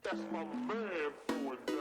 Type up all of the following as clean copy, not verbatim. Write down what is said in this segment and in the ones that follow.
That's my man for it.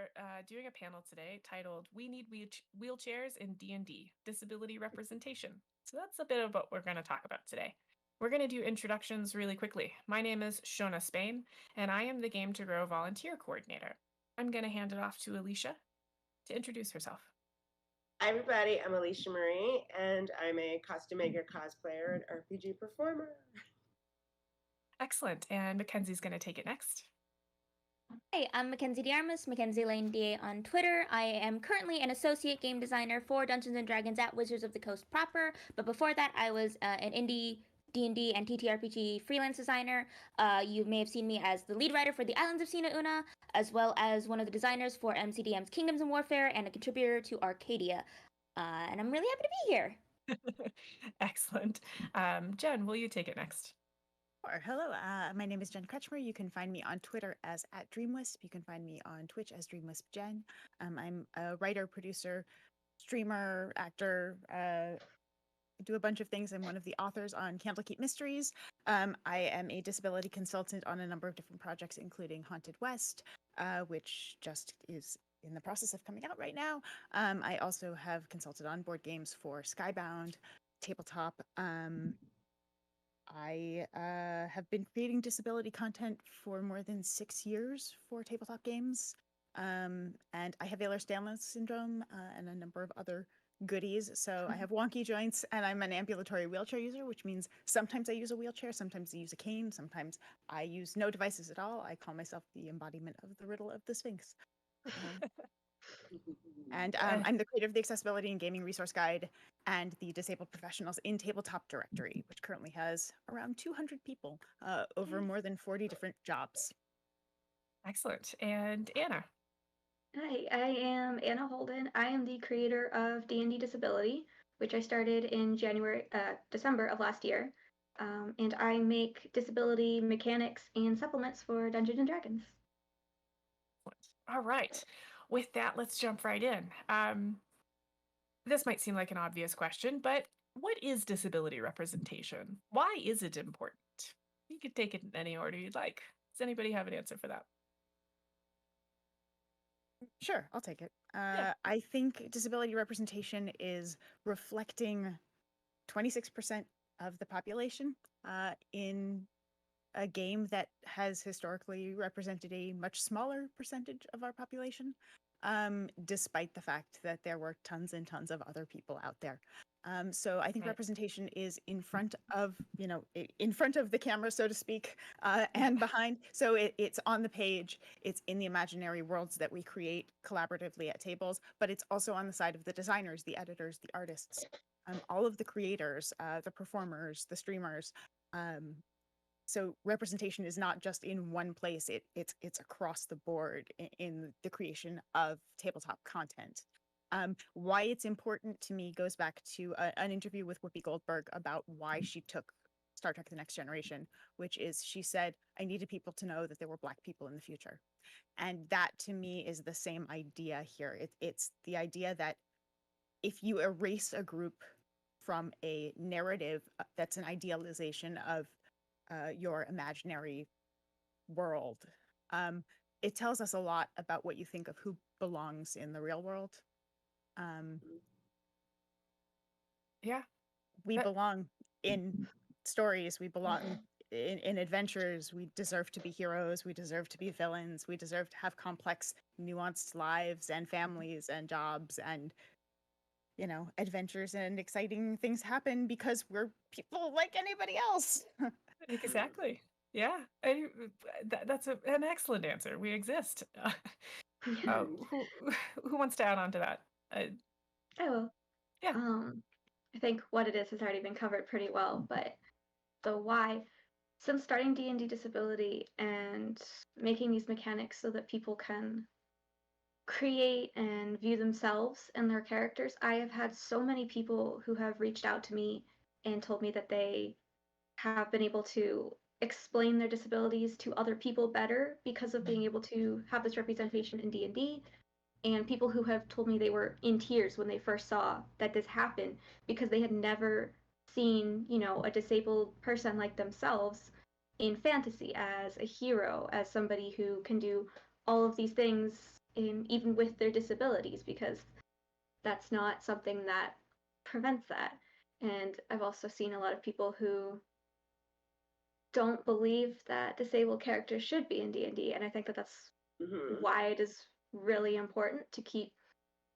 are doing a panel today titled "We Need Wheelchairs in D&D: Disability Representation." So that's a bit of what we're going to talk about today. We're going to do introductions really quickly. My name is Shona Spain, and I am the Game to Grow volunteer coordinator. I'm going to hand it off to Alicia to introduce herself. Hi everybody, I'm Alicia Marie, and I'm a costume maker, cosplayer, and RPG performer. Excellent. And Mackenzie's going to take it next. Hi, I'm Mackenzie Diarmas, Mackenzie Lane DA on Twitter. I am currently an associate game designer for Dungeons & Dragons at Wizards of the Coast proper, but before that I was an indie D&D and TTRPG freelance designer. You may have seen me as the lead writer for the Islands of Sina Una, as well as one of the designers for MCDM's Kingdoms and Warfare, and a contributor to Arcadia. And I'm really happy to be here. Excellent. Jen, will you take it next? Sure. Hello, my name is Jen Kretschmer. You can find me on Twitter as @DreamWisp. You can find me on Twitch as DreamWispJen. I'm a writer, producer, streamer, actor. Do a bunch of things. I'm one of the authors on Candlekeep Mysteries. I am a disability consultant on a number of different projects, including Haunted West, which just is in the process of coming out right now. I also have consulted on board games for Skybound, Tabletop. I have been creating disability content for more than 6 years for tabletop games. And I have Ehlers-Danlos syndrome and a number of other goodies. So I have wonky joints and I'm an ambulatory wheelchair user, which means sometimes I use a wheelchair, sometimes I use a cane, sometimes I use no devices at all. I call myself the embodiment of the riddle of the Sphinx. And I'm the creator of the Accessibility and Gaming Resource Guide and the Disabled Professionals in Tabletop Directory, which currently has around 200 people over more than 40 different jobs. Excellent. And Anna. Hi, I am Anna Holden. I am the creator of D&D Disability, which I started in December of last year. And I make disability mechanics and supplements for Dungeons and Dragons. All right. With that, let's jump right in. This might seem like an obvious question, but what is disability representation? Why is it important? You could take it in any order you'd like. Does anybody have an answer for that? Sure, I'll take it. Yeah. I think disability representation is reflecting 26% of the population in a game that has historically represented a much smaller percentage of our population, despite the fact that there were tons and tons of other people out there. So I think representation is in front of, in front of the camera, so to speak, and behind. So it's on the page, it's in the imaginary worlds that we create collaboratively at tables, but it's also on the side of the designers, the editors, the artists, all of the creators, the performers, the streamers. So representation is not just in one place, it's across the board in the creation of tabletop content. Why it's important to me goes back to an interview with Whoopi Goldberg about why she took Star Trek: The Next Generation, which is she said, I needed people to know that there were Black people in the future. And that to me is the same idea here. It's the idea that if you erase a group from a narrative that's an idealization of your imaginary world, it tells us a lot about what you think of who belongs in the real world. Yeah. We belong in stories, we belong in adventures, we deserve to be heroes, we deserve to be villains, we deserve to have complex, nuanced lives and families and jobs and, adventures and exciting things happen because we're people like anybody else. Exactly. Yeah. That's an excellent answer. We exist. Who wants to add on to that? I will. Yeah. I think what it is has already been covered pretty well, but the why, since starting D&D Disability and making these mechanics so that people can create and view themselves and their characters, I have had so many people who have reached out to me and told me that they have been able to explain their disabilities to other people better because of being able to have this representation in D&D, and people who have told me they were in tears when they first saw that this happened because they had never seen, a disabled person like themselves in fantasy as a hero, as somebody who can do all of these things in even with their disabilities, because that's not something that prevents that. And I've also seen a lot of people who don't believe that disabled characters should be in D&D, and I think that that's Mhm. why it is really important to keep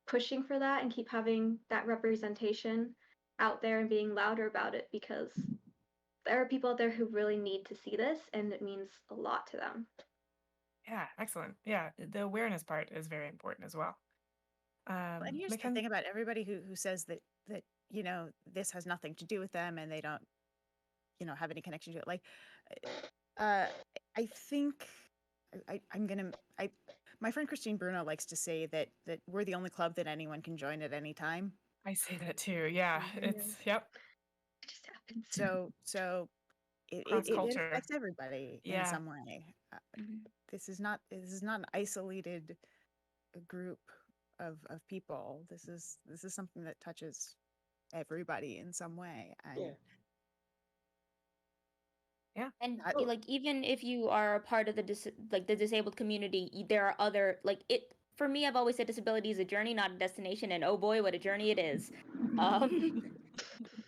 pushing for that and keep having that representation out there and being louder about it, because there are people out there who really need to see this, and it means a lot to them. Yeah, excellent. Yeah, the awareness part is very important as well. And here's the thing about everybody who says that this has nothing to do with them and they don't have any connection to it. Like, I think my friend Christine Bruno likes to say that we're the only club that anyone can join at any time. I say that too. Yeah, it's yep. It just happens. So it Cross-culture. affects everybody in Yeah. some way. This is not an isolated group of people. This is something that touches everybody in some way. And Yeah. And That- like even if you are a part of the the disabled community, there are other for me, I've always said disability is a journey, not a destination, and oh boy, what a journey it is.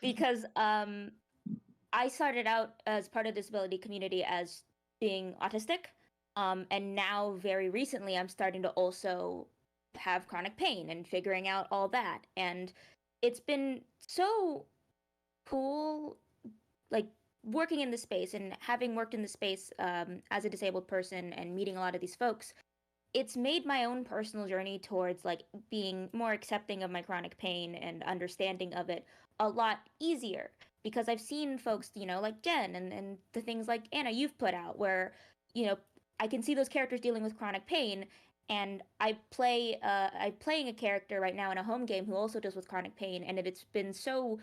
Because I started out as part of the disability community as being autistic, and now very recently I'm starting to also have chronic pain and figuring out all that, and it's been so cool, like working in the space and having worked in the space as a disabled person and meeting a lot of these folks. It's made my own personal journey towards like being more accepting of my chronic pain and understanding of it a lot easier, because I've seen folks, like Jen and the things like Anna you've put out, where I can see those characters dealing with chronic pain, and I'm playing a character right now in a home game who also deals with chronic pain, and it's been so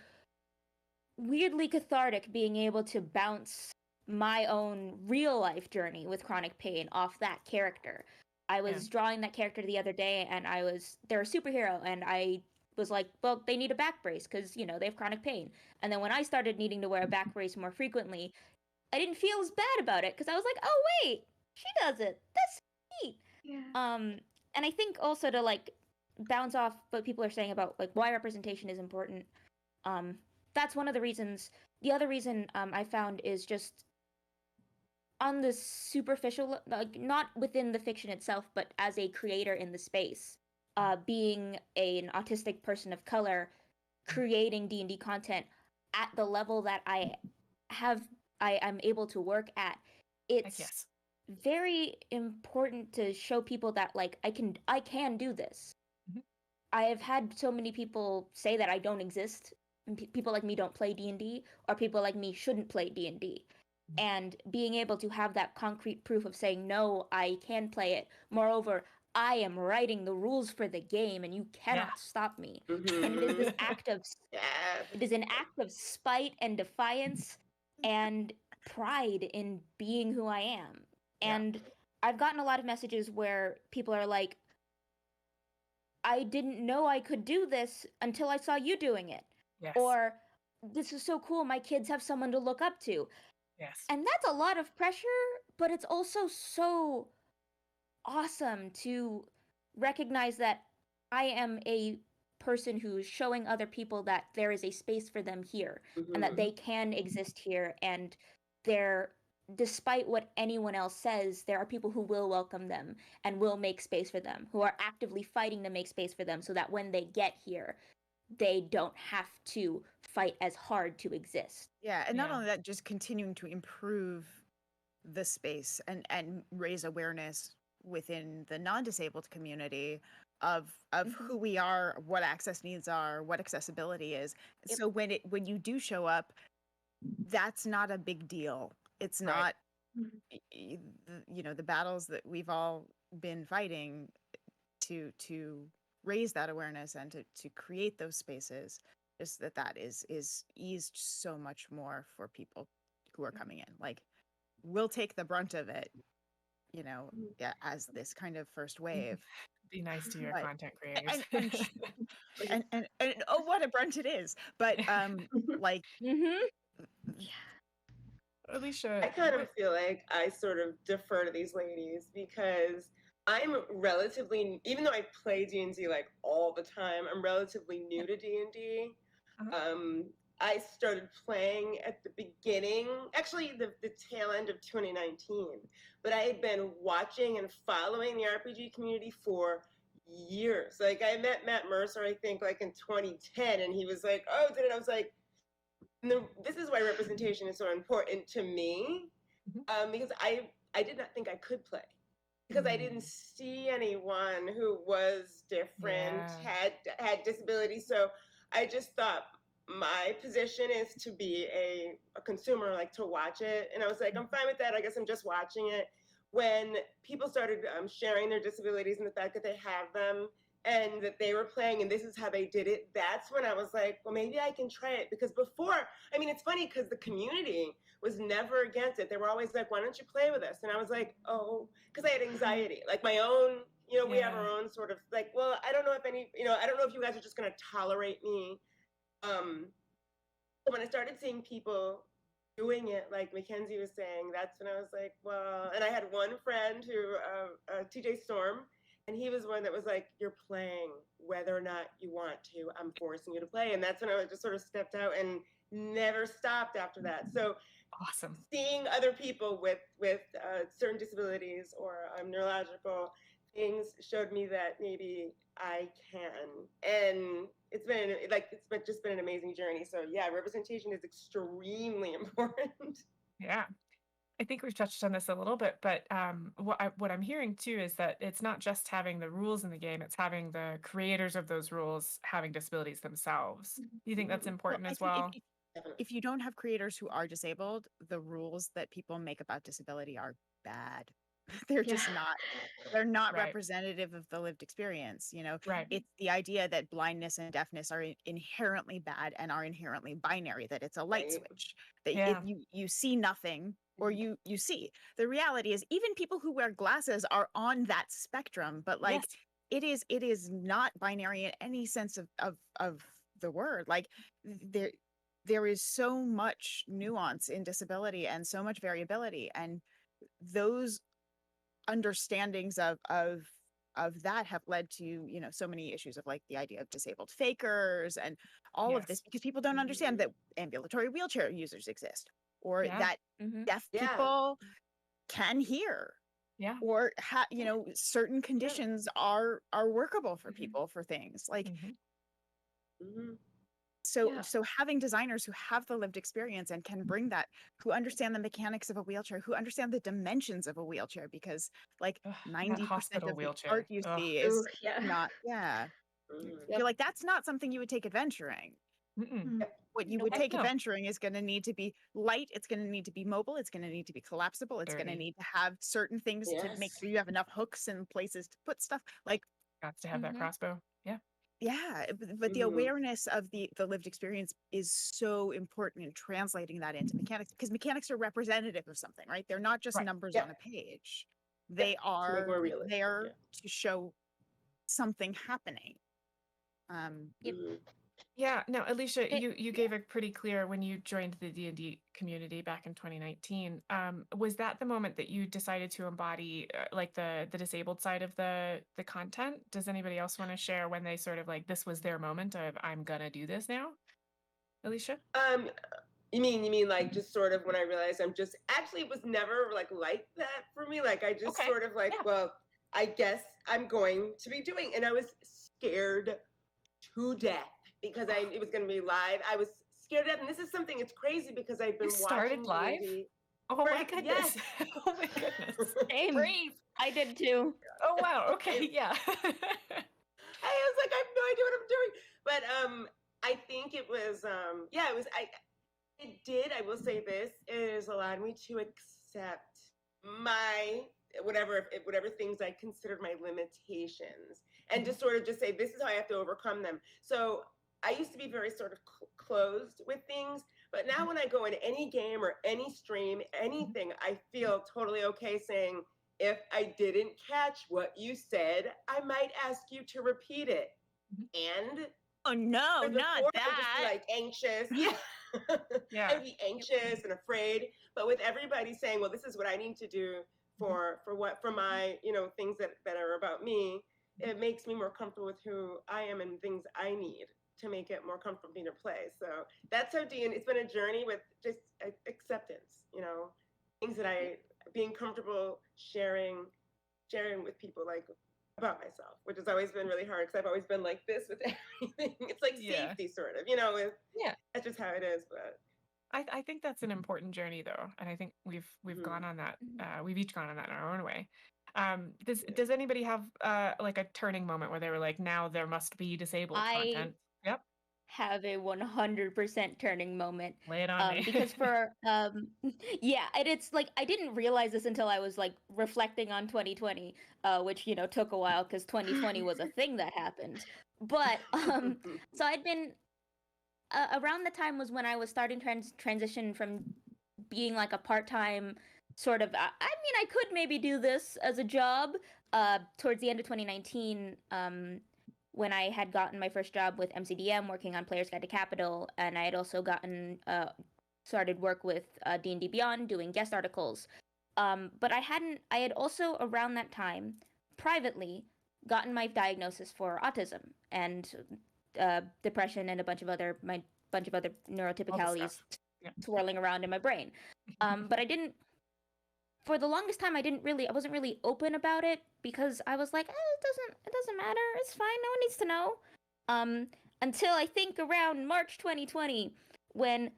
weirdly cathartic being able to bounce my own real life journey with chronic pain off that character. I was drawing that character the other day, and they're a superhero, and I was like, well, they need a back brace because they have chronic pain. And then when I started needing to wear a back brace more frequently, I didn't feel as bad about it because I was like, oh wait, she does it. That's neat. Yeah. And I think also to like bounce off what people are saying about like why representation is important. That's one of the reasons. The other reason I found is just on the superficial, like not within the fiction itself, but as a creator in the space, being an autistic person of color, creating D&D content at the level that I am able to work at, it's very important to show people that like I can do this. Mhm. I have had so many people say that I don't exist. People like me don't play D&D, or people like me shouldn't play D&D. And being able to have that concrete proof of saying, no, I can play it. Moreover, I am writing the rules for the game, and you cannot stop me. Mhm. And it is this act of Yeah. it is an act of spite and defiance and pride in being who I am. And I've gotten a lot of messages where people are like, I didn't know I could do this until I saw you doing it. Yes. Or, this is so cool, my kids have someone to look up to. Yes. And that's a lot of pressure, but it's also so awesome to recognize that I am a person who's showing other people that there is a space for them here, and that they can exist here, and despite what anyone else says, there are people who will welcome them and will make space for them, who are actively fighting to make space for them, so that when they get here, they don't have to fight as hard to exist. Yeah, and not only that, just continuing to improve the space and raise awareness within the non-disabled community of who we are, what access needs are, what accessibility is. Yep. So when you do show up, that's not a big deal. It's not the battles that we've all been fighting to raise that awareness and to create those spaces, just that is eased so much more for people who are coming in. Like, we'll take the brunt of it, as this kind of first wave. Be nice to your But- content creators. and oh, what a brunt it is. But like, Alicia, I kind of feel like I sort of defer to these ladies because I'm relatively, even though I play D&D like all the time, I'm relatively new to D&D. Uh-huh. I started playing at the beginning, actually the tail end of 2019, but I had been watching and following the RPG community for years. Like I met Matt Mercer, I think like in 2010, and he was like, oh, did it? I was like, no, this is why representation is so important to me, because I did not think I could play because I didn't see anyone who was different, Yeah. had disabilities. So I just thought my position is to be a consumer, like to watch it. And I was like, I'm fine with that. I guess I'm just watching it. When people started sharing their disabilities and the fact that they have them and that they were playing and this is how they did it, that's when I was like, well, maybe I can try it. Because before, I mean, it's funny because the community was never against it. They were always like, why don't you play with us? And I was like, oh, because I had anxiety, like my own, you know, we have our own sort of like, well, I don't know if any, you know, I don't know if you guys are just going to tolerate me. So when I started seeing people doing it, like Mackenzie was saying, that's when I was like, well, and I had one friend who, TJ Storm, and he was one that was like, you're playing whether or not you want to, I'm forcing you to play. And that's when I just sort of stepped out and never stopped after that. So Awesome. seeing other people with certain disabilities or neurological things showed me that maybe I can. And it's just been an amazing journey. So yeah, representation is extremely important. Yeah. I think we've touched on this a little bit, but what I'm hearing too is that it's not just having the rules in the game; it's having the creators of those rules having disabilities themselves. Do you think that's important I as think well? if you don't have creators who are disabled, the rules that people make about disability are bad. They're just not. They're not Right. representative of the lived experience. You know, Right. it's the idea that blindness and deafness are inherently bad and are inherently binary. That it's a light Right. switch. That Yeah. you see nothing or you see. The reality is, even people who wear glasses are on that spectrum. But like, Yes. it is not binary in any sense of the word. Like there is so much nuance in disability and so much variability, and those understandings of that have led to, you know, so many issues of like the idea of disabled fakers and all of this, Yes. because people don't understand that ambulatory wheelchair users exist, or Yeah. that deaf Yeah. people can hear, Yeah. or you know, certain conditions are workable for people for things like. Mhm. So Yeah. so having designers who have the lived experience and can bring that, who understand the mechanics of a wheelchair, who understand the dimensions of a wheelchair, because like Ugh, that 90% hospital of the wheelchair. art you Ugh. see Ooh, is yeah. not, yeah. Mhm. You're like, that's not something you would take adventuring. Mm-mm. What you Nope. would take No. adventuring is going to need to be light, it's going to need to be mobile, it's going to need to be collapsible, it's going to Sturdy. need to have certain things to make Yes. sure you have enough hooks and places to put stuff. Like, Got to have that crossbow. Yeah. yeah, but the Mhm. awareness of the lived experience is so important in translating that into mechanics, because mechanics are representative of something, right? They're not just Right. numbers Yep. on a page. They To make are more realistic. there to show something happening. Yep. Mhm. Yeah, no, Alicia, It- you gave a pretty clear when you joined the D&D community back in 2019. Was that the moment that you decided to embody like the disabled side of the content? Does anybody else want to share when they sort of like this was their moment of I'm gonna do this now? Alicia? You mean like just sort of when I realized I'm just actually it was never like that for me. Like I just Okay. sort of like, Yeah. well, I guess I'm going to be doing, and I was scared to death because it was going to be live. I was scared to death, and this is something. It's crazy because I've been You started watching live? D&D. Oh my Correct, goodness. yes. Oh my goodness. Same. Brave. I did too. Oh wow. Okay. Yeah. I was like, I have no idea what I'm doing. But I think it was yeah, it did, I will say this, it has allowed me to accept my whatever things I considered my limitations and just sort of just say this is how I have to overcome them. So I used to be very sort of closed with things, but now when I go in any game or any stream, anything, I feel totally okay saying, if I didn't catch what you said, I might ask you to repeat it. And oh no, before, not I would just that. be like anxious. Yeah. I'd be anxious and afraid. But with everybody saying, well, this is what I need to do for my things that are about me. It makes me more comfortable with who I am and things I need to make it more comfortable for me to play. So that's how it's been a journey with just acceptance, things that being comfortable sharing with people, like about myself, which has always been really hard because I've always been like this with everything. It's like Yeah. safety sort of, Yeah. that's just how it is. But I think that's an important journey though, and I think we've gone on that. We've each gone on that in our own way. Does anybody have like a turning moment where they were like, now there must be disabled content? Yep. Have a 100% turning moment. Lay it on me. Because for yeah, and it's like I didn't realize this until I was like reflecting on 2020, which took a while because 2020 was a thing that happened. But so I'd been around the time was when I was starting transition from being like a part-time sort of. I mean, I could maybe do this as a job. Towards the end of 2019, when I had gotten my first job with MCDM, working on Player's Guide to Capital, and I had also gotten started work with D&D Beyond, doing guest articles. But I had also around that time privately gotten my diagnosis for autism and depression and a bunch of other neurotypicalities swirling around in my brain. But I didn't. For the longest time, I wasn't really open about it because I was like, it doesn't matter. It's fine. No one needs to know. Until I think around March 2020, when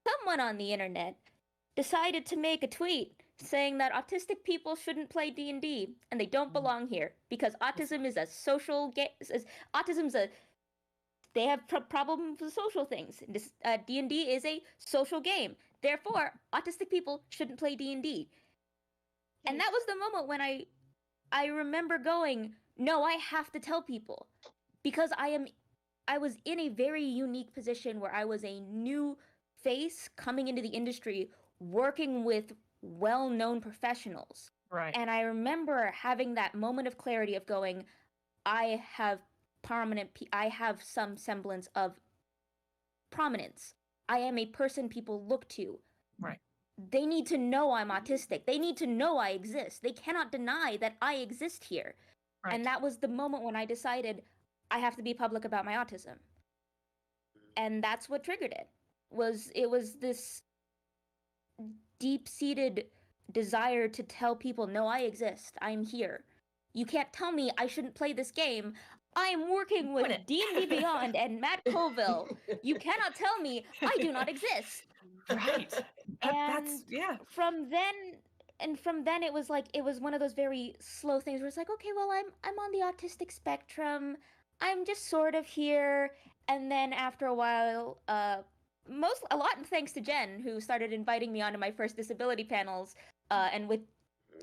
someone on the internet decided to make a tweet saying that autistic people shouldn't play D&D and they don't belong here because autism is a social they have problems with social things. D&D is a social game. Therefore, autistic people shouldn't play D&D. And that was the moment when I remember going, no, I have to tell people, because I was in a very unique position where I was a new face coming into the industry, working with well-known professionals. Right. And I remember having that moment of clarity of going, I have some semblance of prominence. I am a person people look to. Right. They need to know I'm autistic. They need to know I exist. They cannot deny that I exist here. Right. And that was the moment when I decided I have to be public about my autism. And that's what triggered it. It was this deep-seated desire to tell people, no, I exist. I'm here. You can't tell me I shouldn't play this game. I'm working with D&D Beyond and Matt Colville. You cannot tell me I do not exist. Right. That's From then it was one of those very slow things where it's like, okay, well, I'm on the autistic spectrum. I'm just sort of here. And then after a while, a lot thanks to Jen, who started inviting me onto my first disability panels, and with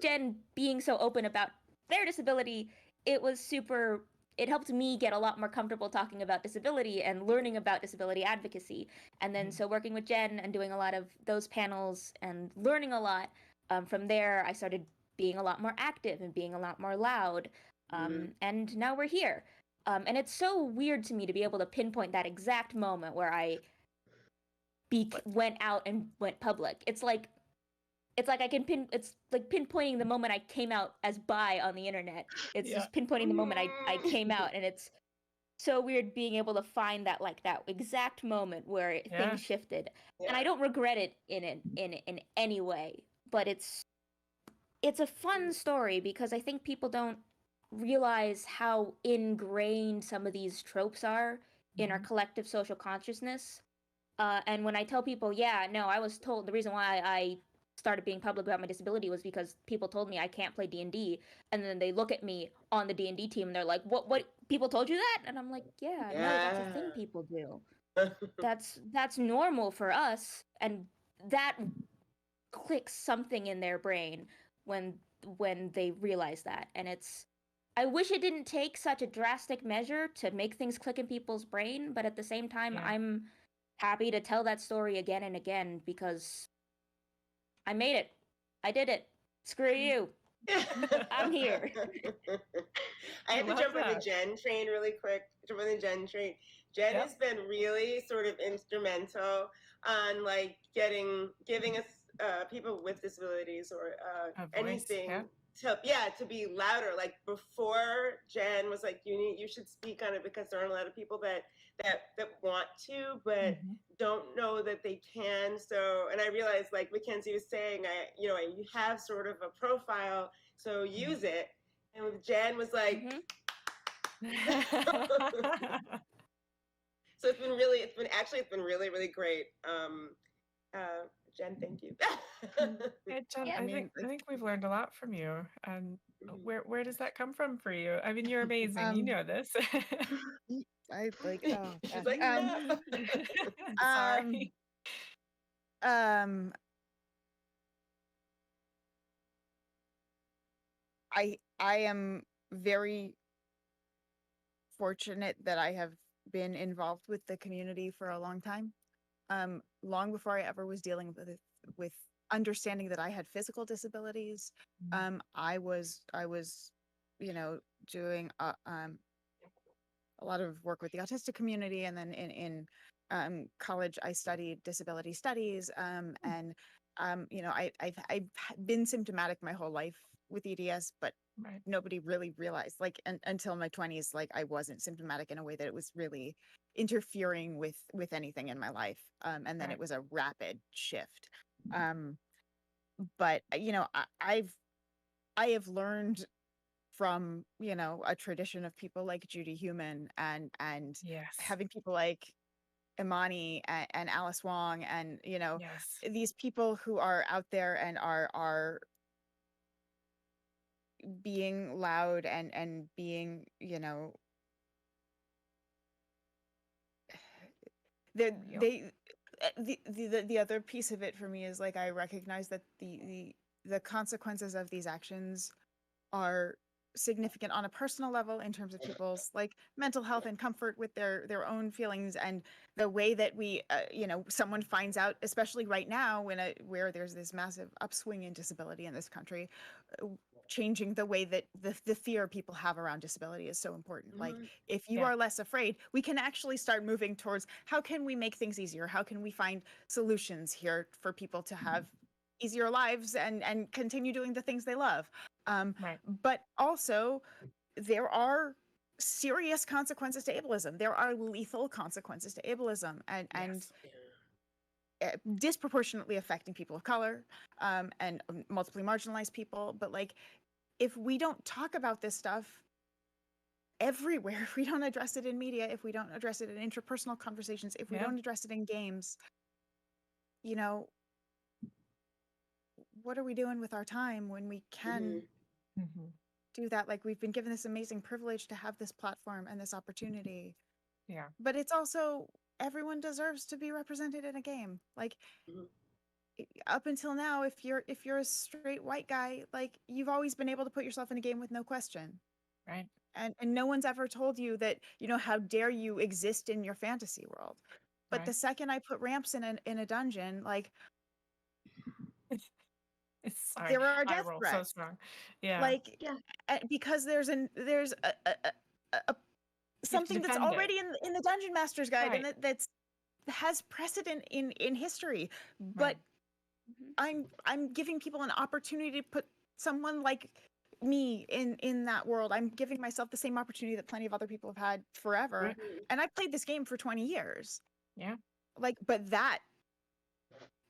Jen being so open about their disability, it helped me get a lot more comfortable talking about disability and learning about disability advocacy. And then so working with Jen and doing a lot of those panels and learning a lot, from there I started being a lot more active and being a lot more loud. And now we're here. And it's so weird to me to be able to pinpoint that exact moment where I went out and went public. It's like it's like pinpointing the moment I came out as bi on the internet. It's just pinpointing the moment I came out, and it's so weird being able to find that exact moment where things shifted. And I don't regret it in any way, but it's a fun story because I think people don't realize how ingrained some of these tropes are in our collective social consciousness. And when I tell people, I was told the reason why I started being public about my disability was because people told me I can't play D&D, and then they look at me on the D&D team and they're like, what people told you that? And I'm like, no, that's a thing people do. that's normal for us, and that clicks something in their brain when they realize that. And I wish it didn't take such a drastic measure to make things click in people's brain, but at the same time, I'm happy to tell that story again and again because I made it. I did it. Screw you. I'm here. I had to jump on the Jen train really quick. Jen has been really sort of instrumental on like giving us people with disabilities or A voice, anything yeah. to be louder. Like before, Jen was like, you should speak on it because there aren't a lot of people that want to, but Mhm. don't know that they can. So, and I realized, like Mackenzie was saying, you have sort of a profile, so use it. And with Jen was like, so it's been really, really great. Jen, thank you. Hey, Jen, Yeah. I mean, think we've learned a lot from you. And Mhm. where does that come from for you? I mean, you're amazing. You Um, know this. I like, oh She's gosh. like, no. Sorry. Um, I am very fortunate that I have been involved with the community for a long time. Long before I ever was dealing with understanding that I had physical disabilities. I was, you know, doing a lot of work with the autistic community, and then in college I studied disability studies, and you know, I've been symptomatic my whole life with EDS, but Right. nobody really realized, like, until my 20s, like, I wasn't symptomatic in a way that it was really interfering with anything in my life, and then Right. it was a rapid shift. um but you know, I have learned from, you know, a tradition of people like Judy Human, and Yes. having people like Imani and Alice Wong, and, you know, Yes. these people who are out there and are being loud and being, you know, Real. they the other piece of it for me is, like, I recognize that the consequences of these actions are significant on a personal level in terms of people's, like, mental health and comfort with their own feelings, and the way that we, you know, someone finds out, especially right now where there's this massive upswing in disability in this country, uh, changing the way that the fear people have around disability is so important. Like, Mhm. if you Yeah. are less afraid, we can actually start moving towards how can we make things easier, how can we find solutions here for people to have easier lives and continue doing the things they love. Right. But also, there are serious consequences to ableism. There are lethal consequences to ableism, and Yes. disproportionately affecting people of color, and multiply marginalized people. But, like, if we don't talk about this stuff everywhere, if we don't address it in media, if we don't address it in interpersonal conversations, if we Yeah. don't address it in games, you know, what are we doing with our time when we can Mhm. Mhm. do that? Like, we've been given this amazing privilege to have this platform and this opportunity, Yeah. but it's also, everyone deserves to be represented in a game. Like, Mhm. up until now, if you're a straight white guy, like, you've always been able to put yourself in a game with no question, Right. and no one's ever told you that, you know, how dare you exist in your fantasy world. But the Right. second I put ramps in a dungeon, like, Sorry. there are I death roll so threats. strong. Yeah. Like, Yeah. because there's a You have to something that's defend it. already in the Dungeon Master's Guide, and Right. that's has precedent in history. But Right. I'm giving people an opportunity to put someone like me in that world. I'm giving myself the same opportunity that plenty of other people have had forever. Right. And I played this game for 20 years. Yeah. Like, but that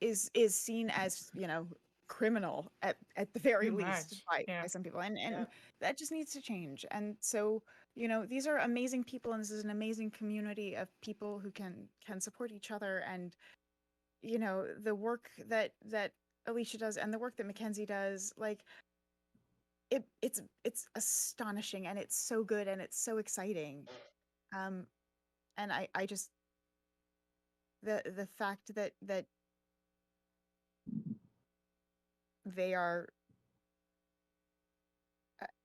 is seen as, you know, criminal at the very Too least much. by Yeah. some people, and Yeah. that just needs to change. And so, you know, these are amazing people, and this is an amazing community of people who can support each other. And, you know, the work that Alicia does and the work that Mackenzie does, like, it's astonishing, and it's so good, and it's so exciting. And I just, the fact that they are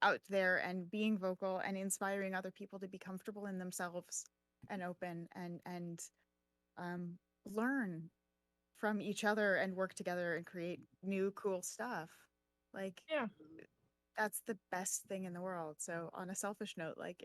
out there and being vocal and inspiring other people to be comfortable in themselves and open and learn from each other and work together and create new cool stuff. Like, Yeah. that's the best thing in the world. So, on a selfish note, like,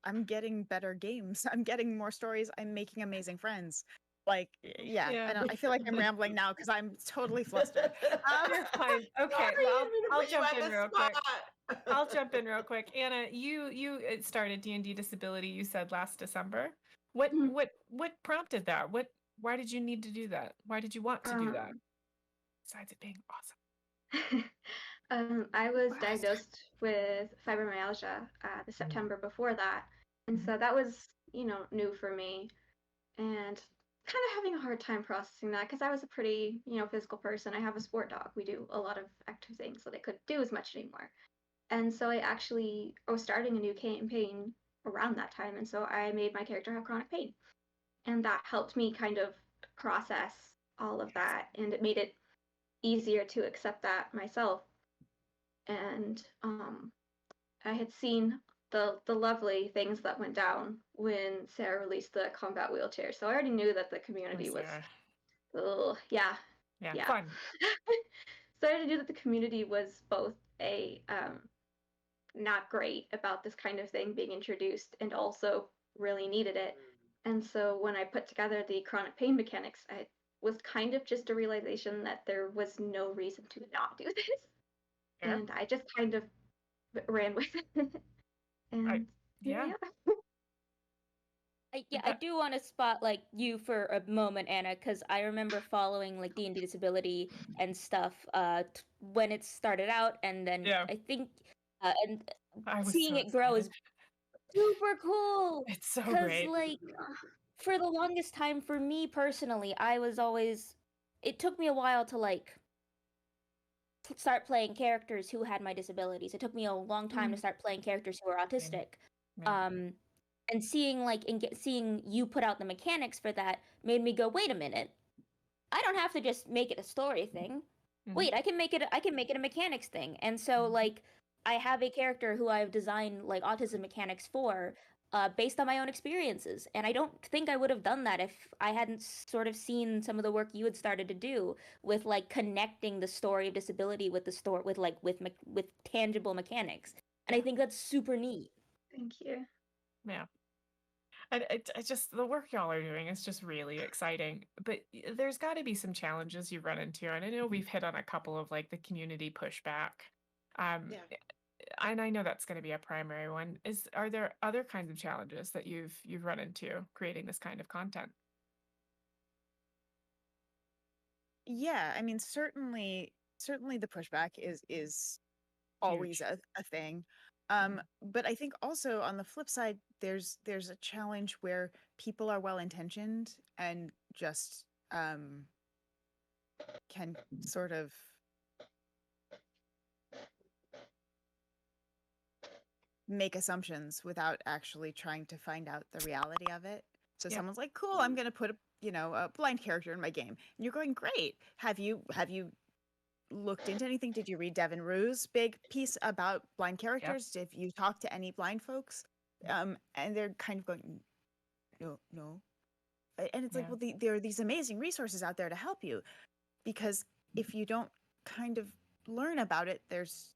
I'm getting better games, I'm getting more stories, I'm making amazing friends. Like, yeah, Yeah. I feel like I'm rambling now because I'm totally flustered. You're fine. Okay, Sorry, well, I didn't mean to I'll put you jump on in the real quick. spot. I'll jump in real quick. Anna, you started D&D Disability, you said last December. What Mhm. what prompted that? Why did you need to do that? Why did you want to do that? Um, Besides it being awesome. I was Blast. diagnosed with fibromyalgia the September before that, and Mhm. so that was, new for me, and kind of having a hard time processing that because I was a pretty, physical person. I have a sport dog. We do a lot of active things that I couldn't do as much anymore, and so I was starting a new campaign around that time, and so I made my character have chronic pain, and that helped me kind of process all of that, and it made it easier to accept that myself. And I had seen the lovely things that went down when Sarah released the combat wheelchair, so I already knew that the community was, yeah, Yeah, yeah. fun. So I already knew that the community was both a not great about this kind of thing being introduced and also really needed it. And so when I put together the chronic pain mechanics, I was kind of just a realization that there was no reason to not do this. Fair. And I just kind of ran with it. And here we Yeah. are. I do want to spot like you for a moment, Anna, because I remember following like D&D Disability and stuff when it started out, and then Yeah. I think and I was seeing so it grow is excited. super cool. It's so Because great. like for the longest time, for me personally, I was always. It took me a while to like start playing characters who had my disabilities. It took me a long time to start playing characters who were autistic. Yeah. And seeing like seeing you put out the mechanics for that made me go, wait a minute. I don't have to just make it a story thing. Mhm. Wait, I can make it a mechanics thing. And so Mhm. like I have a character who I've designed like autism mechanics for based on my own experiences. And I don't think I would have done that if I hadn't sort of seen some of the work you had started to do with like connecting the story of disability with the story with like with tangible mechanics. And I think that's super neat. Thank you. Yeah. And it just the work y'all are doing is just really exciting. But there's got to be some challenges you run into, and I know we've hit on a couple of like the community pushback. Yeah. And I know that's going to be a primary one. Are there other kinds of challenges that you've run into creating this kind of content? Yeah, I mean, certainly the pushback is always Huge. a thing. But I think also on the flip side, there's a challenge where people are well intentioned and just can sort of make assumptions without actually trying to find out the reality of it. So Yep. someone's like, "Cool, I'm going to put a blind character in my game," and you're going, "Great. Have you looked into anything? Did you read Devin Rue's big piece about blind characters? If you talk to any blind folks?" And they're kind of going, "No." And it's like, Yeah. well, there are these amazing resources out there to help you, because if you don't kind of learn about it, there's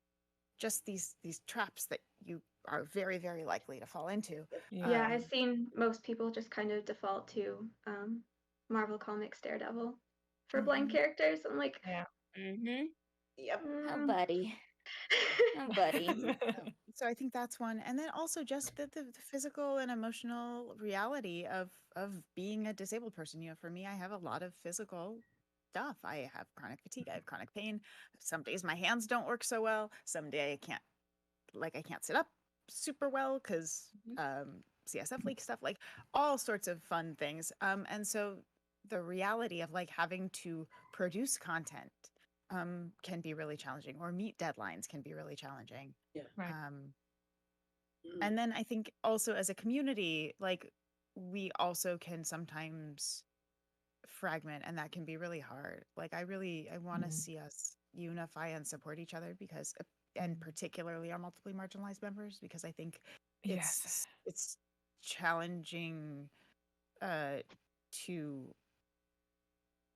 just these traps that you are very, very likely to fall into. Yeah, I've seen most people just kind of default to Marvel Comics Daredevil for blind characters. I'm like, Yeah. Mm-hmm. Yep. Oh, buddy. Oh, buddy. So I think that's one, and then also just the physical and emotional reality of being a disabled person. For me, I have a lot of physical stuff. I have chronic fatigue. I have chronic pain. Some days my hands don't work so well. Some day I can't sit up super well because CSF leak stuff, like all sorts of fun things. And so the reality of like having to produce content can be really challenging, or meet deadlines can be really challenging. Yeah. Right. And then I think also as a community, like we also can sometimes fragment, and that can be really hard. Like I want to Mhm. see us unify and support each other, because and particularly our multiply marginalized members, because I think Yes. it's challenging to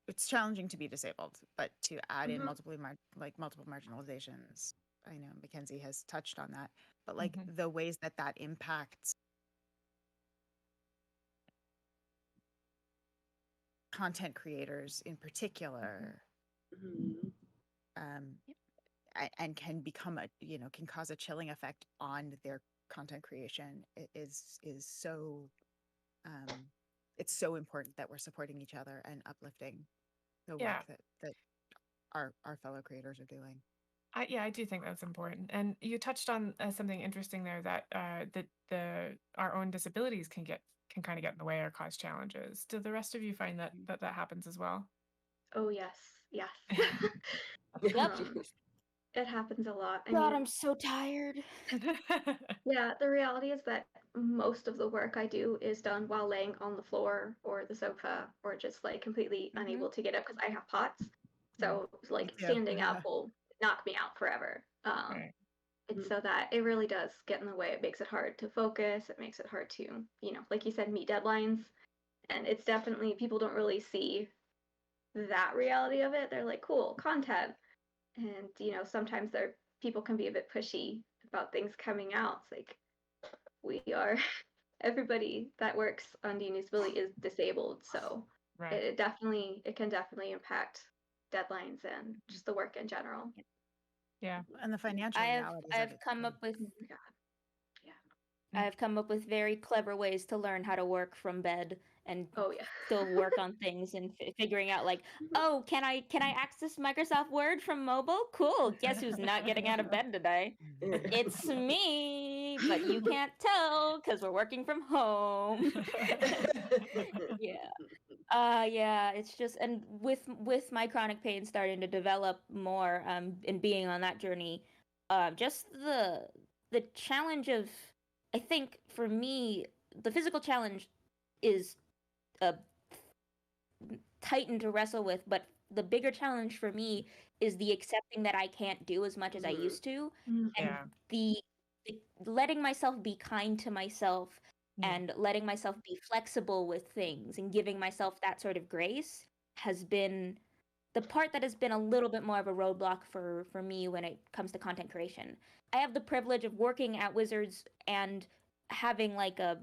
it's challenging to be disabled, but to add in multiple marginalizations. I know Mackenzie has touched on that, but like Mhm. the ways that impacts content creators in particular, Mhm. and can become can cause a chilling effect on their content creation, is so it's so important that we're supporting each other and uplifting the Yeah. work that our fellow creators are doing. I do think that's important. And you touched on something interesting there, that our own disabilities can kind of get in the way or cause challenges. Do the rest of you find that happens as well? Oh yes, yes. Yep. It happens a lot. I God, mean, I'm so tired. yeah, the reality is that most of the work I do is done while laying on the floor or the sofa or just like completely unable to get up because I have POTS. So like too. standing Yeah. up will knock me out forever. Right. And so that it really does get in the way. It makes it hard to focus. It makes it hard to, like you said, meet deadlines. And it's definitely, people don't really see that reality of it. They're like, cool, content. And sometimes people can be a bit pushy about things coming out. It's like, we are, everybody that works on D&D Disability is disabled. So Right. it can definitely impact deadlines and just the work in general. Yeah. And the financial realities of I've it come too. up with Yeah. I've come up with very clever ways to learn how to work from bed and Oh yeah. still work on things and figuring out like, oh, can I access Microsoft Word from mobile? Cool. Guess who's not getting out of bed today? It's me, but you can't tell because we're working from home. Yeah, it's just, and with my chronic pain starting to develop more, and being on that journey, just the challenge of, I think for me, the physical challenge is a titan to wrestle with, but the bigger challenge for me is the accepting that I can't do as much as I used to, and Yeah. the letting myself be kind to myself Yeah. and letting myself be flexible with things and giving myself that sort of grace has been the part that has been a little bit more of a roadblock for me when it comes to content creation. I have the privilege of working at Wizards and having like a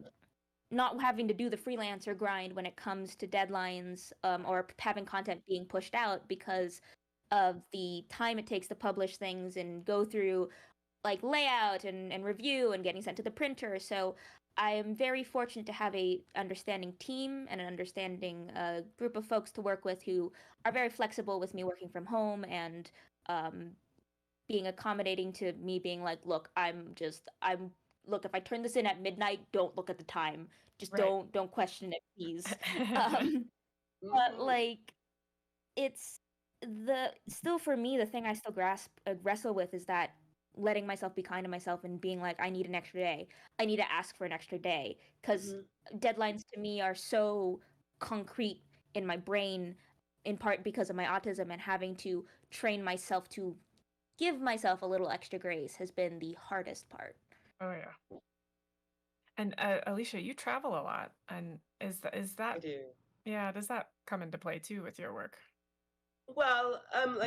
not having to do the freelancer grind when it comes to deadlines, or having content being pushed out because of the time it takes to publish things and go through like layout and review and getting sent to the printer. So I am very fortunate to have a understanding team and an understanding group of folks to work with who are very flexible with me working from home and being accommodating to me being like, look, look, if I turn this in at midnight, don't look at the time. Just Right. don't question it, please. But like it's still for me, the thing I still wrestle with is that letting myself be kind to myself and being like, I need an extra day. I need to ask for an extra day because deadlines to me are so concrete in my brain, in part because of my autism, and having to train myself to give myself a little extra grace has been the hardest part. Oh yeah. And Alicia, you travel a lot, and is that I do. yeah? Does that come into play too with your work? Well,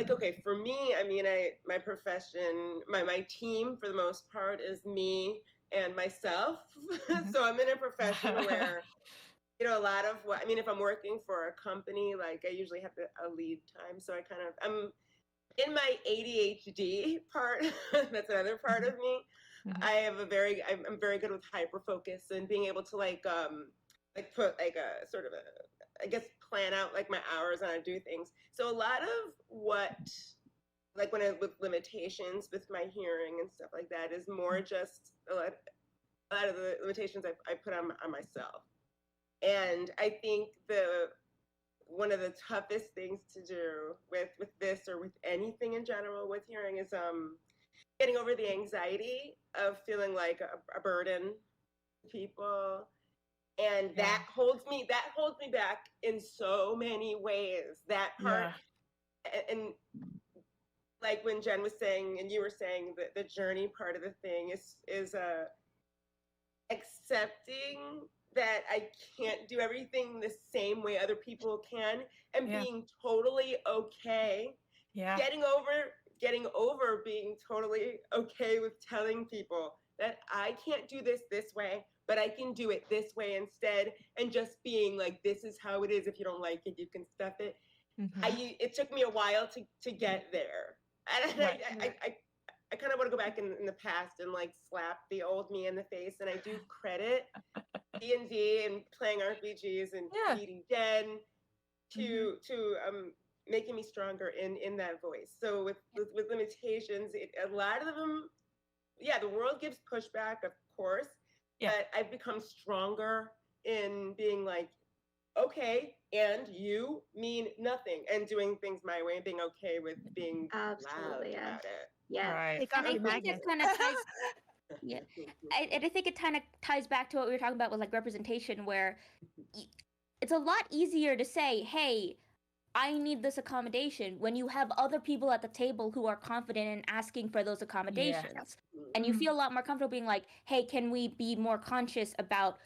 okay, for me, I mean, my profession, my team for the most part is me and myself. So I'm in a profession where, a lot of what, I mean, if I'm working for a company, like I usually have a lead time. So I'm in my ADHD part. That's another part of me. I'm very good with hyper focus and being able to like put like a sort of I guess plan out like my hours and how to do things. So a lot of what like with limitations with my hearing and stuff like that is more just a lot of the limitations I put on myself. And I think one of the toughest things to do with this or with anything in general with hearing is getting over the anxiety of feeling like a burden to people, and that holds me back in so many ways. That part, and like when Jen was saying and you were saying that the journey part of the thing is accepting that I can't do everything the same way other people can, and being totally okay. Getting over being totally okay with telling people that I can't do this way but I can do it this way instead, and just being like, this is how it is. If you don't like it, you can stuff it. Mhm. It took me a while to get there, and Right. I kind of want to go back in the past and like slap the old me in the face. And I do credit D&D and playing RPGs and Yeah. beating Jen to making me stronger in that voice. So with limitations, a lot of them, yeah, the world gives pushback, of course, Yeah. but I've become stronger in being like, okay, and you mean nothing, and doing things my way and being okay with being loud Absolutely, yes. about it. Yes. Right. Take off And I your think it magnet. kind of ties. Yeah, I think it kind of ties back to what we were talking about with like representation, where it's a lot easier to say, "Hey, I need this accommodation," when you have other people at the table who are confident in asking for those accommodations, and you feel a lot more comfortable being like, "Hey, can we be more conscious about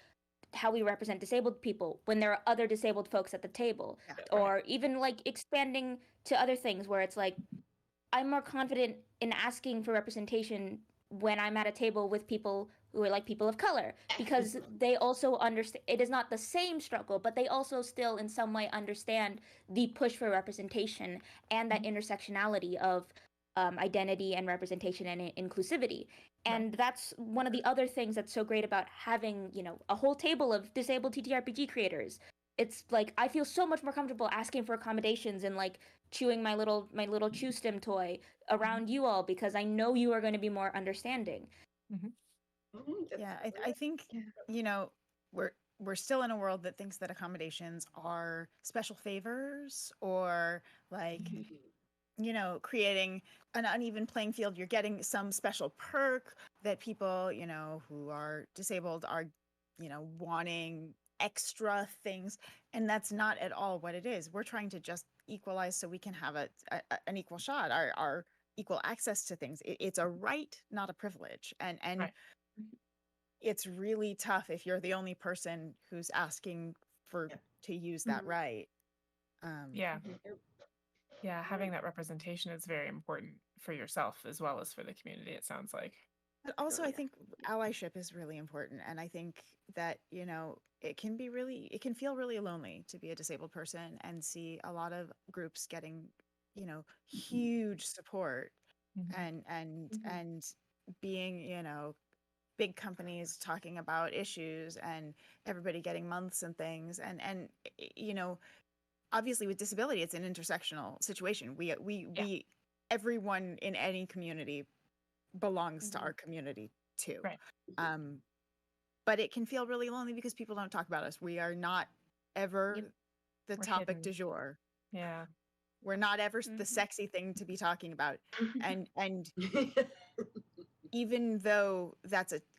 how we represent disabled people when there are other disabled folks at the table?" Yeah. Or even like expanding to other things where it's like, I'm more confident in asking for representation when I'm at a table with people who are like people of color, because they also understand it is not the same struggle, but they also still in some way understand the push for representation and that intersectionality of identity and representation and inclusivity. And that's one of the other things that's so great about having, a whole table of disabled TTRPG creators. It's like I feel so much more comfortable asking for accommodations and like chewing my little chew stim toy around you all, because I know you are going to be more understanding. Yeah, I think we're still in a world that thinks that accommodations are special favors, or like creating an uneven playing field. You're getting some special perk that people who are disabled are wanting extra things, and that's not at all what it is. We're trying to just equalize so we can have an equal shot, our equal access to things. It's a right, not a privilege, and Right. it's really tough if you're the only person who's asking to use that right. Yeah. Yeah, having that representation is very important for yourself as well as for the community, it sounds like. But also, I think allyship is really important, and I think that it can feel really lonely to be a disabled person and see a lot of groups getting huge support, and being big companies talking about issues and everybody getting months and things, and obviously with disability it's an intersectional situation. We everyone in any community belongs to our community too. Right. But it can feel really lonely because people don't talk about us. We are not ever the We're topic hidden. du jour. Yeah. We're not ever the sexy thing to be talking about. And even though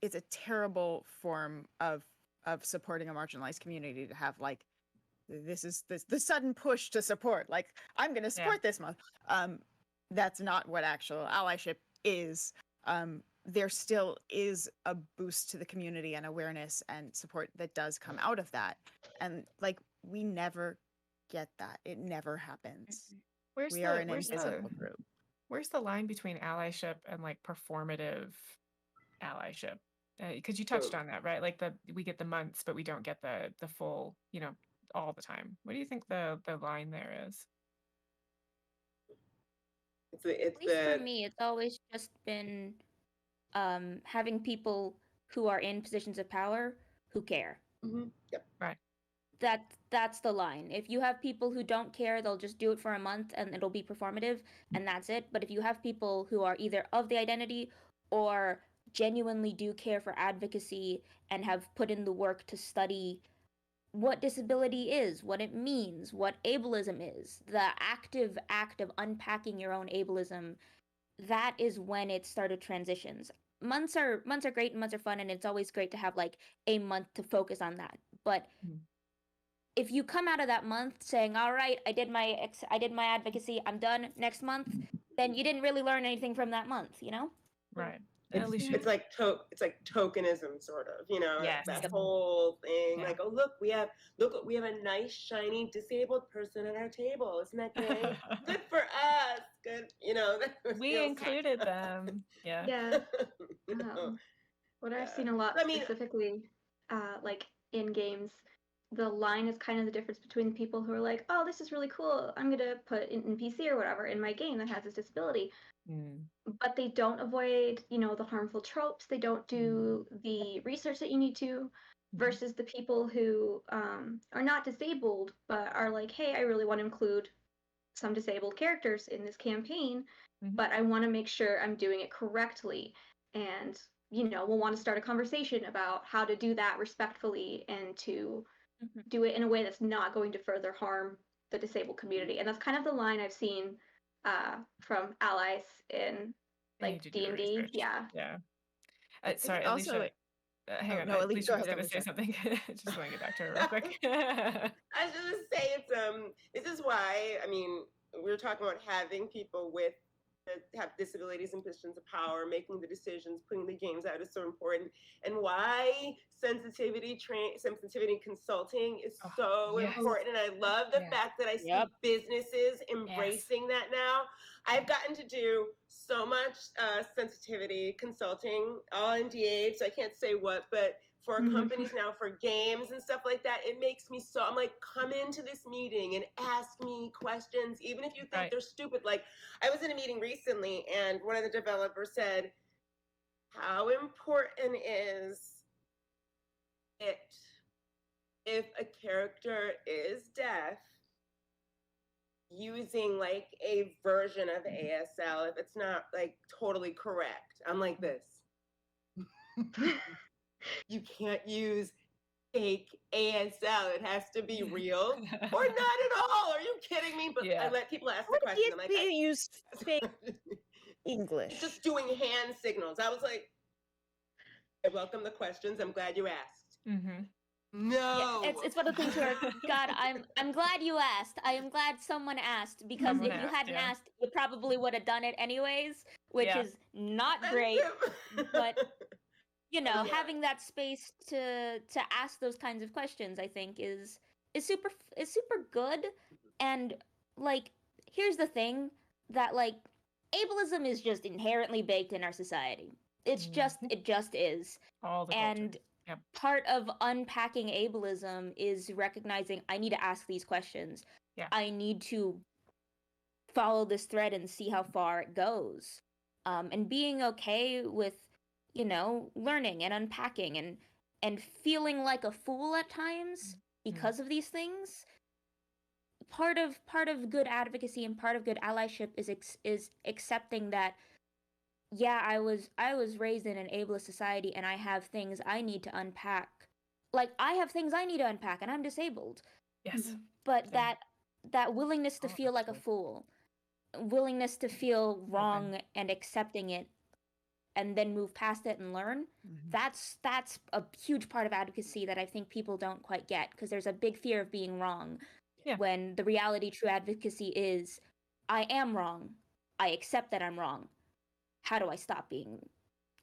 it's a terrible form of supporting a marginalized community to have like, this is the sudden push to support, like, I'm going to support this month. That's not what actual allyship is. There still is a boost to the community and awareness and support that does come out of that. And like, we never get that. It never happens. We are an invisible group. Where's the line between allyship and like performative allyship? Because you touched on that, right? Like we get the months, but we don't get the full, all the time. What do you think the line there is? It's At least for me, it's always just been having people who are in positions of power who care. Yep. Right. That's the line. If you have people who don't care, they'll just do it for a month and it'll be performative, and that's it. But if you have people who are either of the identity or genuinely do care for advocacy and have put in the work to study what disability is, what it means, what ableism is, the active act of unpacking your own ableism, that is when it started transitions. Months are great and months are fun, and it's always great to have like a month to focus on that. But if you come out of that month saying, all right, I did my advocacy, I'm done, next month, then you didn't really learn anything from that month, Right. It's like tokenism, sort of, Yes. that whole thing. Like, oh, look, we have a nice, shiny, disabled person at our table. Isn't that great? Good for us. Good, We included them. Yeah. Yeah. What I've seen a lot I mean, specifically like in games, the line is kind of the difference between the people who are like, oh, this is really cool. I'm going to put an NPC or whatever in my game that has this disability. But they don't avoid, the harmful tropes. They don't do the research that you need to, versus the people who are not disabled, but are like, hey, I really want to include some disabled characters in this campaign, but I want to make sure I'm doing it correctly. And, we'll want to start a conversation about how to do that respectfully and to do it in a way that's not going to further harm the disabled community. And that's kind of the line I've seen from allies in like D&D. Yeah. Sorry, also, Alicia. Hang on, no, Alicia go was ahead, going to say Alicia. something. Just want to get back to her real quick. I was just gonna say this is why we were talking about having people that have disabilities and positions of power making the decisions, putting the games out is so important, and why sensitivity consulting is so important. And I love the fact that I see businesses embracing that now. I've gotten to do so much sensitivity consulting, all NDA, so I can't say what, but for companies now, for games and stuff like that, it makes me I'm like, come into this meeting and ask me questions, even if you think they're stupid. Like, I was in a meeting recently and one of the developers said, how important is it if a character is deaf using like a version of ASL if it's not like totally correct? I'm like this. You can't use fake ASL. It has to be real or not at all. Are you kidding me? But I let people ask the question. I'm like, I use fake English. Just doing hand signals. I was like, I welcome the questions. I'm glad you asked. No. Yeah, it's one of the things where, God, I'm glad you asked. I am glad someone asked, because if you hadn't asked, you probably would have done it anyways, which is not great. But having that space to ask those kinds of questions, I think is super good. And like, here's the thing, that like ableism is just inherently baked in our society. It's it just is. All the and part of unpacking ableism is recognizing I need to ask these questions. I need to follow this thread and see how far it goes. And being okay with learning and unpacking and feeling like a fool at times because of these things. Part of good advocacy and part of good allyship is accepting that I was raised in an ableist society and I have things I need to unpack. Like, I have things I need to unpack and I'm disabled. Yes. But that willingness to feel like a fool, willingness to feel wrong and accepting it, and then move past it and learn, that's a huge part of advocacy that I think people don't quite get, because there's a big fear of being wrong. When the reality, true advocacy is, I am wrong. I accept that I'm wrong. How do I stop being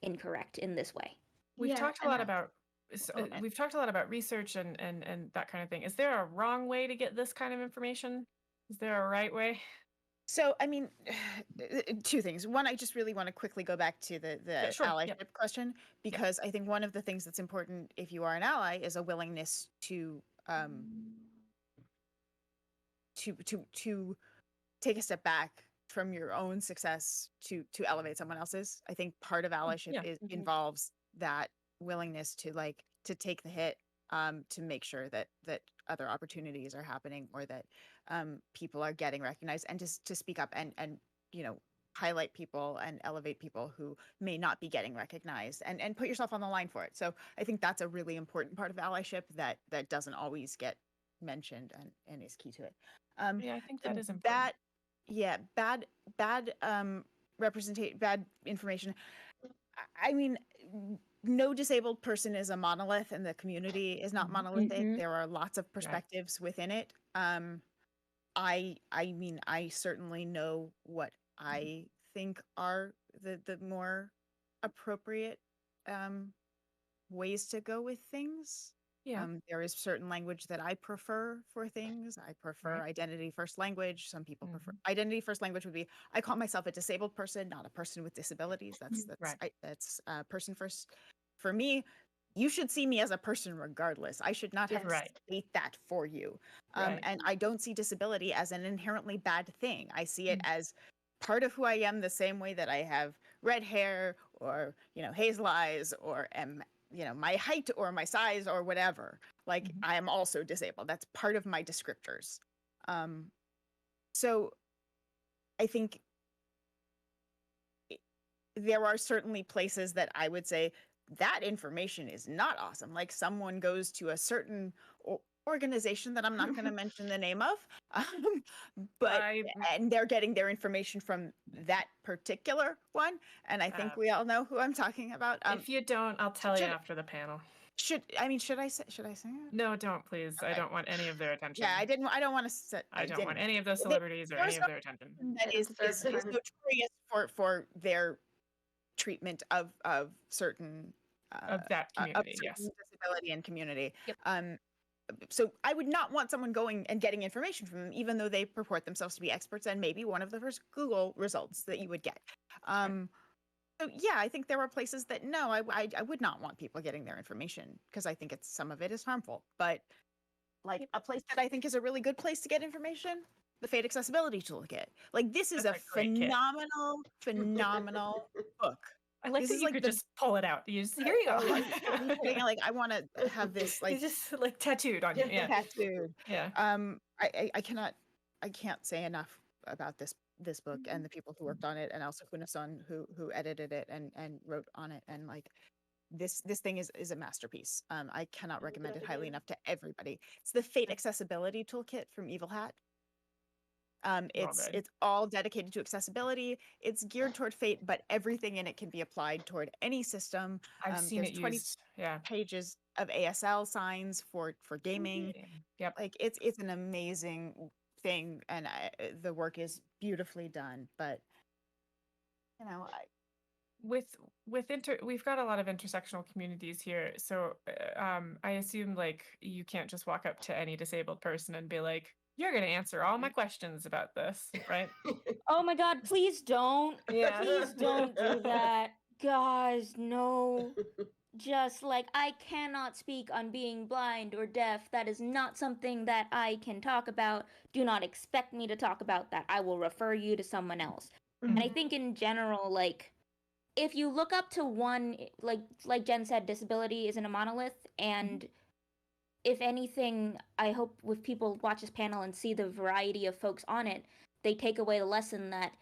incorrect in this way? We've talked a lot about research and that kind of thing. Is there a wrong way to get this kind of information? Is there a right way? So, I mean, two things. One, I just really want to quickly go back to the allyship question, because I think one of the things that's important if you are an ally is a willingness to take a step back from your own success to elevate someone else's. I think part of allyship involves that willingness to take the hit, to make sure that other opportunities are happening, or that people are getting recognized, and to speak up and highlight people and elevate people who may not be getting recognized, and put yourself on the line for it. So I think that's a really important part of allyship that doesn't always get mentioned and is key to it. I think that is important. Bad information. I mean, no disabled person is a monolith, and the community is not monolithic. There are lots of perspectives within it. I mean, I certainly know what I think are the more appropriate ways to go with things. There is certain language that I prefer for things. I prefer identity first language. Some people prefer identity first language would be, I call myself a disabled person, not a person with disabilities. That's person first. For me, you should see me as a person regardless. I should not have to Right. state that for you. Right. And I don't see disability as an inherently bad thing. I see it as part of who I am, the same way that I have red hair or, hazel eyes or am, my height or my size or whatever. Like, Mhm. I am also disabled. That's part of my descriptors. So I think there are certainly places that I would say that information is not awesome. Like, someone goes to a certain organization that I'm not going to mention the name of, and they're getting their information from that particular one. And I think we all know who I'm talking about. If you don't, I'll tell you should- after the panel. Should I say it? No, don't, please. I Okay. don't want any of their attention. Yeah, I don't want to set. I don't want any of those celebrities or any of their attention. That They is deserve it. notorious for their treatment of certain Of that community, yes. disability and community. Yep. So I would not want someone going and getting information from them, even though they purport themselves to be experts and maybe one of the first Google results that you would get. So yeah, I think there are places that no, I would not want people getting their information because I think some of it is harmful. But like a place that I think is a really good place to get information, the Fate Accessibility Toolkit. Like, this is That's a a great kit. phenomenal book. I like This that is you like could the- just pull it out. You just, here you go. I'm kidding, like, I want to have this You like just like tattooed on you. Yeah. tattooed. Yeah. I can't say enough about this book and the people who worked on it, and also Kuna-san who edited it and wrote on it, and like this thing is a masterpiece. I cannot recommend it highly enough to everybody. It's the Fate Accessibility Toolkit from Evil Hat. It's all dedicated to accessibility. It's geared toward Fate, but everything in it can be applied toward any system. I've seen there's it 20 used. Yeah. pages of ASL signs for gaming. Yep. Like, it's an amazing thing, and the work is beautifully done. But we've got a lot of intersectional communities here, so I assume like you can't just walk up to any disabled person and be like, you're going to answer all my questions about this, right? Oh my god, please don't. Yeah. Please don't do that. Guys, no. Just like, I cannot speak on being blind or deaf. That is not something that I can talk about. Do not expect me to talk about that. I will refer you to someone else. And I think in general, like, if you look up to one, like Jen said, disability isn't a monolith, and if anything, I hope if people watch this panel and see the variety of folks on it, they take away the lesson that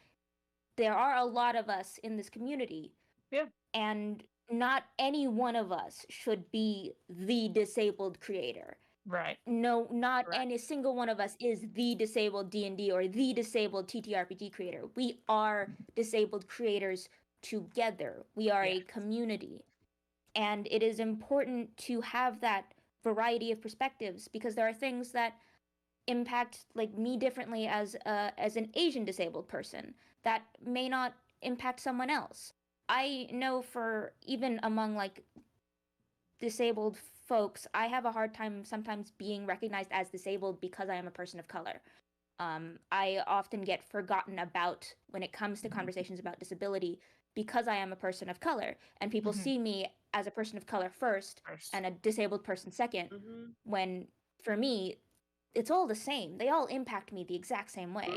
there are a lot of us in this community. Yeah. And not any one of us should be the disabled creator. Right. No, not Correct. any single one of us is the disabled D&D or the disabled TTRPG creator. We are disabled creators together. We are a community. And it is important to have that variety of perspectives, because there are things that impact like me differently as an Asian disabled person that may not impact someone else. I know for even among like disabled folks, I have a hard time sometimes being recognized as disabled because I am a person of color. I often get forgotten about when it comes to conversations about disability because I am a person of color, and people see me as a person of color first and a disabled person second, when for me, it's all the same. They all impact me the exact same way.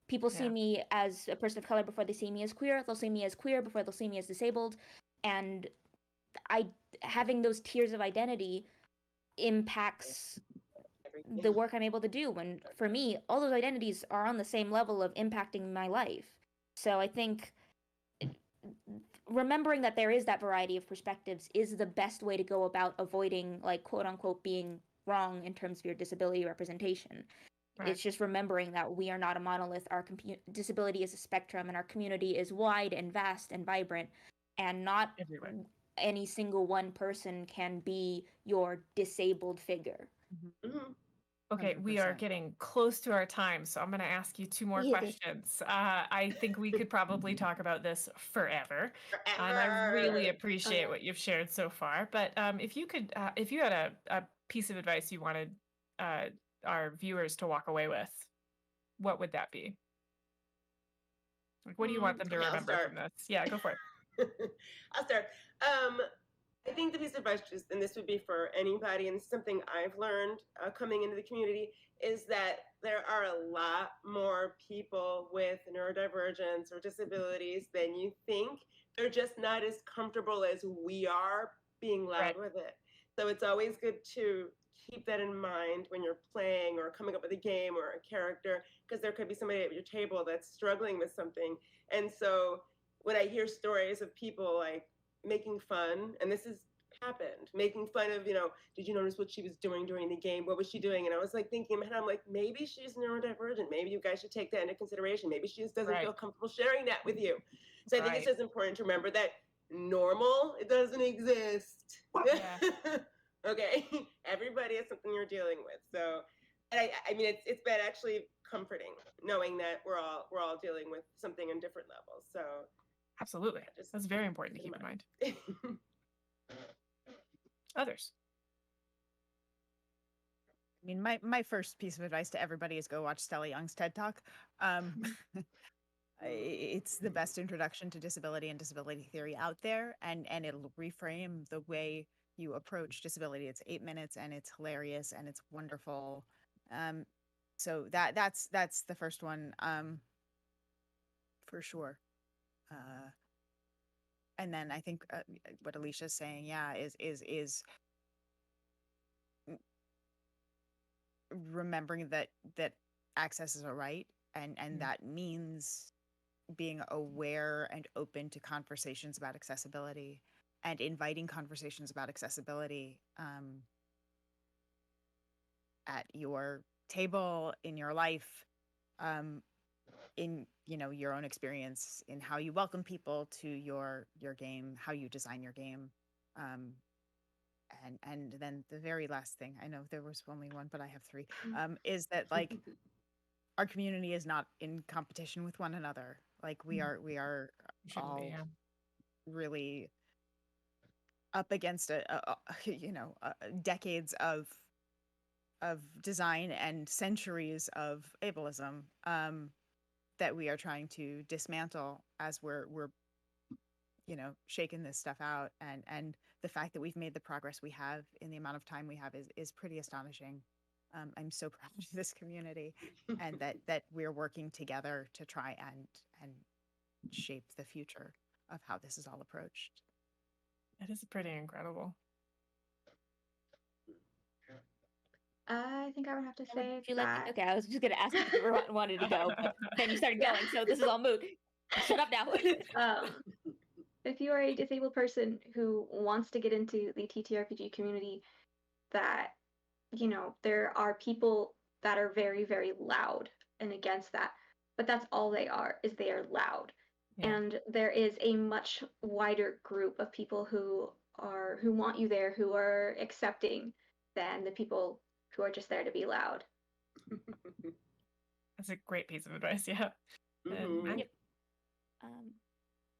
People see me as a person of color before they see me as queer. They'll see me as queer before they'll see me as disabled. And having those tiers of identity impacts the work I'm able to do, when for me, all those identities are on the same level of impacting my life. So I think remembering that there is that variety of perspectives is the best way to go about avoiding, like, quote unquote, being wrong in terms of your disability representation. Right. It's just remembering that we are not a monolith. Our disability is a spectrum, and our community is wide and vast and vibrant, and not any single one person can be your disabled figure. Okay, 100%. we are getting close to our time, so I'm going to ask you two more questions. I think we could probably talk about this forever. And I really appreciate what you've shared so far. But if you had a piece of advice you wanted our viewers to walk away with, what would that be? Like, what do you want them to remember from this? Yeah, go for it. I'll start. I think the piece of advice, just, and this would be for anybody, and something I've learned coming into the community, is that there are a lot more people with neurodivergence or disabilities than you think. They're just not as comfortable as we are being loud Right. with it. So it's always good to keep that in mind when you're playing or coming up with a game or a character, because there could be somebody at your table that's struggling with something. And so when I hear stories of people like making fun, and this has happened, making fun of, did you notice what she was doing during the game? What was she doing? And I was like thinking in my head, I'm like, maybe she's neurodivergent. Maybe you guys should take that into consideration. Maybe she just doesn't Right. feel comfortable sharing that with you. So I think it's Right. just important to remember that normal, it doesn't exist. Yeah. Okay, everybody has something you're dealing with. So, and I mean, it's been actually comforting knowing that we're all dealing with something on different levels. So Absolutely. just That's very important to keep in mind. Others. I mean, my first piece of advice to everybody is go watch Stella Young's TED Talk. It's the best introduction to disability and disability theory out there, and it'll reframe the way you approach disability. It's 8 minutes, and it's hilarious, and it's wonderful. So that's the first one, for sure. And then I think what Alicia's saying, yeah, is remembering that access is a right, and that means being aware and open to conversations about accessibility, and inviting conversations about accessibility at your table, in your life, in your own experience, in how you welcome people to your game, how you design your game. And then the very last thing, I know there was only one, but I have three, is that like our community is not in competition with one another. Like we are Shouldn't all be, yeah. really up against decades of design and centuries of ableism that we are trying to dismantle as we're shaking this stuff out, and the fact that we've made the progress we have in the amount of time we have is pretty astonishing. I'm so proud of this community, and that we're working together to try and shape the future of how this is all approached. That is pretty incredible. I think I would have to say Would you let that. me? Okay, I was just gonna ask if you wanted to go, but then you started going, so this is all moot. Shut up now. If you are a disabled person who wants to get into the TTRPG community, that there are people that are very, very loud and against that, but that's all they are, is they are loud. Yeah. And there is a much wider group of people who want you there, who are accepting, than the people who are just there to be loud. That's a great piece of advice. Yeah. And Mhm. Matt?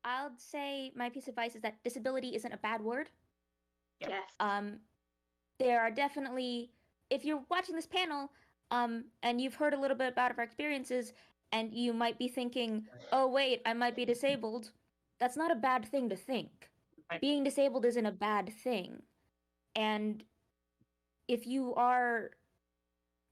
I'll say my piece of advice is that disability isn't a bad word. Yep. Yes. There are definitely, if you're watching this panel, and you've heard a little bit about our experiences, and you might be thinking, oh wait, I might be disabled. That's not a bad thing to think. Right. Being disabled isn't a bad thing. And if you are,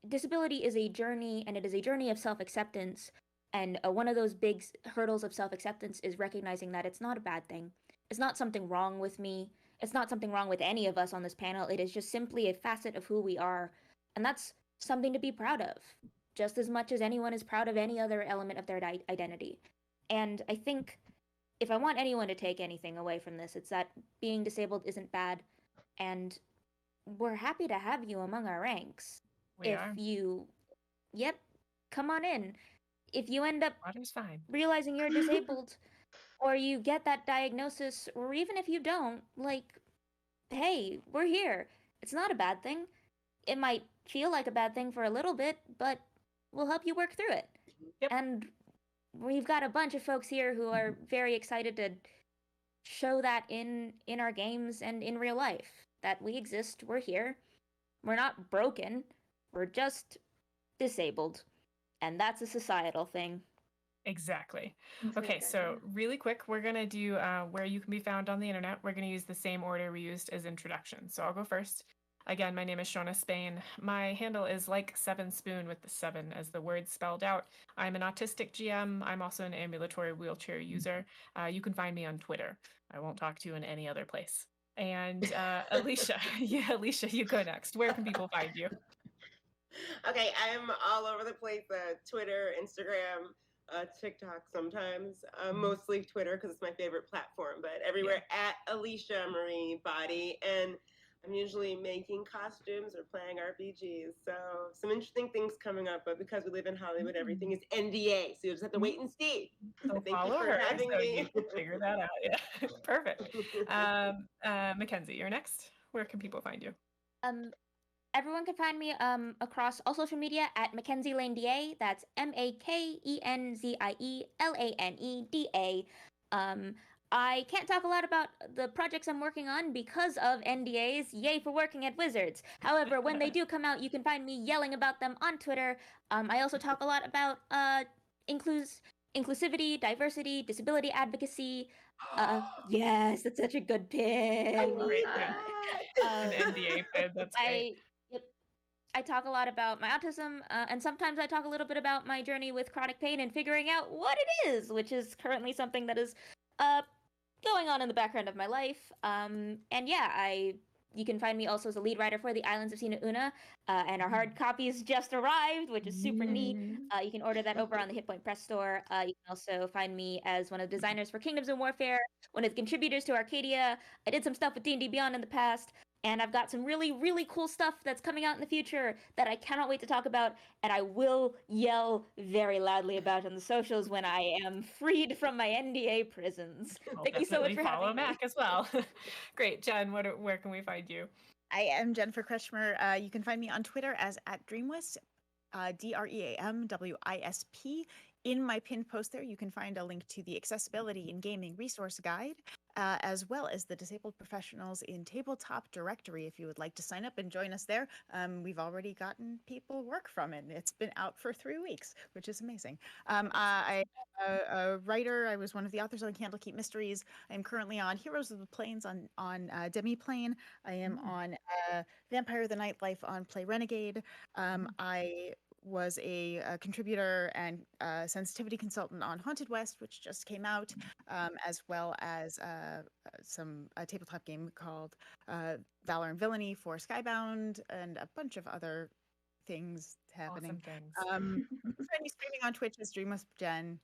disability is a journey, and it is a journey of self-acceptance. And one of those big hurdles of self-acceptance is recognizing that it's not a bad thing. It's not something wrong with me. It's not something wrong with any of us on this panel. It is just simply a facet of who we are. And that's something to be proud of, just as much as anyone is proud of any other element of their identity. And I think if I want anyone to take anything away from this, it's that being disabled isn't bad. And we're happy to have you among our ranks. We are. Yep, come on in. If you end up Water's fine. realizing you're disabled, or you get that diagnosis, or even if you don't, like, hey, we're here. It's not a bad thing. It might feel like a bad thing for a little bit, but we'll help you work through it. Yep. And we've got a bunch of folks here who are very excited to show that in our games and in real life, that we exist, we're here. We're not broken. We're just disabled. And that's a societal thing. Exactly. That's a Okay, good so idea. really quick, we're going to do where you can be found on the internet. We're going to use the same order we used as introduction. So I'll go first. Again, my name is Shona Spain. My handle is like Seven Spoon with the seven as the word spelled out. I'm an autistic GM. I'm also an ambulatory wheelchair user. You can find me on Twitter. I won't talk to you in any other place. And Alicia, yeah, Alicia, you go next. Where can people find you? Okay, I'm all over the place. Twitter, Instagram, TikTok sometimes. Mostly Twitter because it's my favorite platform, but everywhere at Alicia Marie Body. And I'm usually making costumes or playing RPGs. So some interesting things coming up, but because we live in Hollywood, everything is NDA. So you just have to wait and see. So Thank you follow for her having so me. you can figure that out. Yeah, perfect. Mackenzie, you're next. Where can people find you? Um, Everyone can find me across all social media at Mackenzie Lane DA. That's MAKENZIELANEDA. I can't talk a lot about the projects I'm working on because of NDAs. Yay for working at Wizards. However, when they do come out, you can find me yelling about them on Twitter. I also talk a lot about inclusivity, diversity, disability advocacy. Yes, that's such a good I pin. love Great that. pin. An NDA pin. That's great. Yep, I talk a lot about my autism, and sometimes I talk a little bit about my journey with chronic pain and figuring out what it is, which is currently something that is uh, going on in the background of my life. And yeah, you can find me also as a lead writer for the Islands of Sina Una, and our hard copies just arrived, which is super neat. You can order that over on the Hit Point Press store. You can also find me as one of the designers for Kingdoms of Warfare, one of the contributors to Arcadia. I did some stuff with D&D Beyond in the past, and I've got some really, really cool stuff that's coming out in the future that I cannot wait to talk about, and I will yell very loudly about on the socials when I am freed from my NDA prisons. I'll Thank you so much definitely for follow having me. Mac as well. Great, Jen. Where can we find you? I am Jennifer Kretschmer. You can find me on Twitter as @DreamWisp, DREAMWISP. In my pinned post there, you can find a link to the Accessibility in Gaming Resource Guide, as well as the Disabled Professionals in Tabletop Directory if you would like to sign up and join us there. We've already gotten people work from it. It's been out for 3 weeks, which is amazing. I'm a writer. I was one of the authors on Candlekeep Mysteries. I'm currently on Heroes of the Plains on Demiplane. I am on Vampire the Nightlife on Play Renegade. I was a contributor and sensitivity consultant on Haunted West, which just came out, as well as a tabletop game called Valor and Villainy for Skybound, and a bunch of other things happening. Awesome things. Find me streaming on Twitch as Dreamwisp Jen.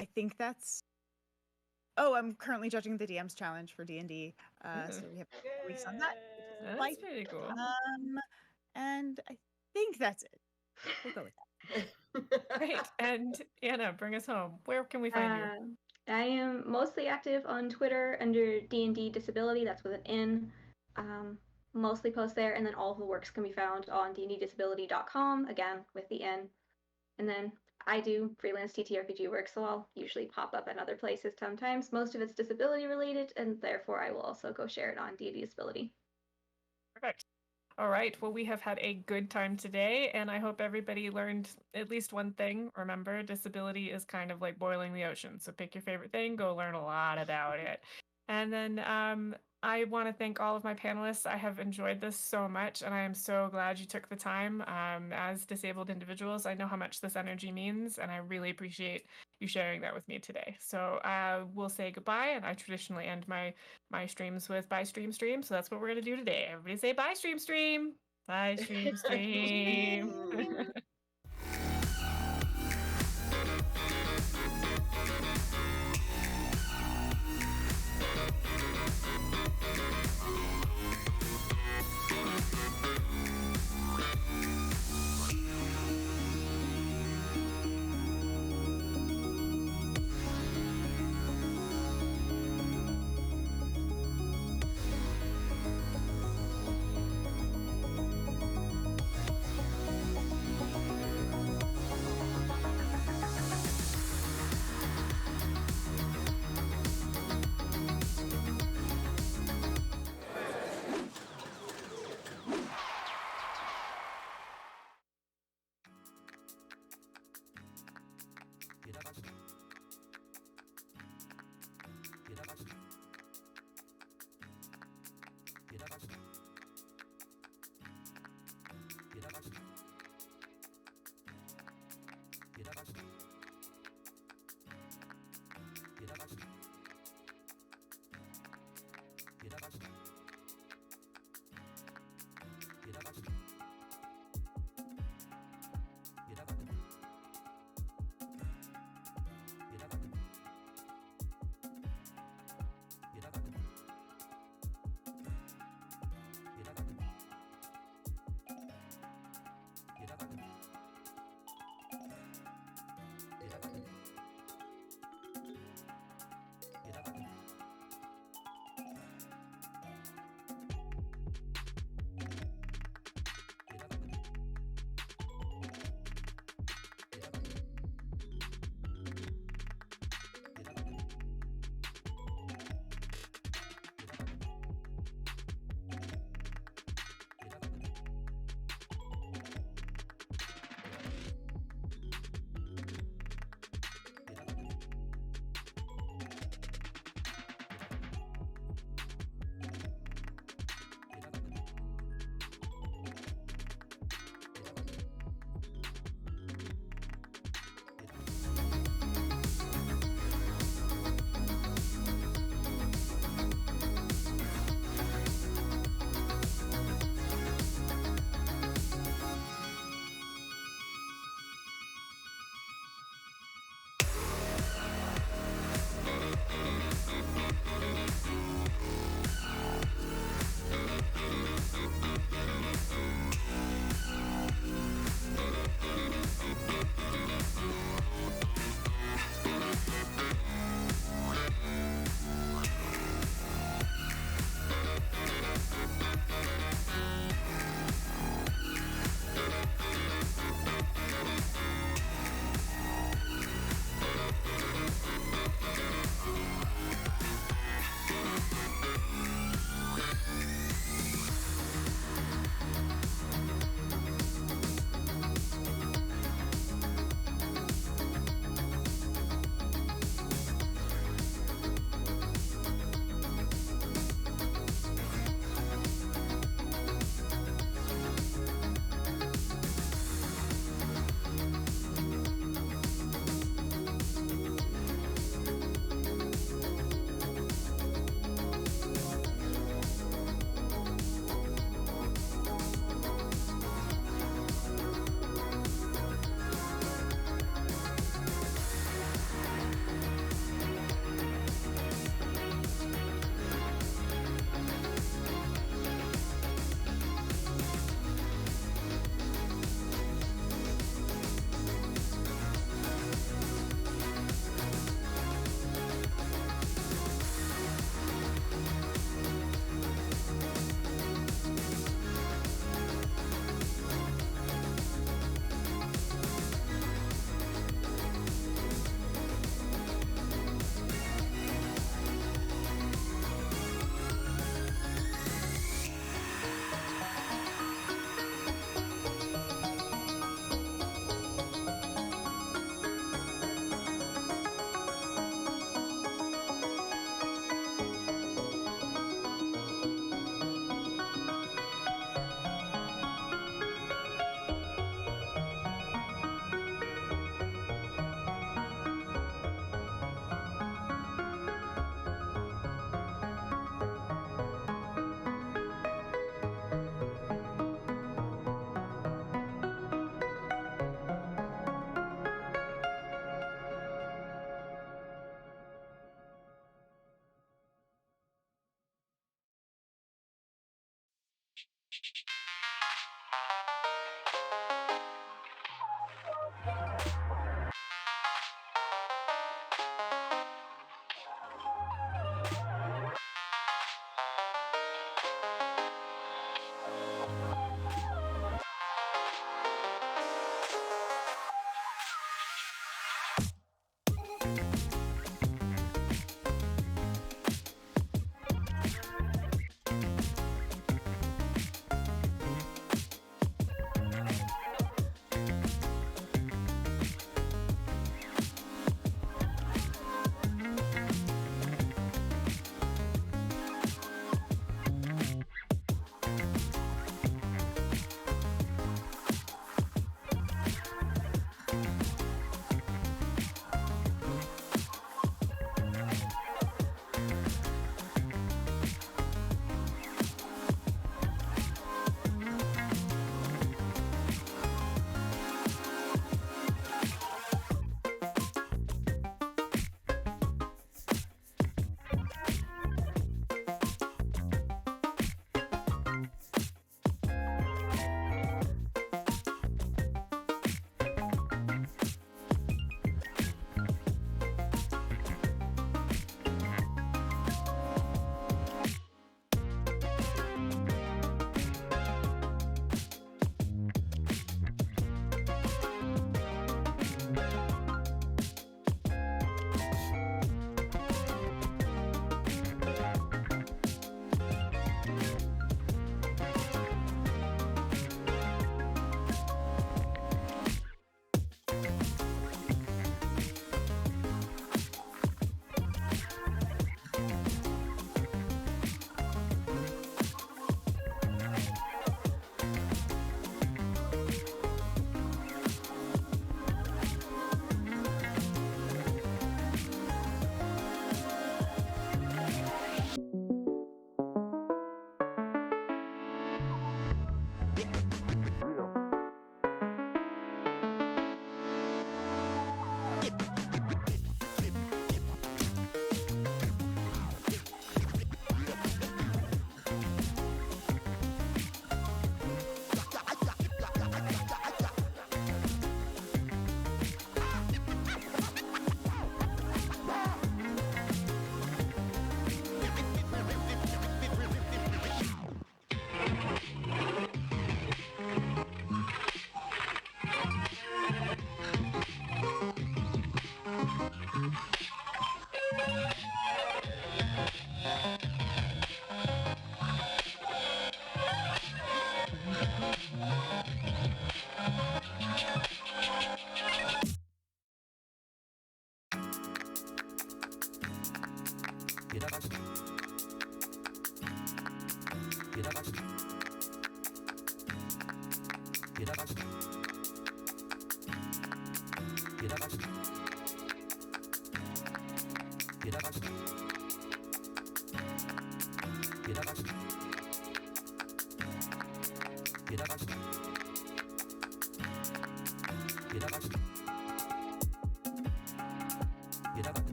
I think that's. Oh, I'm currently judging the DM's challenge for D&D, so we have a couple weeks on that. That's Like, pretty cool. And I think that's it. We'll go with that. Great. And Anna, bring us home. Where can we find you? I am mostly active on Twitter under D&D Disability. That's with an N. Mostly post there, and then all of the works can be found on dnddisability.com, again with the N. And then I do freelance TTRPG work, so I'll usually pop up at other places sometimes. Most of it's disability related, and therefore I will also go share it on D&D Disability. Perfect. All right. Well, we have had a good time today, and I hope everybody learned at least one thing. Remember, disability is kind of like boiling the ocean. So pick your favorite thing, go learn a lot about it. And then I want to thank all of my panelists. I have enjoyed this so much, and I am so glad you took the time. As disabled individuals, I know how much this energy means, and I really appreciate you sharing that with me today. So we'll say goodbye, and I traditionally end my streams with bye stream stream. So that's what we're going to do today. Everybody say bye stream stream. Bye stream stream.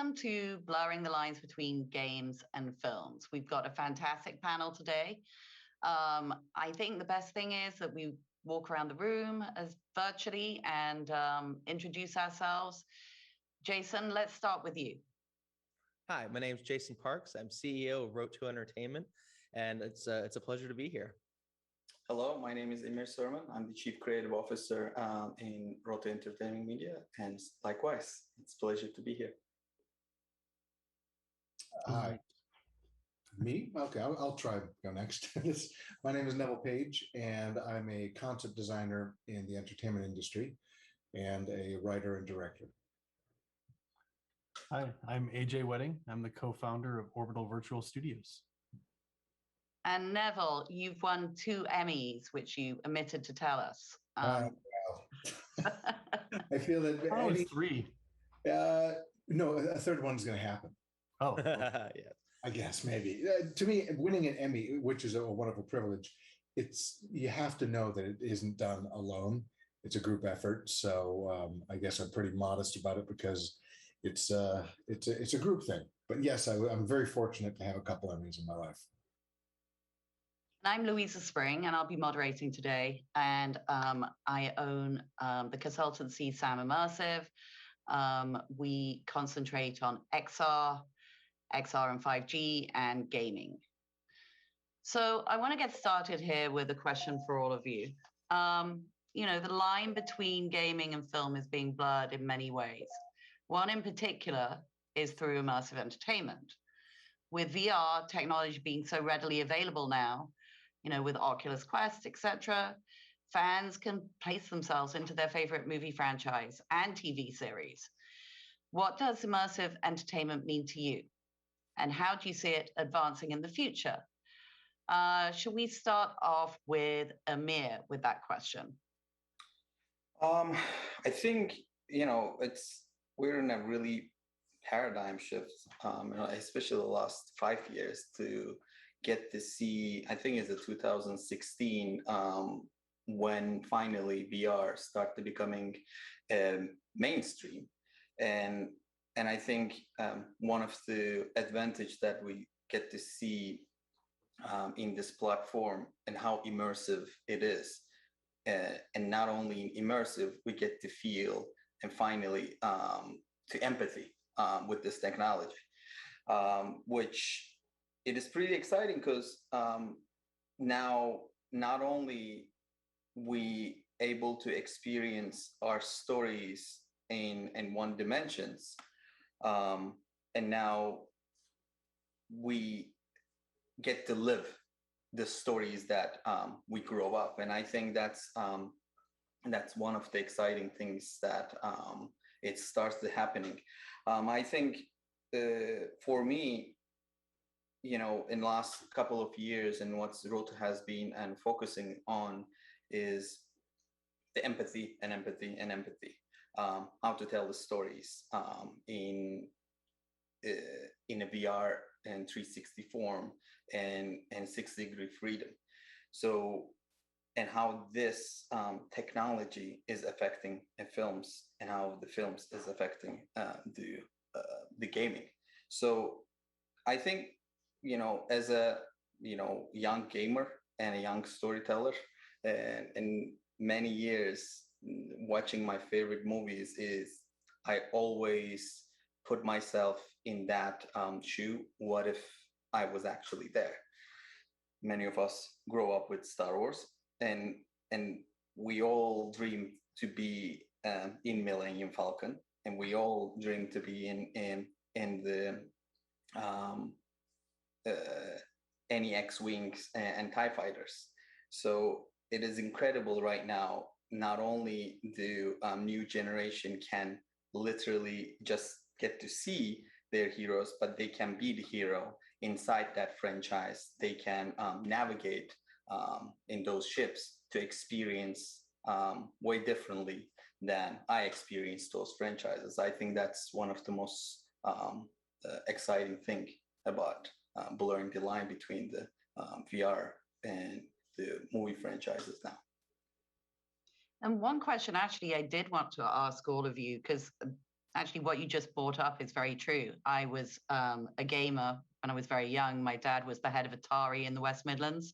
welcome to Blurring the Lines Between Games and Films. We've got a fantastic panel today. I think the best thing is that we walk around the room as virtually and introduce ourselves. Jason, let's start with you. Hi, my name is Jason Parks. I'm CEO of Road to Entertainment, and it's a pleasure to be here. Hello, my name is Emir Surman. I'm the Chief Creative Officer in Road to Entertainment Media, and likewise, it's a pleasure to be here. Hi. Me? Okay, I'll try to go next. My name is Neville Page, and I'm a concept designer in the entertainment industry and a writer and director. Hi, I'm AJ Wedding. I'm the co-founder of Orbital Virtual Studios. And Neville, you've won 2 Emmys, which you omitted to tell us. Well, I feel that Oh, it's 3. No, a third one's going to happen. Oh, Yes. I guess maybe. To me, winning an Emmy, which is a wonderful privilege, you have to know that it isn't done alone. It's a group effort. So I guess I'm pretty modest about it because it's a group thing. But yes, I'm very fortunate to have a couple Emmys in my life. I'm Louisa Spring, and I'll be moderating today. And I own the consultancy Sam Immersive. We concentrate on XR and 5G, and gaming. So I want to get started here with a question for all of you. You know, the line between gaming and film is being blurred in many ways. One in particular is through immersive entertainment. With VR technology being so readily available now, you know, with Oculus Quest, etc., fans can place themselves into their favorite movie franchise and TV series. What does immersive entertainment mean to you? And how do you see it advancing in the future? Should we start off with Amir with that question? I think, you know, we're in a really paradigm shift, you know, especially the last 5 years to get to see, I think it's 2016, when finally VR started becoming mainstream. And I think one of the advantage that we get to see in this platform and how immersive it is, and not only immersive, we get to feel and finally to empathy with this technology, which it is pretty exciting because now not only we able to experience our stories in one dimensions, and now we get to live the stories that we grew up. And I think that's one of the exciting things that it starts to happening. I think for me, you know, in the last couple of years, and what Rota has been and focusing on is the empathy. How to tell the stories in a VR and 360 form and 6-degree freedom. So, and how this technology is affecting films and how the films is affecting the gaming. So I think, you know, as a, you know, young gamer and a young storyteller, and many years watching my favorite movies, is I always put myself in that shoe. What if I was actually there? Many of us grow up with Star Wars, and we all dream to be in Millennium Falcon, and we all dream to be in the any X-Wings and TIE fighters. So it is incredible right now. Not only the new generation can literally just get to see their heroes, but they can be the hero inside that franchise. They can navigate in those ships to experience way differently than I experienced those franchises. I think that's one of the most exciting thing about blurring the line between the VR and the movie franchises now. And one question actually I did want to ask all of you, because Actually, what you just brought up is very true. I was a gamer when I was very young. My dad was the head of Atari in the West Midlands.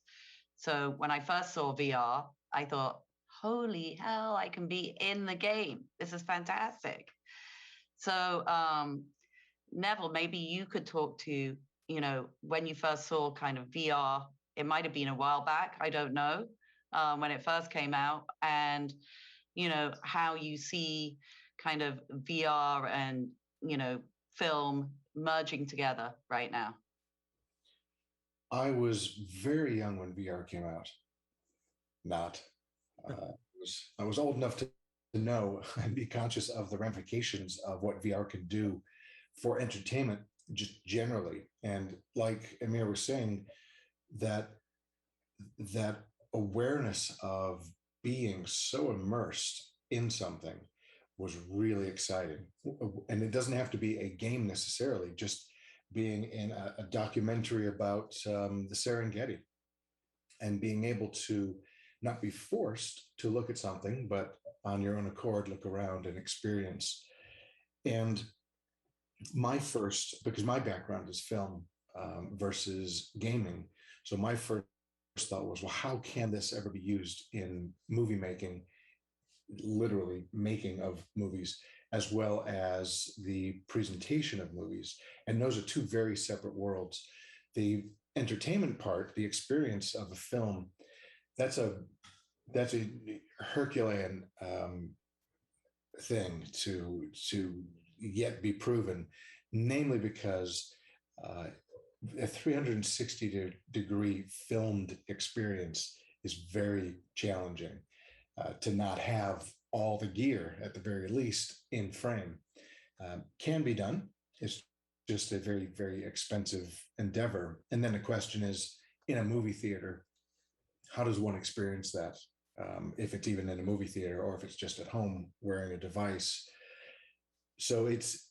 So when I first saw VR, I thought, holy hell, I can be in the game. This is fantastic. So, Neville, maybe you could talk to, when you first saw kind of VR, it might have been a while back, I don't know, when it first came out, and, how you see kind of VR and, film merging together right now. I was very young when VR came out. Not. I was old enough to know and be conscious of the ramifications of what VR can do for entertainment just generally. And like Amir was saying, that awareness of being so immersed in something was really exciting. And it doesn't have to be a game necessarily, just being in a documentary about the Serengeti and being able to not be forced to look at something, but on your own accord, look around and experience. And because my background is film versus gaming. So my first thought was, well, how can this ever be used in movie making, literally making of movies, as well as the presentation of movies? And those are two very separate worlds. The entertainment part, the experience of a film, that's a Herculean thing to yet be proven, namely because a 360-degree filmed experience is very challenging. To not have all the gear, at the very least, in frame. Can be done. It's just a very, very expensive endeavor. And then the question is, in a movie theater, how does one experience that? If it's even in a movie theater or if it's just at home wearing a device. So it's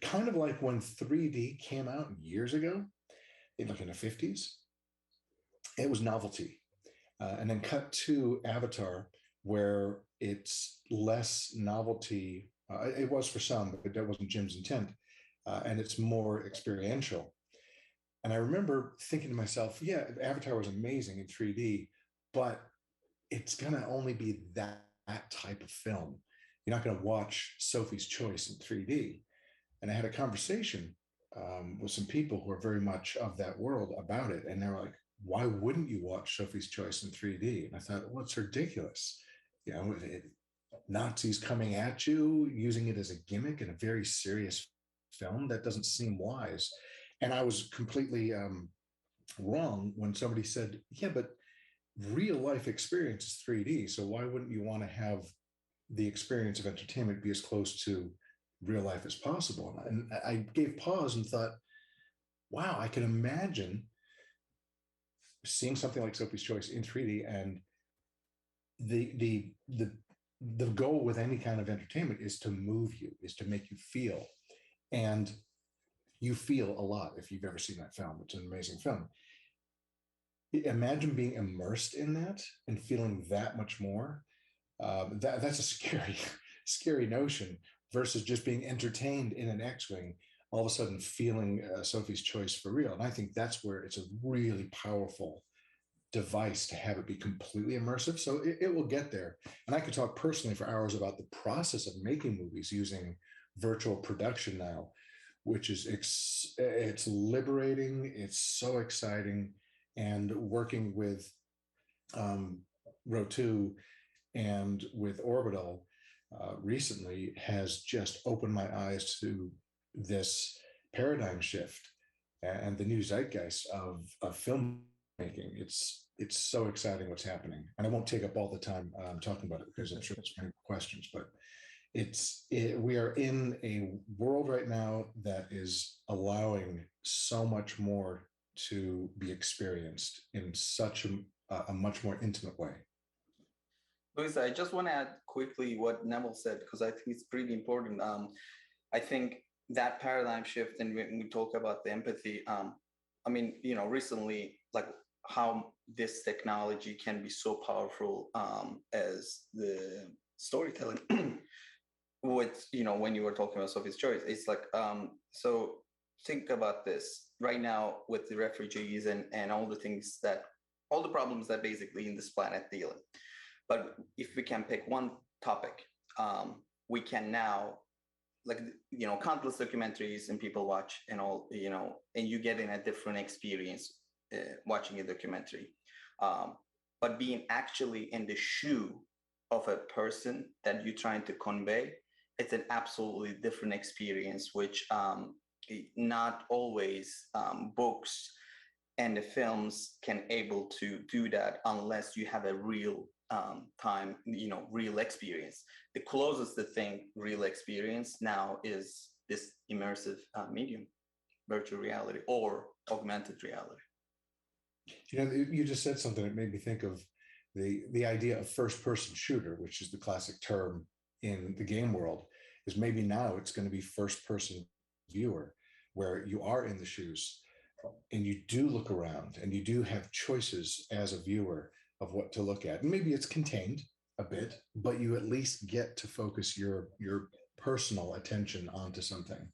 kind of like when 3D came out years ago, like in the 50s. It was novelty. And then cut to Avatar, where it's less novelty. It was for some, but that wasn't Jim's intent. And it's more experiential. And I remember thinking to myself, yeah, Avatar was amazing in 3D, but it's going to only be that type of film. You're not going to watch Sophie's Choice in 3D. And I had a conversation with some people who are very much of that world about it. And they were like, why wouldn't you watch Sophie's Choice in 3D? And I thought, well, it's ridiculous. Nazis coming at you, using it as a gimmick in a very serious film, that doesn't seem wise. And I was completely wrong when somebody said, yeah, but real life experience is 3D. So why wouldn't you want to have the experience of entertainment be as close to real life as possible? And I gave pause and thought, wow, I can imagine seeing something like Sophie's Choice in 3D, and the goal with any kind of entertainment is to move you, is to make you feel. And you feel a lot if you've ever seen that film. It's an amazing film. Imagine being immersed in that and feeling that much more. That's a scary notion versus just being entertained in an X-Wing, all of a sudden feeling Sophie's Choice for real. And I think that's where it's a really powerful device to have it be completely immersive. So it will get there. And I could talk personally for hours about the process of making movies using virtual production now, which is it's liberating. It's so exciting. And working with Rotu and with Orbital recently has just opened my eyes to this paradigm shift and the new zeitgeist of filmmaking. It's so exciting what's happening. And I won't take up all the time talking about it because I'm sure there's many questions, but we are in a world right now that is allowing so much more to be experienced in such a much more intimate way. Luisa, I just want to add quickly what Neville said, because I think it's pretty important. I think that paradigm shift, and when we talk about the empathy, I mean, recently, like how this technology can be so powerful as the storytelling. with, when you were talking about Sophie's Choice, it's like, so think about this right now with the refugees and all the things all the problems that basically in this planet dealing. But if we can pick one topic, we can now, like, countless documentaries and people watch and all, and you get in a different experience watching a documentary. But being actually in the shoe of a person that you're trying to convey, it's an absolutely different experience, which not always books and the films can able to do that unless you have a real time, real experience. The closest to thing real experience now is this immersive medium, virtual reality or augmented reality. You just said something that made me think of the idea of first person shooter, which is the classic term in the game world, is maybe now it's going to be first person viewer, where you are in the shoes and you do look around and you do have choices as a viewer of what to look at. And maybe it's contained a bit, but you at least get to focus your personal attention onto something.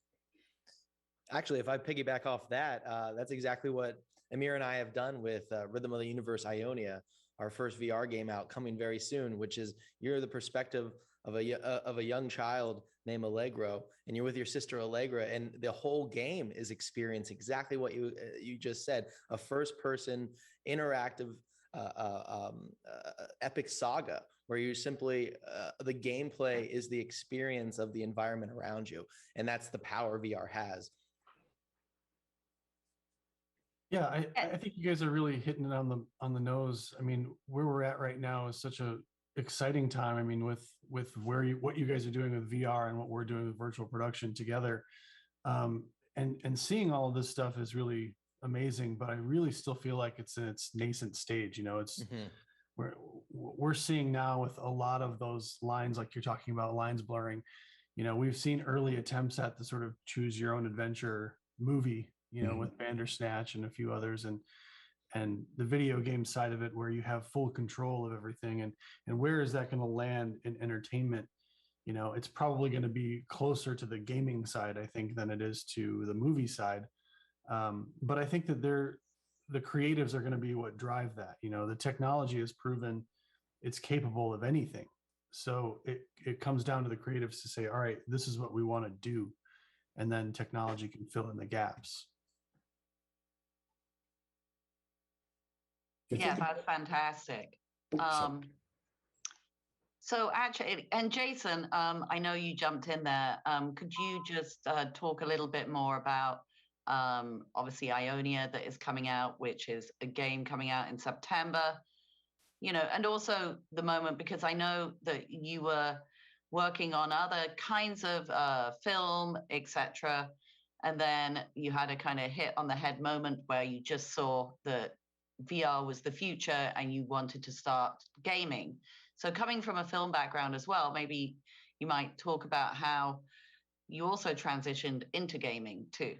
Actually, if I piggyback off that, that's exactly what Amir and I have done with Rhythm of the Universe Ionia, our first VR game out coming very soon, which is you're the perspective of a young child named Allegro, and you're with your sister Allegra, and the whole game is experience exactly what you just said, a first-person interactive epic saga where you simply the gameplay is the experience of the environment around you, and that's the power VR has. Yeah, I think you guys are really hitting it on the nose. I mean, where we're at right now is such a exciting time. I mean, with what you guys are doing with VR and what we're doing with virtual production together, and seeing all of this stuff is really amazing. But I really still feel like it's in its nascent stage. It's we're seeing now with a lot of those lines, like you're talking about, lines blurring. We've seen early attempts at the sort of choose your own adventure movie, with Bandersnatch and a few others, and the video game side of it, where you have full control of everything. And where is that going to land in entertainment? It's probably going to be closer to the gaming side, I think, than it is to the movie side. But I think that the creatives are going to be what drive that. The technology has proven it's capable of anything. So it comes down to the creatives to say, all right, this is what we want to do. And then technology can fill in the gaps. Yeah, that's fantastic. So actually, and Jason, I know you jumped in there. Could you just talk a little bit more about, obviously, Ionia that is coming out, which is a game coming out in September, and also the moment, because I know that you were working on other kinds of film, etc. And then you had a kind of hit on the head moment where you just saw that VR was the future and you wanted to start gaming. So coming from a film background as well, maybe you might talk about how you also transitioned into gaming too.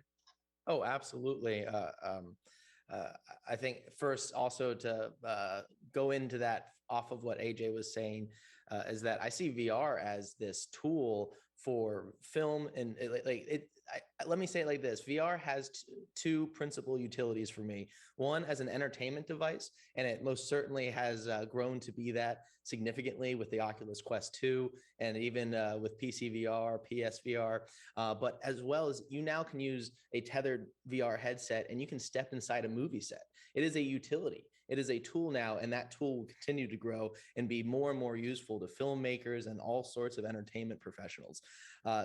Oh, absolutely. I think first also to go into that off of what AJ was saying is that I see VR as this tool for film, and let me say it like this: VR has two principal utilities for me. One as an entertainment device, and it most certainly has grown to be that significantly with the Oculus Quest 2 and even with PC VR, PSVR. But as well as you now can use a tethered VR headset and you can step inside a movie set. It is a utility. It is a tool now, and that tool will continue to grow and be more and more useful to filmmakers and all sorts of entertainment professionals.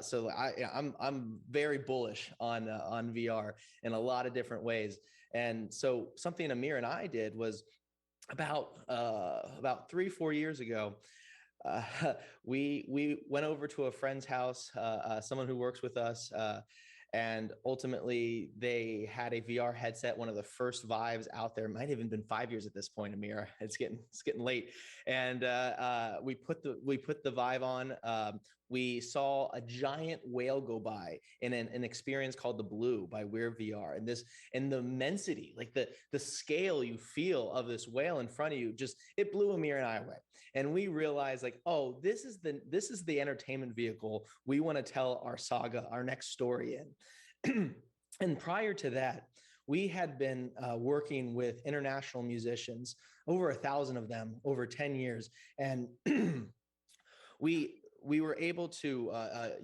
So I'm very bullish on VR in a lot of different ways. And so something Amir and I did was about 3-4 years ago. We went over to a friend's house, someone who works with us. And ultimately, they had a VR headset, one of the first Vives out there. It might have even been 5 years at this point, Amir. It's getting late. And we put the Vive on. we saw a giant whale go by in an experience called the Blue by Weird VR, and the immensity, like the scale you feel of this whale in front of you, just it blew Amir and I away. And we realized, like, oh, this is the entertainment vehicle we want to tell our saga, our next story in. And prior to that, we had been working with international musicians, over 1,000 of them, over 10 years, and we were able to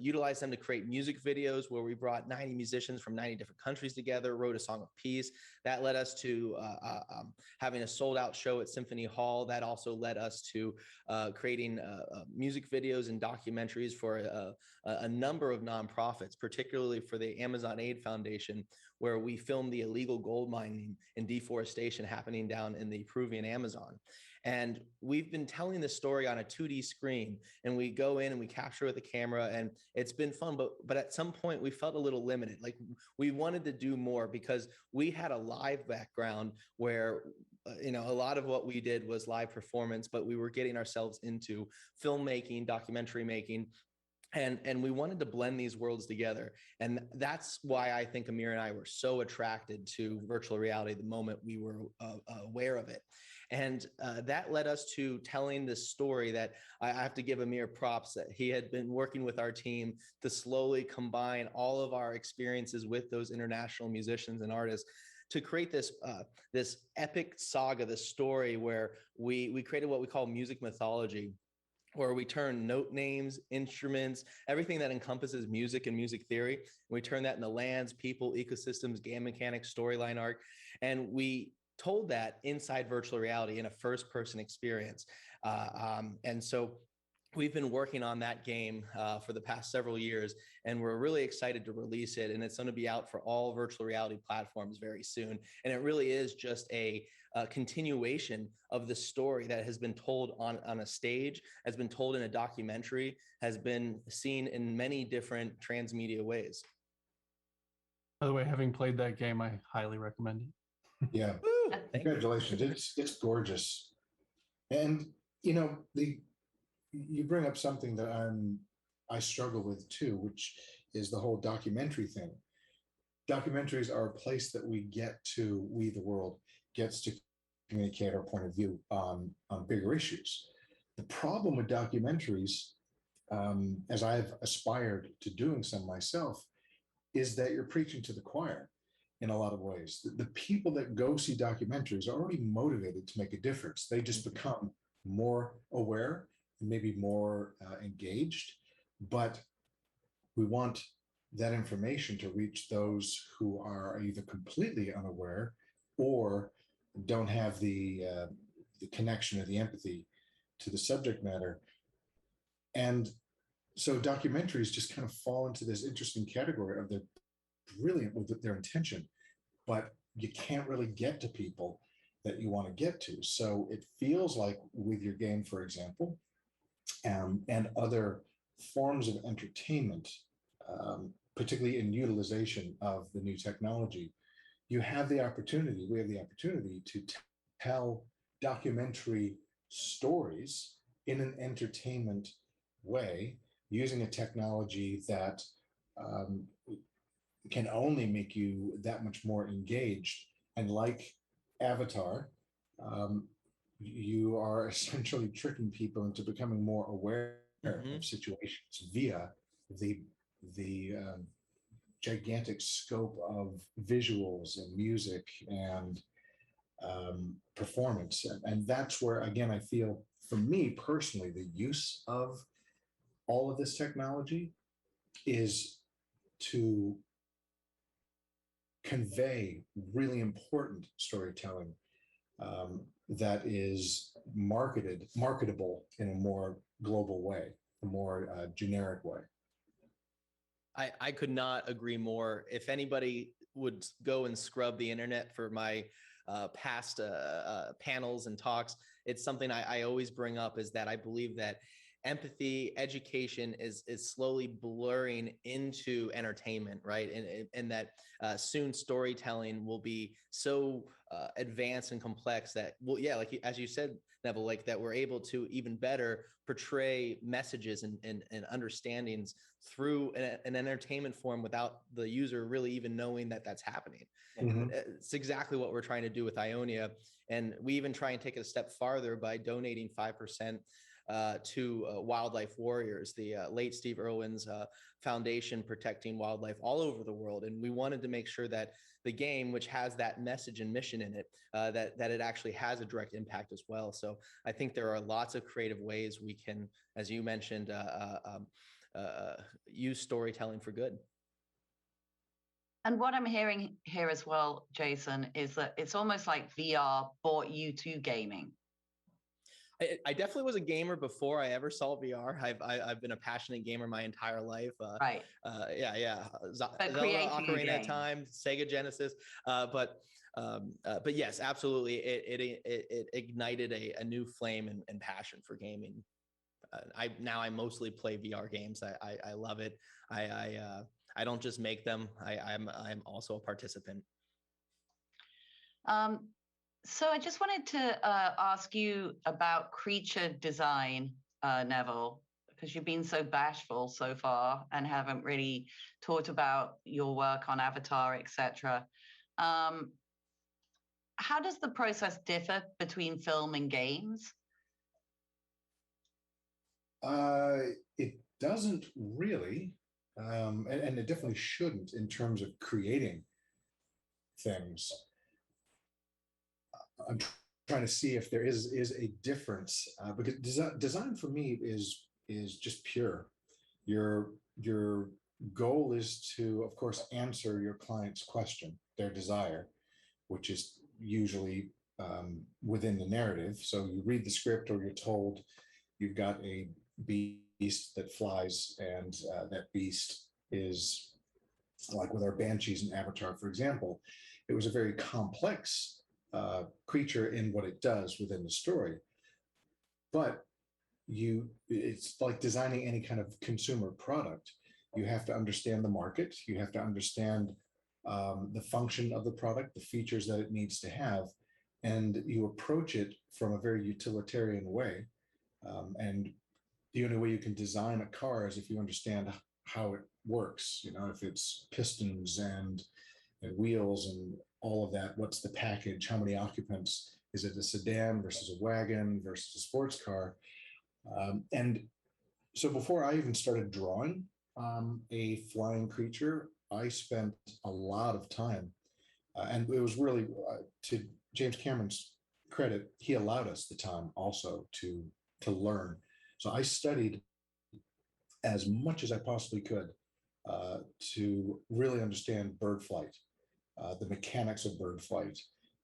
utilize them to create music videos where we brought 90 musicians from 90 different countries together, wrote a song of peace. That led us to having a sold out show at Symphony Hall. That also led us to creating music videos and documentaries for a number of nonprofits, particularly for the Amazon Aid Foundation, where we filmed the illegal gold mining and deforestation happening down in the Peruvian Amazon. And we've been telling this story on a 2D screen, and we go in and we capture with the camera, and it's been fun. But at some point we felt a little limited. Like we wanted to do more because we had a live background where, a lot of what we did was live performance, but we were getting ourselves into filmmaking, documentary making. And we wanted to blend these worlds together. And that's why I think Amir and I were so attracted to virtual reality the moment we were aware of it. And that led us to telling this story that I have to give Amir props that he had been working with our team to slowly combine all of our experiences with those international musicians and artists to create this epic saga, this story where we created what we call music mythology, where we turn note names, instruments, everything that encompasses music and music theory. And we turn that into lands, people, ecosystems, game mechanics, storyline arc. And we told that inside virtual reality in a first-person experience. And so we've been working on that game for the past several years, and we're really excited to release it. And it's going to be out for all virtual reality platforms very soon. And it really is just a continuation of the story that has been told on a stage, has been told in a documentary, has been seen in many different transmedia ways. By the way, having played that game, I highly recommend it. Yeah. Congratulations. It's gorgeous. And you bring up something that I struggle with too, which is the whole documentary thing. Documentaries are a place that we the world gets to communicate our point of view on bigger issues. The problem with documentaries, as I've aspired to doing some myself, is that you're preaching to the choir in a lot of ways. The people that go see documentaries are already motivated to make a difference. They just become more aware and maybe more engaged, but we want that information to reach those who are either completely unaware or don't have the connection or the empathy to the subject matter. And so documentaries just kind of fall into this interesting category of they're brilliant with their intention, but you can't really get to people that you want to get to. So it feels like with your game, for example, and other forms of entertainment, particularly in utilization of the new technology, we have the opportunity to tell documentary stories in an entertainment way using a technology that can only make you that much more engaged. And like Avatar, you are essentially tricking people into becoming more aware of situations via the gigantic scope of visuals and music and performance. And that's where, again, I feel, for me personally, the use of all of this technology is to convey really important storytelling that is marketable in a more global way, a more generic way. I could not agree more. If anybody would go and scrub the internet for my past panels and talks, it's something I always bring up, is that I believe that empathy, education is slowly blurring into entertainment, right? And that soon storytelling will be so advanced and complex that, well, yeah, like as you said, Neville, like that we're able to even better portray messages and understandings through an entertainment form without the user really even knowing that that's happening. Mhm. It's exactly what we're trying to do with Ionia. And we even try and take it a step farther by donating 5% to Wildlife Warriors, the late Steve Irwin's foundation protecting wildlife all over the world. And we wanted to make sure that the game, which has that message and mission in it, that it actually has a direct impact as well. So I think there are lots of creative ways we can, as you mentioned, use storytelling for good. And what I'm hearing here as well, Jason, is that it's almost like VR brought you to gaming. I definitely was a gamer before I ever saw VR. I've been a passionate gamer my entire life. Right. Yeah. Zelda, creating a Ocarina of game. Time, Sega Genesis. But yes, absolutely, it ignited a new flame and passion for gaming. I mostly play VR games. I love it. I don't just make them. I'm also a participant. So I just wanted to ask you about creature design, Neville, because you've been so bashful so far and haven't really talked about your work on Avatar, etc. How does the process differ between film and games? It doesn't really, and it definitely shouldn't in terms of creating things. I'm trying to see if there is a difference because design for me is just pure. Your goal is to, of course, answer your client's question, their desire, which is usually within the narrative. So you read the script, or you're told you've got a beast that flies, and that beast is, like with our banshees in Avatar, for example, it was a very complex creature in what it does within the story. But it's like designing any kind of consumer product. You have to understand the market. You have to understand the function of the product, the features that it needs to have, and you approach it from a very utilitarian way. And the only way you can design a car is if you understand how it works. You know, if it's pistons and wheels and all of that, what's the package, how many occupants, is it a sedan versus a wagon versus a sports car? And so before I even started drawing a flying creature, I spent a lot of time, and it was really to James Cameron's credit, he allowed us the time also to learn. So I studied as much as I possibly could to really understand bird flight, the mechanics of bird flight,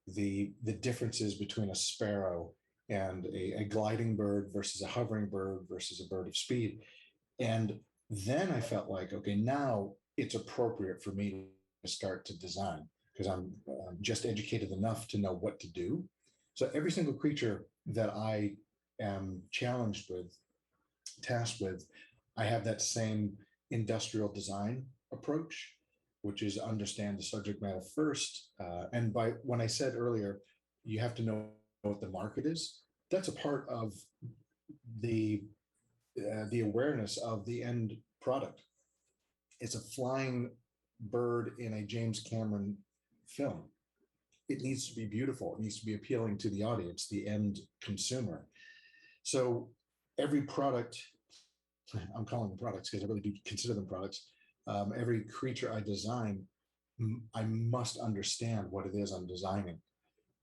the differences between a sparrow and a gliding bird versus a hovering bird versus a bird of speed. And then I felt like, okay, now it's appropriate for me to start to design, because I'm just educated enough to know what to do. So every single creature that I am challenged with, tasked with, I have that same industrial design approach, which is understand the subject matter first. And by when I said earlier, you have to know what the market is, that's a part of the awareness of the end product. It's a flying bird in a James Cameron film. It needs to be beautiful. It needs to be appealing to the audience, the end consumer. So every product, I'm calling them products because I really do consider them products. Every creature I design, I must understand what it is I'm designing.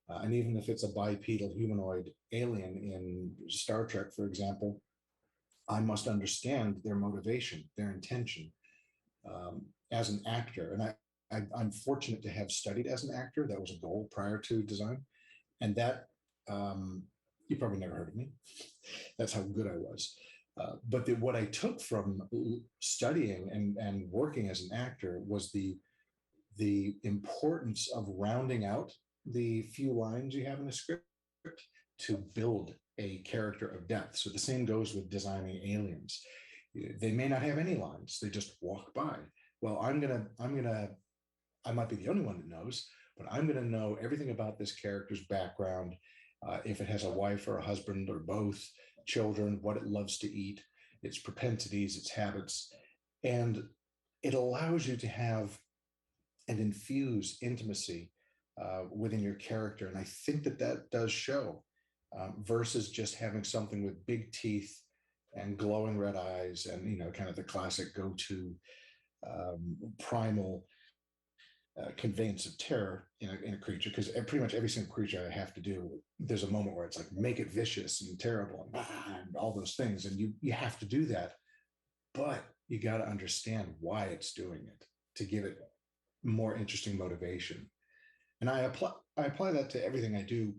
And even if it's a bipedal humanoid alien in Star Trek, for example, I must understand their motivation, their intention as an actor. And I'm fortunate to have studied as an actor. That was a goal prior to design. And that, you probably never heard of me. That's how good I was. But what I took from studying and working as an actor was the importance of rounding out the few lines you have in a script to build a character of depth. So the same goes with designing aliens. They may not have any lines; they just walk by. Well, I might be the only one that knows, but I'm gonna know everything about this character's background, if it has a wife or a husband or both, children, what it loves to eat, its propensities, its habits, and it allows you to have and infuse intimacy within your character. And I think that that does show versus just having something with big teeth and glowing red eyes and, kind of the classic go-to primal conveyance of terror in a creature. Because pretty much every single creature I have to do, there's a moment where it's like, make it vicious and terrible and all those things. And you have to do that, but you got to understand why it's doing it to give it more interesting motivation. And I apply that to everything I do,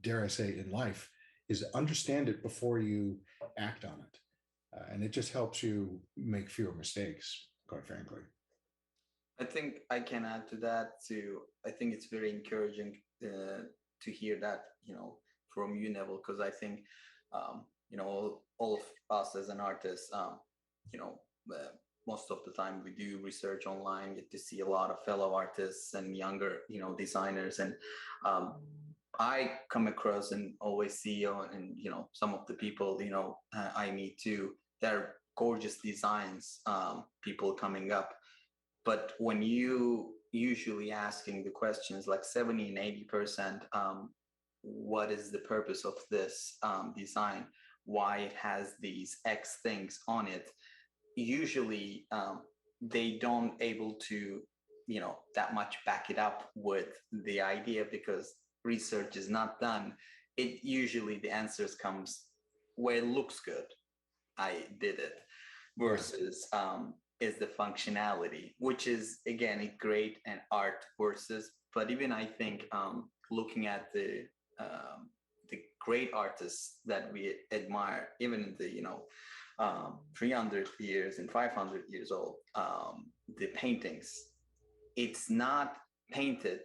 dare I say, in life, is understand it before you act on it. And it just helps you make fewer mistakes, quite frankly. I think I can add to that too. I think it's very encouraging to hear that, from you, Neville, because I think, all of us as an artist, most of the time we do research online, get to see a lot of fellow artists and younger, designers. And I come across and always see, and, some of the people, I meet too, they're gorgeous designs, people coming up. But when you usually asking the questions like 70 and 80%, what is the purpose of this design? Why it has these X things on it? Usually they don't able to, that much back it up with the idea because research is not done. It usually the answers comes where it looks good. I did it versus is the functionality, which is again a great and art versus. But even I think looking at the great artists that we admire, even in the 300 years and 500 years old, the paintings, it's not painted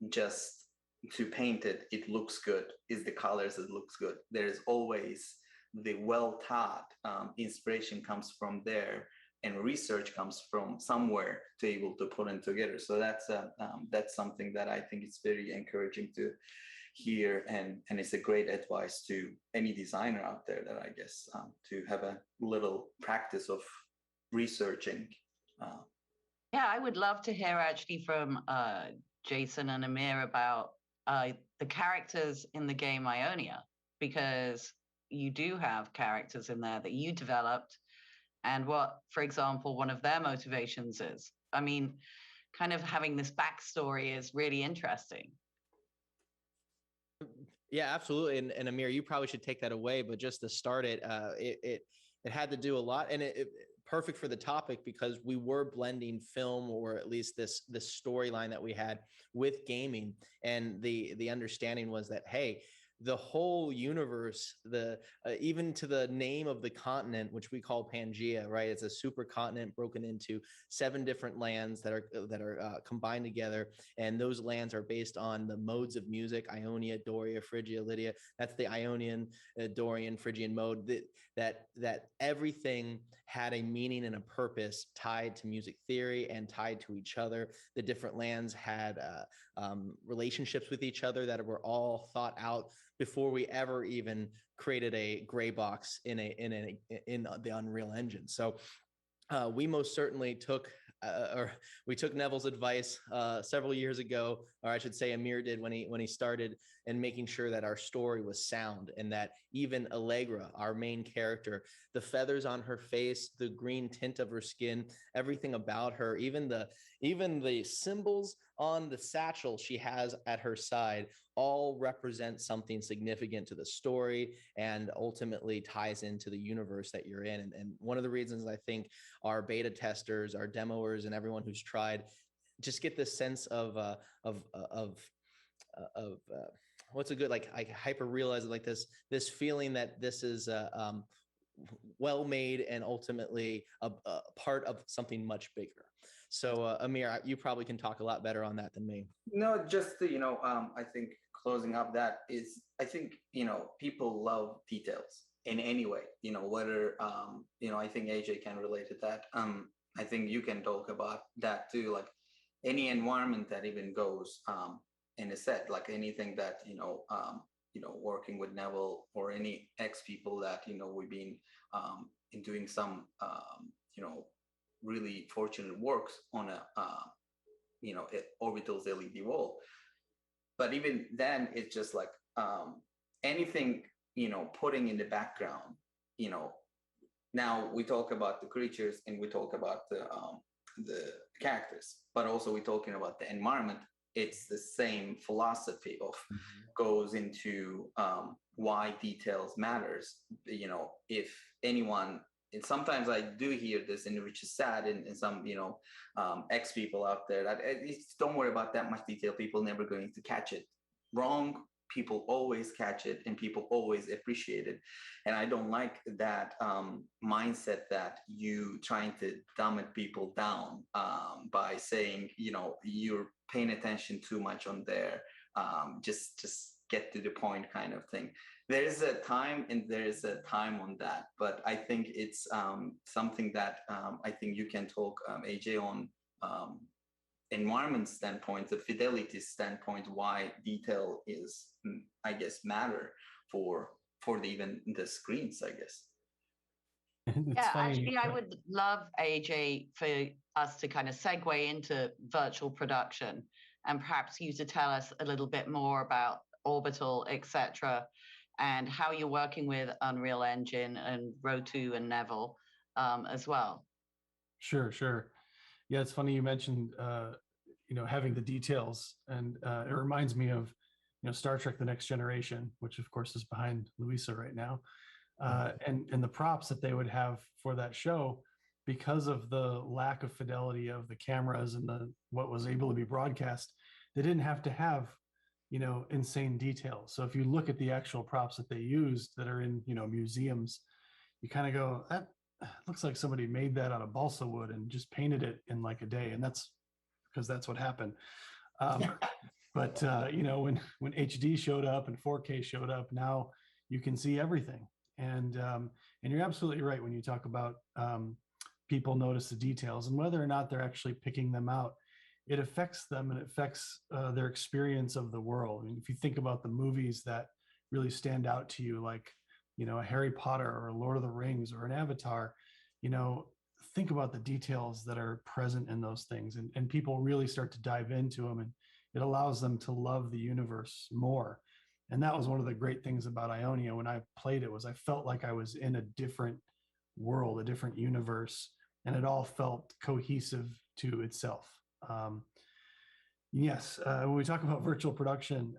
just to paint it. It looks good. Is the colors? It looks good. There's always the well taught inspiration comes from there, and research comes from somewhere to able to put it together. So that's something that I think it's very encouraging to hear, and it's a great advice to any designer out there that I guess to have a little practice of researching. Yeah, I would love to hear actually from Jason and Amir about the characters in the game Ionia, because you do have characters in there that you developed, and what, for example, one of their motivations is. I mean, kind of having this backstory is really interesting. Yeah, absolutely. And Amir, you probably should take that away. But just to start it, it had to do a lot, and it perfect for the topic because we were blending film, or at least this storyline that we had, with gaming, and the understanding was that, hey, the whole universe, even to the name of the continent, which we call Pangea, right? It's a supercontinent broken into 7 different lands that are combined together, and those lands are based on the modes of music: Ionia, Doria, Phrygia, Lydia. That's the Ionian, Dorian, Phrygian mode. That everything had a meaning and a purpose tied to music theory and tied to each other. The different lands had relationships with each other that were all thought out before we ever even created a gray box in the Unreal Engine. So we most certainly took Neville's advice several years ago, or I should say Amir did when he started, and making sure that our story was sound, and that even Allegra, our main character, the feathers on her face, the green tint of her skin, everything about her, even the symbols on the satchel she has at her side, all represent something significant to the story and ultimately ties into the universe that you're in. And one of the reasons I think our beta testers, our demoers, and everyone who's tried just get this sense of what's a good, like, I hyper realize it, like this feeling that this is well made and ultimately a part of something much bigger. So Amir, you probably can talk a lot better on that than me. No, just I think closing up that is, I think, people love details in any way, whether, I think AJ can relate to that. I think you can talk about that too, like any environment that even goes in a set, like anything that, working with Neville or any ex people that, we've been in doing some, really fortunate works on a, Orbital's LED wall. But even then, it's just like anything, putting in the background, now we talk about the creatures and we talk about the characters, but also we're talking about the environment. It's the same philosophy of goes into why details matters. If anyone, and sometimes I do hear this, and which is sad, in some ex people out there that don't worry about that much detail. People never going to catch it. Wrong. People always catch it, and people always appreciate it. And I don't like that mindset that you trying to dumb people down by saying, you're paying attention too much on there. Just get to the point kind of thing. There is a time and there is a time on that, but I think it's something that I think you can talk, AJ, on environment standpoint, the fidelity standpoint, why detail is, I guess, matter for even the screens, I guess. Yeah, actually, I would love, AJ, for us to kind of segue into virtual production, and perhaps you to tell us a little bit more about Orbital, etc., and how you're working with Unreal Engine and Rotu and Neville as well. Sure. Yeah, it's funny you mentioned, having the details, and it reminds me of, Star Trek: The Next Generation, which of course is behind Louisa right now, and the props that they would have for that show, because of the lack of fidelity of the cameras and what was able to be broadcast, they didn't have to have, insane details. So if you look at the actual props that they used that are in, museums, you kind of go, that looks like somebody made that out of balsa wood and just painted it in like a day. And that's because that's what happened. But when HD showed up and 4K showed up, now you can see everything. And you're absolutely right when you talk about people notice the details, and whether or not they're actually picking them out, it affects them, and it affects their experience of the world. I mean, if you think about the movies that really stand out to you, like, a Harry Potter or a Lord of the Rings or an Avatar, think about the details that are present in those things, and people really start to dive into them, and it allows them to love the universe more. And that was one of the great things about Ionia when I played it, was I felt like I was in a different world, a different universe, and it all felt cohesive to itself. Yes, when we talk about virtual production,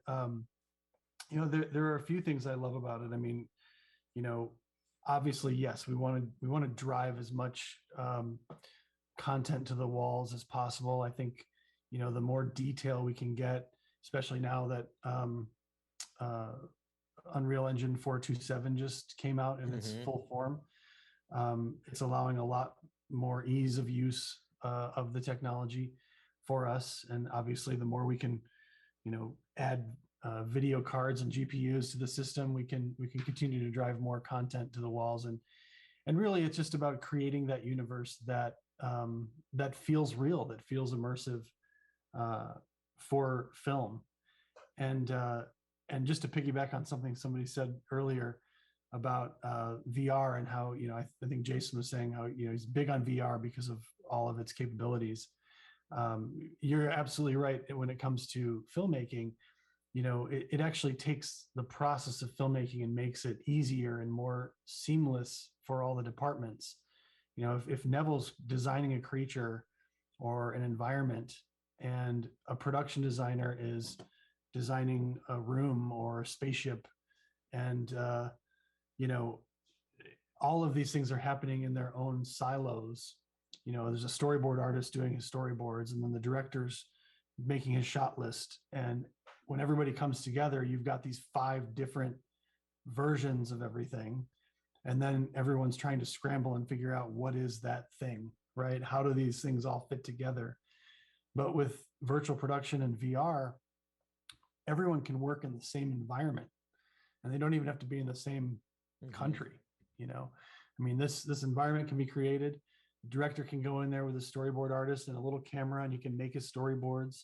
there are a few things I love about it. I mean, obviously, yes, we want to drive as much content to the walls as possible. I think, the more detail we can get, especially now that Unreal Engine 4.2.7 just came out in its full form, it's allowing a lot more ease of use of the technology for us. And obviously, the more we can, add video cards and GPUs to the system, we can continue to drive more content to the walls. And really, it's just about creating that universe that that feels real, that feels immersive for film. And just to piggyback on something somebody said earlier about VR, and how, I think Jason was saying how, he's big on VR because of all of its capabilities. You're absolutely right. When it comes to filmmaking, it actually takes the process of filmmaking and makes it easier and more seamless for all the departments. If Neville's designing a creature or an environment, and a production designer is designing a room or a spaceship, and all of these things are happening in their own silos. There's a storyboard artist doing his storyboards, and then the director's making his shot list. And when everybody comes together, you've got these 5 different versions of everything. And then everyone's trying to scramble and figure out, what is that thing, right? How do these things all fit together? But with virtual production and VR, everyone can work in the same environment, and they don't even have to be in the same country. You know, I mean, this environment can be created. The director can go in there with a storyboard artist and a little camera, and he can make his storyboards.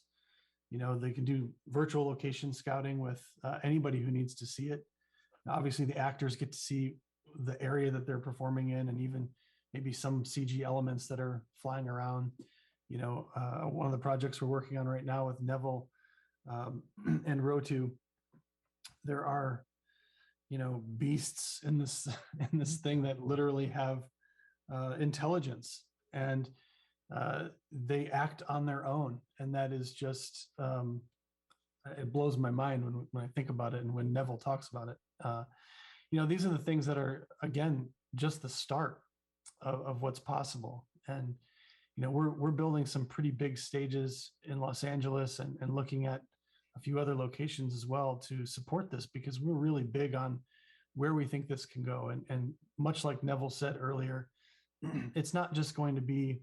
You know, they can do virtual location scouting with anybody who needs to see it. Now, obviously, the actors get to see the area that they're performing in, and even maybe some CG elements that are flying around. You know, one of the projects we're working on right now with Neville and Rotu, there are, you know, beasts in this thing that literally have intelligence, and they act on their own, and that is just it blows my mind when I think about it, and when Neville talks about it. You know, these are the things that are, again, just the start of what's possible. And you know, we're building some pretty big stages in Los Angeles, and looking at a few other locations as well to support this, because we're really big on where we think this can go. And much like Neville said earlier, it's not just going to be,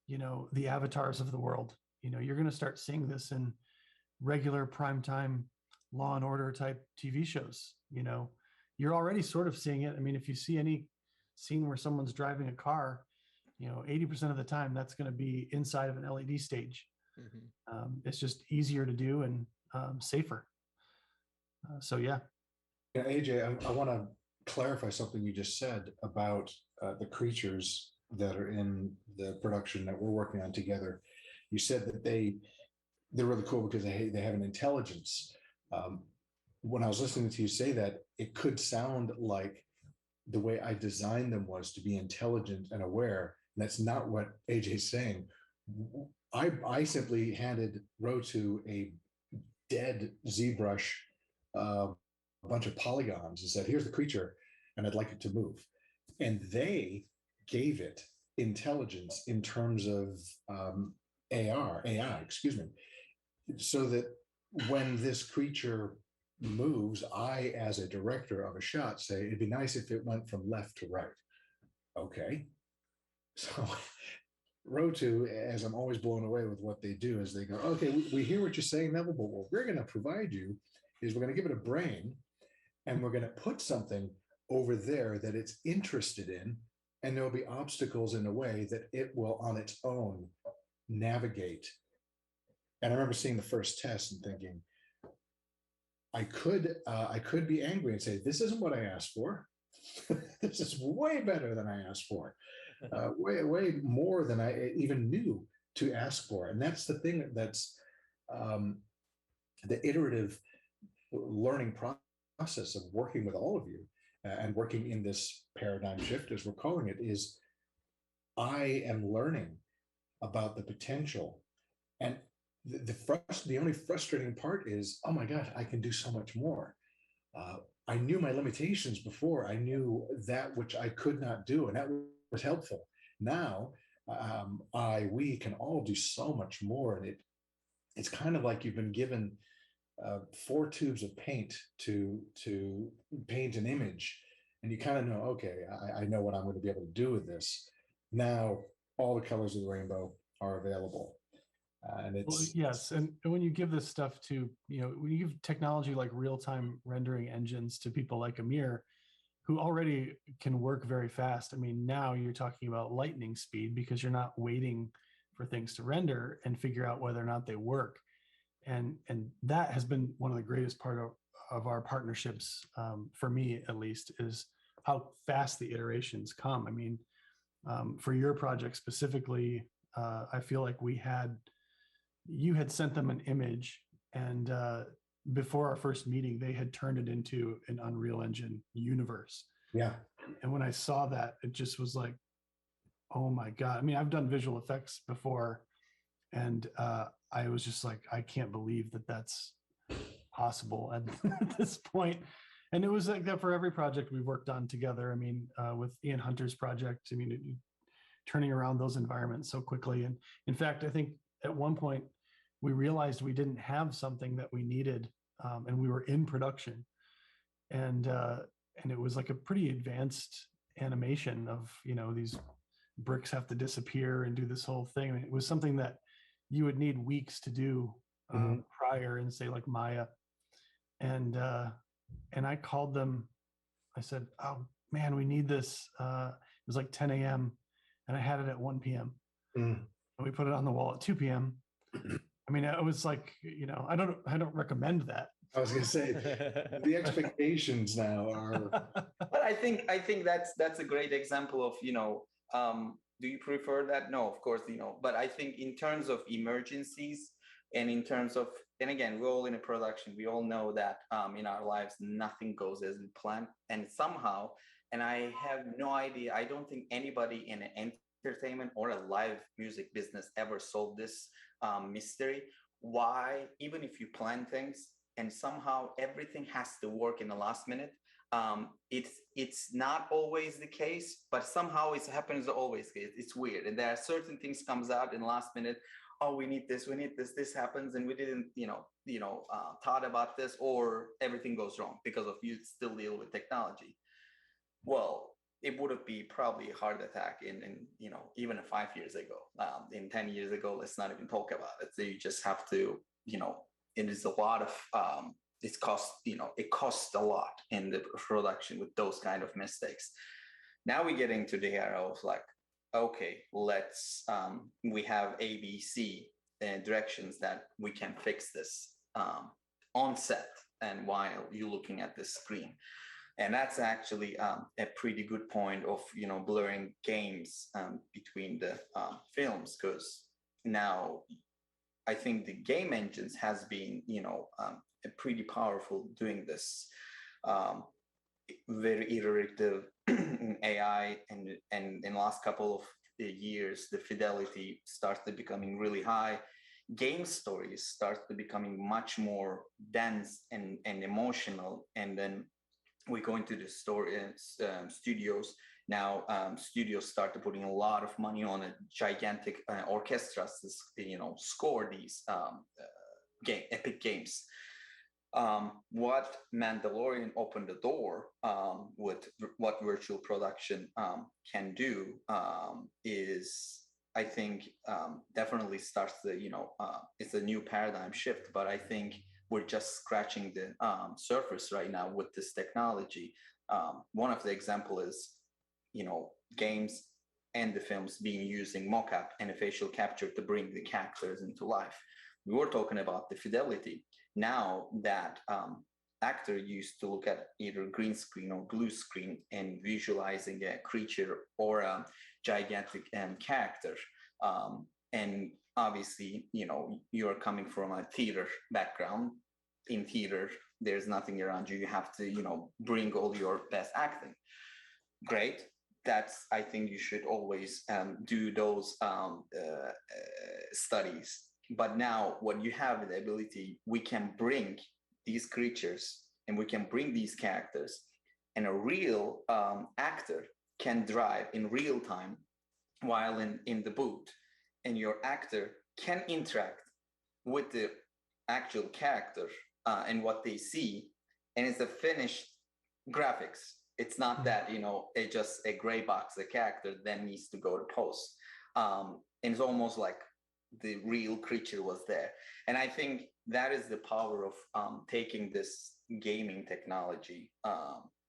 you know, the avatars of the world. You know, you're going to start seeing this in regular primetime Law and Order type TV shows. You know, you're already sort of seeing it. I mean, if you see any scene where someone's driving a car, you know, 80% of the time that's going to be inside of an LED stage. It's just easier to do and safer. So yeah. Yeah, AJ, I want to clarify something you just said about the creatures that are in the production that we're working on together. You said that they're really cool because they have an intelligence. When I was listening to you say that, it could sound like the way I designed them was to be intelligent and aware. And that's not what AJ's saying. I simply handed Rotu a dead ZBrush, a bunch of polygons, and said, here's the creature, and I'd like it to move. And they gave it intelligence in terms of AI, excuse me, so that when this creature moves, I, as a director of a shot, say, it'd be nice if it went from left to right. Okay. So Rotu, as I'm always blown away with what they do, is they go, okay, we hear what you're saying, Neville, but what we're going to provide you is we're going to give it a brain, and we're going to put something over there that it's interested in, and there'll be obstacles in a way that it will on its own navigate. And I remember seeing the first test and thinking, I could be angry and say, this isn't what I asked for. This is way better than I asked for. Way more than I even knew to ask for. And that's the thing that's the iterative learning process of working with all of you and working in this paradigm shift, as we're calling it, is I am learning about the potential. And the only frustrating part is, oh my God, I can do so much more. I knew my limitations before. I knew that which I could not do, and that was helpful. Now, we can all do so much more, and it's kind of like you've been given 4 tubes of paint to paint an image, and you kind of know, okay, I know what I'm going to be able to do with this. Now, all the colors of the rainbow are available. And it's well, yes, and when you give this stuff to, you know, when you give technology like real-time rendering engines to people like Amir, who already can work very fast. I mean, now you're talking about lightning speed because you're not waiting for things to render and figure out whether or not they work. And that has been one of the greatest part of our partnerships, for me at least, is how fast the iterations come. I mean, for your project specifically, I feel like you had sent them an image, and before our first meeting, they had turned it into an Unreal Engine universe. Yeah. And when I saw that, it just was like, oh my God. I mean, I've done visual effects before, and I was just like, I can't believe that that's possible at this point. And it was like that for every project we worked on together. I mean, with Ian Hunter's project, I mean, turning around those environments so quickly. And in fact, I think at one point we realized we didn't have something that we needed, and we were in production. And it was like a pretty advanced animation of, you know, these bricks have to disappear and do this whole thing. I mean, it was something that you would need weeks to do prior in, say, like Maya. and I called them. I said, "Oh man, we need this." It was like 10 a.m. and I had it at 1 p.m. And we put it on the wall at 2 p.m. I mean, it was like, I don't recommend that. I was going to say the expectations now are. But I think that's a great example of, do you prefer that? No, of course, but I think in terms of emergencies and in terms of, and again, we're all in a production. We all know that in our lives, nothing goes as we plan. And somehow, and I have no idea, I don't think anybody in an entertainment or a live music business ever solved this mystery. Why, even if you plan things and somehow everything has to work in the last minute, it's not always the case, but somehow it happens always. It's weird, and there are certain things comes out in the last minute. Oh, we need this. This happens, and we didn't, thought about this, or everything goes wrong because of you still deal with technology. Well, it would have been probably a heart attack in even 5 years ago. In 10 years ago, let's not even talk about it. So you just have to, it is a lot of it costs a lot in the production with those kind of mistakes. Now we're getting to the era of like, okay, let's we have ABC directions that we can fix this on set and while you're looking at the screen. And that's actually a pretty good point of blurring games between the films, because now I think the game engines has been pretty powerful doing this, very iterative AI, and in the last couple of years the fidelity started becoming really high. Game stories started becoming much more dense and emotional, and then we go into the story studios now. Studios started putting a lot of money on a gigantic orchestras to score these epic games. What Mandalorian opened the door with what virtual production can do is, I think, definitely starts the it's a new paradigm shift. But I think we're just scratching the surface right now with this technology. One of the example is games and the films being using mocap and a facial capture to bring the characters into life. We were talking about the fidelity. Now that actor used to look at either green screen or blue screen and visualizing a creature or a gigantic character. And obviously, you're coming from a theater background. In theater, there's nothing around you. You have to, bring all your best acting. Great. I think you should always do those studies. But now what you have the ability, we can bring these creatures and we can bring these characters, and a real actor can drive in real time while in the booth, and your actor can interact with the actual character and what they see, and it's a finished graphics. It's not that it's just a gray box. The character then needs to go to post, and it's almost like the real creature was there. And I think that is the power of taking this gaming technology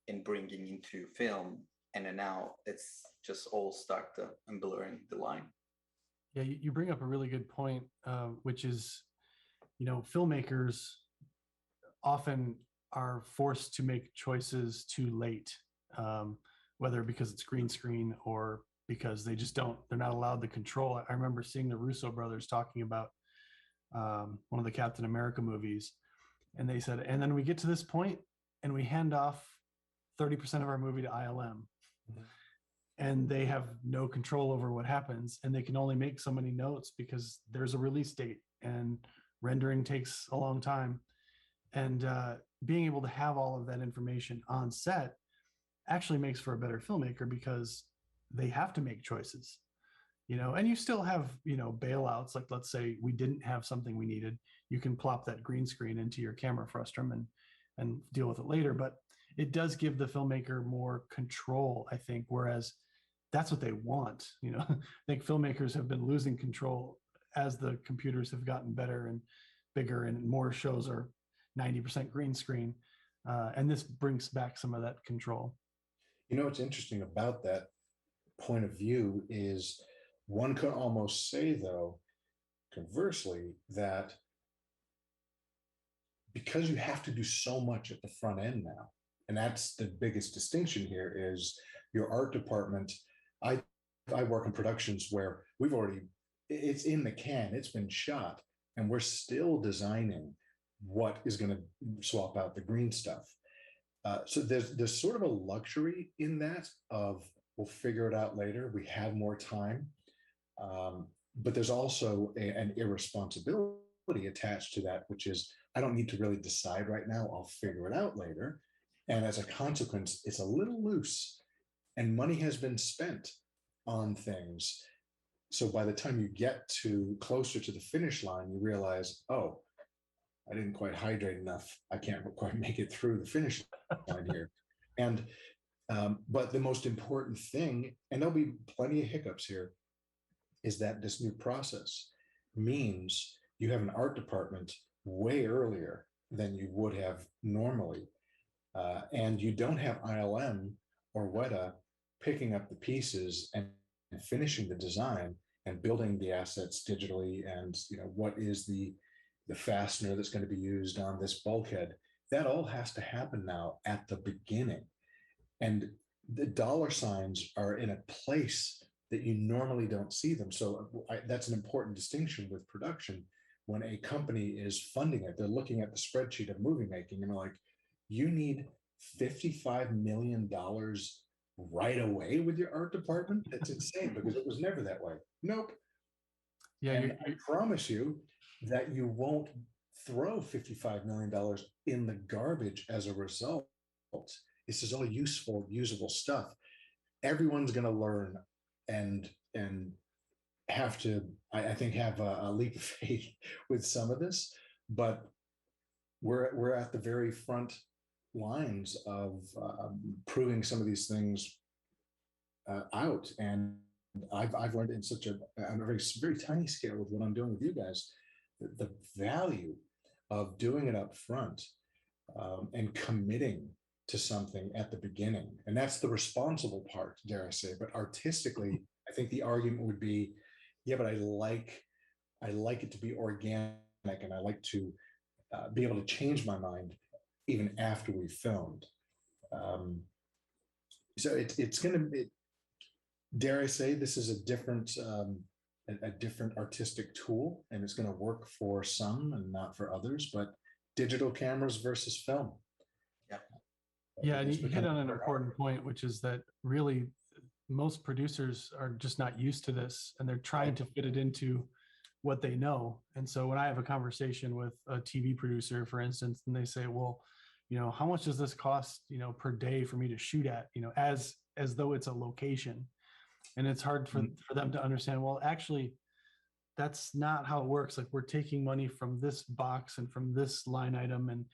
and bringing into film, and then now it's just all start to blurring the line. Yeah, you bring up a really good point, which is, filmmakers often are forced to make choices too late, whether because it's green screen or because they're not allowed the control. I remember seeing the Russo brothers talking about one of the Captain America movies, and they said, and then we get to this point and we hand off 30% of our movie to ILM. Mm-hmm. And they have no control over what happens, and they can only make so many notes because there's a release date and rendering takes a long time. And being able to have all of that information on set actually makes for a better filmmaker, because they have to make choices, and you still have, bailouts. Like, let's say we didn't have something we needed. You can plop that green screen into your camera frustrum and deal with it later. But it does give the filmmaker more control, I think, whereas that's what they want. I think filmmakers have been losing control as the computers have gotten better and bigger, and more shows are 90% green screen. And this brings back some of that control. You know, what's interesting about that point of view is one could almost say, though, conversely, that because you have to do so much at the front end now, and that's the biggest distinction here is your art department. I work in productions where it's in the can, it's been shot, and we're still designing what is going to swap out the green stuff. So there's sort of a luxury in that of we'll figure it out later. We have more time, but there's also an irresponsibility attached to that, which is I don't need to really decide right now. I'll figure it out later, and as a consequence, it's a little loose, and money has been spent on things. So by the time you get to closer to the finish line, you realize, oh, I didn't quite hydrate enough. I can't quite make it through the finish line here. And but the most important thing, and there'll be plenty of hiccups here, is that this new process means you have an art department way earlier than you would have normally. And you don't have ILM or WETA picking up the pieces and finishing the design and building the assets digitally, and what is the fastener that's going to be used on this bulkhead. That all has to happen now at the beginning. And the dollar signs are in a place that you normally don't see them. So that's an important distinction with production. When a company is funding it, they're looking at the spreadsheet of movie making and they're like, you need $55 million right away with your art department? That's insane, because it was never that way. Nope. Yeah, and I promise you that you won't throw $55 million in the garbage as a result. This is all useful, usable stuff. Everyone's going to learn and have to, I think, have a leap of faith with some of this, but we're at the very front lines of proving some of these things out. And I've learned in such a very tiny scale with what I'm doing with you guys, the value of doing it up front and committing to something at the beginning. And that's the responsible part, dare I say. But artistically, I think the argument would be, yeah, but I like it to be organic, and I like to be able to change my mind even after we filmed. So it's going to be, dare I say, this is a different artistic tool, and it's going to work for some and not for others, but digital cameras versus film. Yeah, and you hit on an important point, which is that really most producers are just not used to this, and they're trying to fit it into what they know. And so when I have a conversation with a TV producer, for instance, and they say, well, how much does this cost, per day for me to shoot at, as though it's a location. And it's hard for them to understand, well, actually, that's not how it works. Like, we're taking money from this box and from this line item, and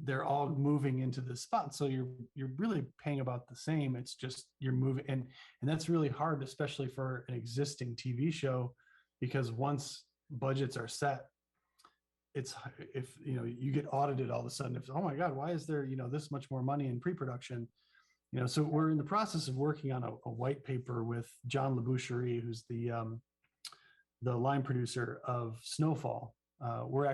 they're all moving into this spot. So you're really paying about the same. It's just you're moving, and that's really hard, especially for an existing TV show, because once budgets are set, it's if you get audited all of a sudden, if, oh my God, why is there this much more money in pre-production? So we're in the process of working on a white paper with John Laboucherie, who's the line producer of Snowfall. We're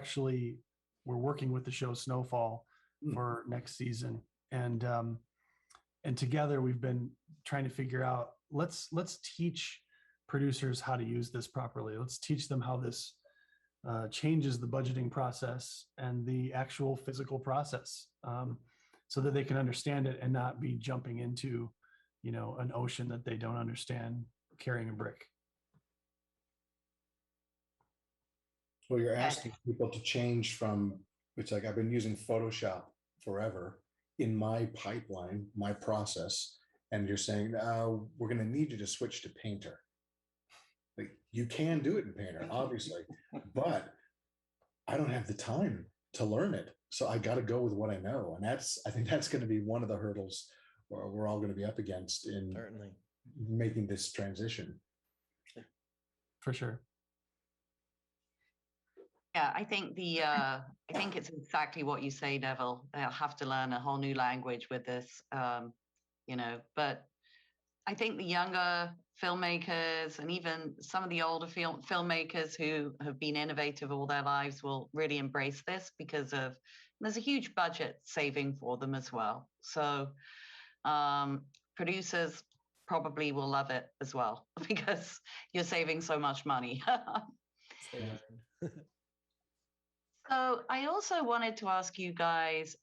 working with the show Snowfall for next season, and together we've been trying to figure out, let's teach producers how to use this properly. Let's teach them how this changes the budgeting process and the actual physical process, so that they can understand it and not be jumping into an ocean that they don't understand, carrying a brick. Well, you're asking people to change from, it's like, I've been using Photoshop forever in my pipeline, my process, and you're saying, we're going to need you to switch to Painter. Like, you can do it in Painter, obviously, but I don't have the time to learn it. So I got to go with what I know. And I think that's going to be one of the hurdles we're all going to be up against in certainly making this transition. For sure. Yeah, I think I think it's exactly what you say, Neville. They'll have to learn a whole new language with this, But I think the younger filmmakers and even some of the older filmmakers who have been innovative all their lives will really embrace this because there's a huge budget saving for them as well. So producers probably will love it as well because you're saving so much money. So I also wanted to ask you guys,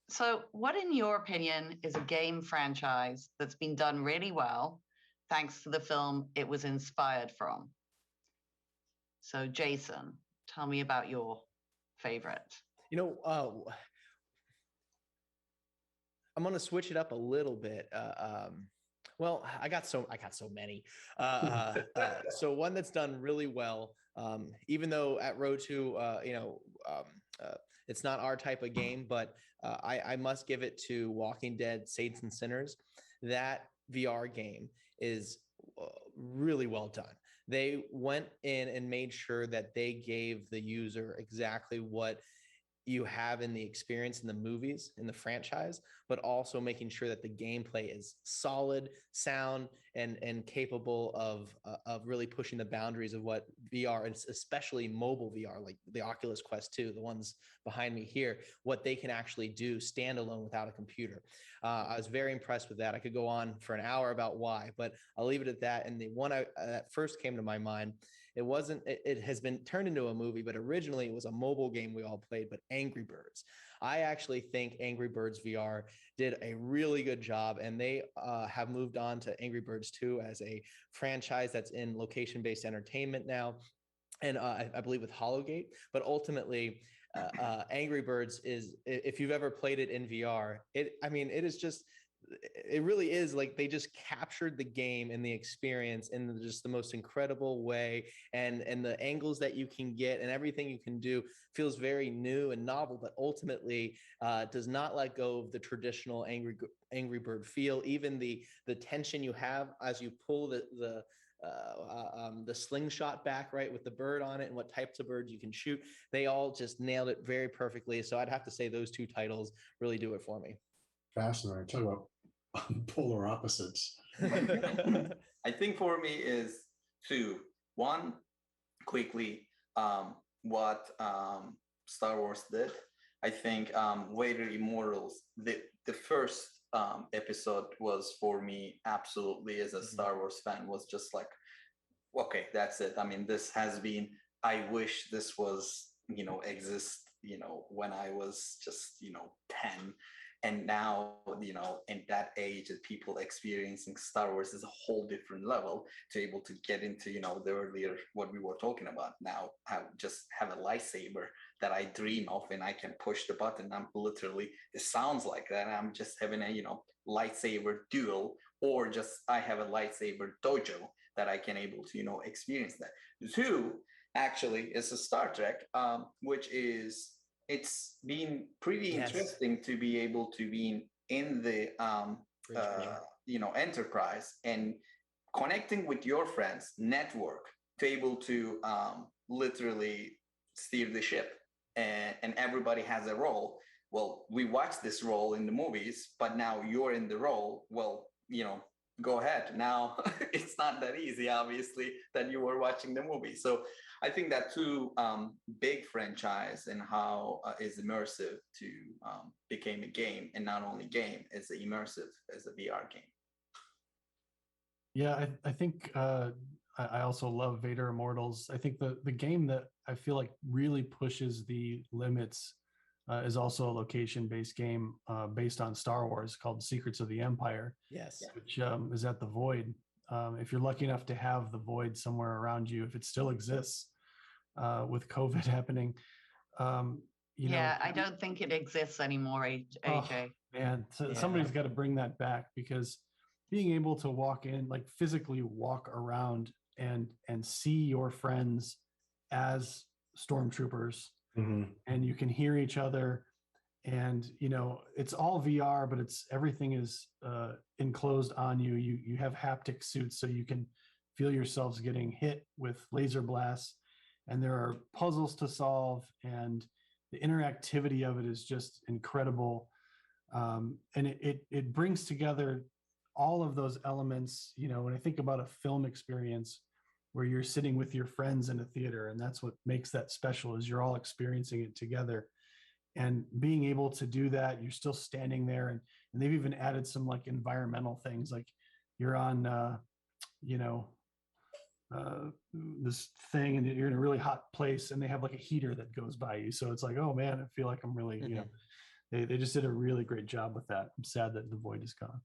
so what in your opinion is a game franchise that's been done really well thanks to the film it was inspired from? So Jason, tell me about your favorite. I'm going to switch it up a little bit. Well, I got so many. So one that's done really well, even though at Row 2, it's not our type of game, but I must give it to Walking Dead: Saints and Sinners. That VR game is really well done. They went in and made sure that they gave the user exactly what you have in the experience in the movies, in the franchise, but also making sure that the gameplay is solid, sound, and capable of really pushing the boundaries of what VR, and especially mobile VR, like the Oculus Quest 2, the ones behind me here, what they can actually do standalone without a computer. I was very impressed with that. I could go on for an hour about why, but I'll leave it at that. And the one that first came to my mind, it has been turned into a movie, but originally it was a mobile game we all played, but Angry Birds. I actually think Angry Birds VR did a really good job, and they have moved on to Angry Birds 2 as a franchise that's in location-based entertainment now, and I believe with Hologate. But ultimately, Angry Birds is, if you've ever played it in VR, it is just, it really is like they just captured the game and the experience in just the most incredible way, and the angles that you can get and everything you can do feels very new and novel, but ultimately does not let go of the traditional Angry Bird feel. Even the tension you have as you pull the slingshot back, right, with the bird on it, and what types of birds you can shoot, they all just nailed it very perfectly. So I'd have to say those two titles really do it for me. Fascinating. Talk about polar opposites. I think for me is two. One, quickly, what Star Wars did. I think Vader Immortals, the first episode was for me absolutely, as a Star Wars fan, was just like, okay, that's it. I mean, this has been, I wish this was, exist, when I was just, 10. And now, in that age that people experiencing Star Wars is a whole different level, to able to get into, the earlier, what we were talking about now, just have a lightsaber that I dream of, and I can push the button. I'm literally, it sounds like that. I'm just having a, lightsaber duel, or just, I have a lightsaber dojo that I can able to, experience that. Two, actually, is a Star Trek, which is, it's been pretty interesting to be able to be in the Enterprise and connecting with your friends network, to able to literally steer the ship, and everybody has a role. Well, we watched this role in the movies, but now you're in the role. Well, go ahead. Now it's not that easy, obviously, that you were watching the movie. So I think that two big franchise, and how is immersive to became a game, and not only game, is immersive as a VR game. Yeah, I think I also love Vader Immortals. I think the game that I feel like really pushes the limits is also a location-based game based on Star Wars, called Secrets of the Empire. Yes. Which is at the Void. If you're lucky enough to have the Void somewhere around you, if it still exists, with COVID happening, I don't think it exists anymore, AJ. Oh, man, somebody's got to bring that back, because being able to walk in, like physically walk around and see your friends as stormtroopers, and you can hear each other, and it's all VR, but everything is enclosed on you. You have haptic suits, so you can feel yourselves getting hit with laser blasts, and there are puzzles to solve, and the interactivity of it is just incredible. And it brings together all of those elements. You know, when I think about a film experience where you're sitting with your friends in a theater, and that's what makes that special, is you're all experiencing it together. And being able to do that, you're still standing there, and they've even added some like environmental things, like you're on you know, this thing, and you're in a really hot place, and they have like a heater that goes by you, so it's like, oh man, I feel like I'm really, you know, they just did a really great job with that. I'm sad that the void is gone.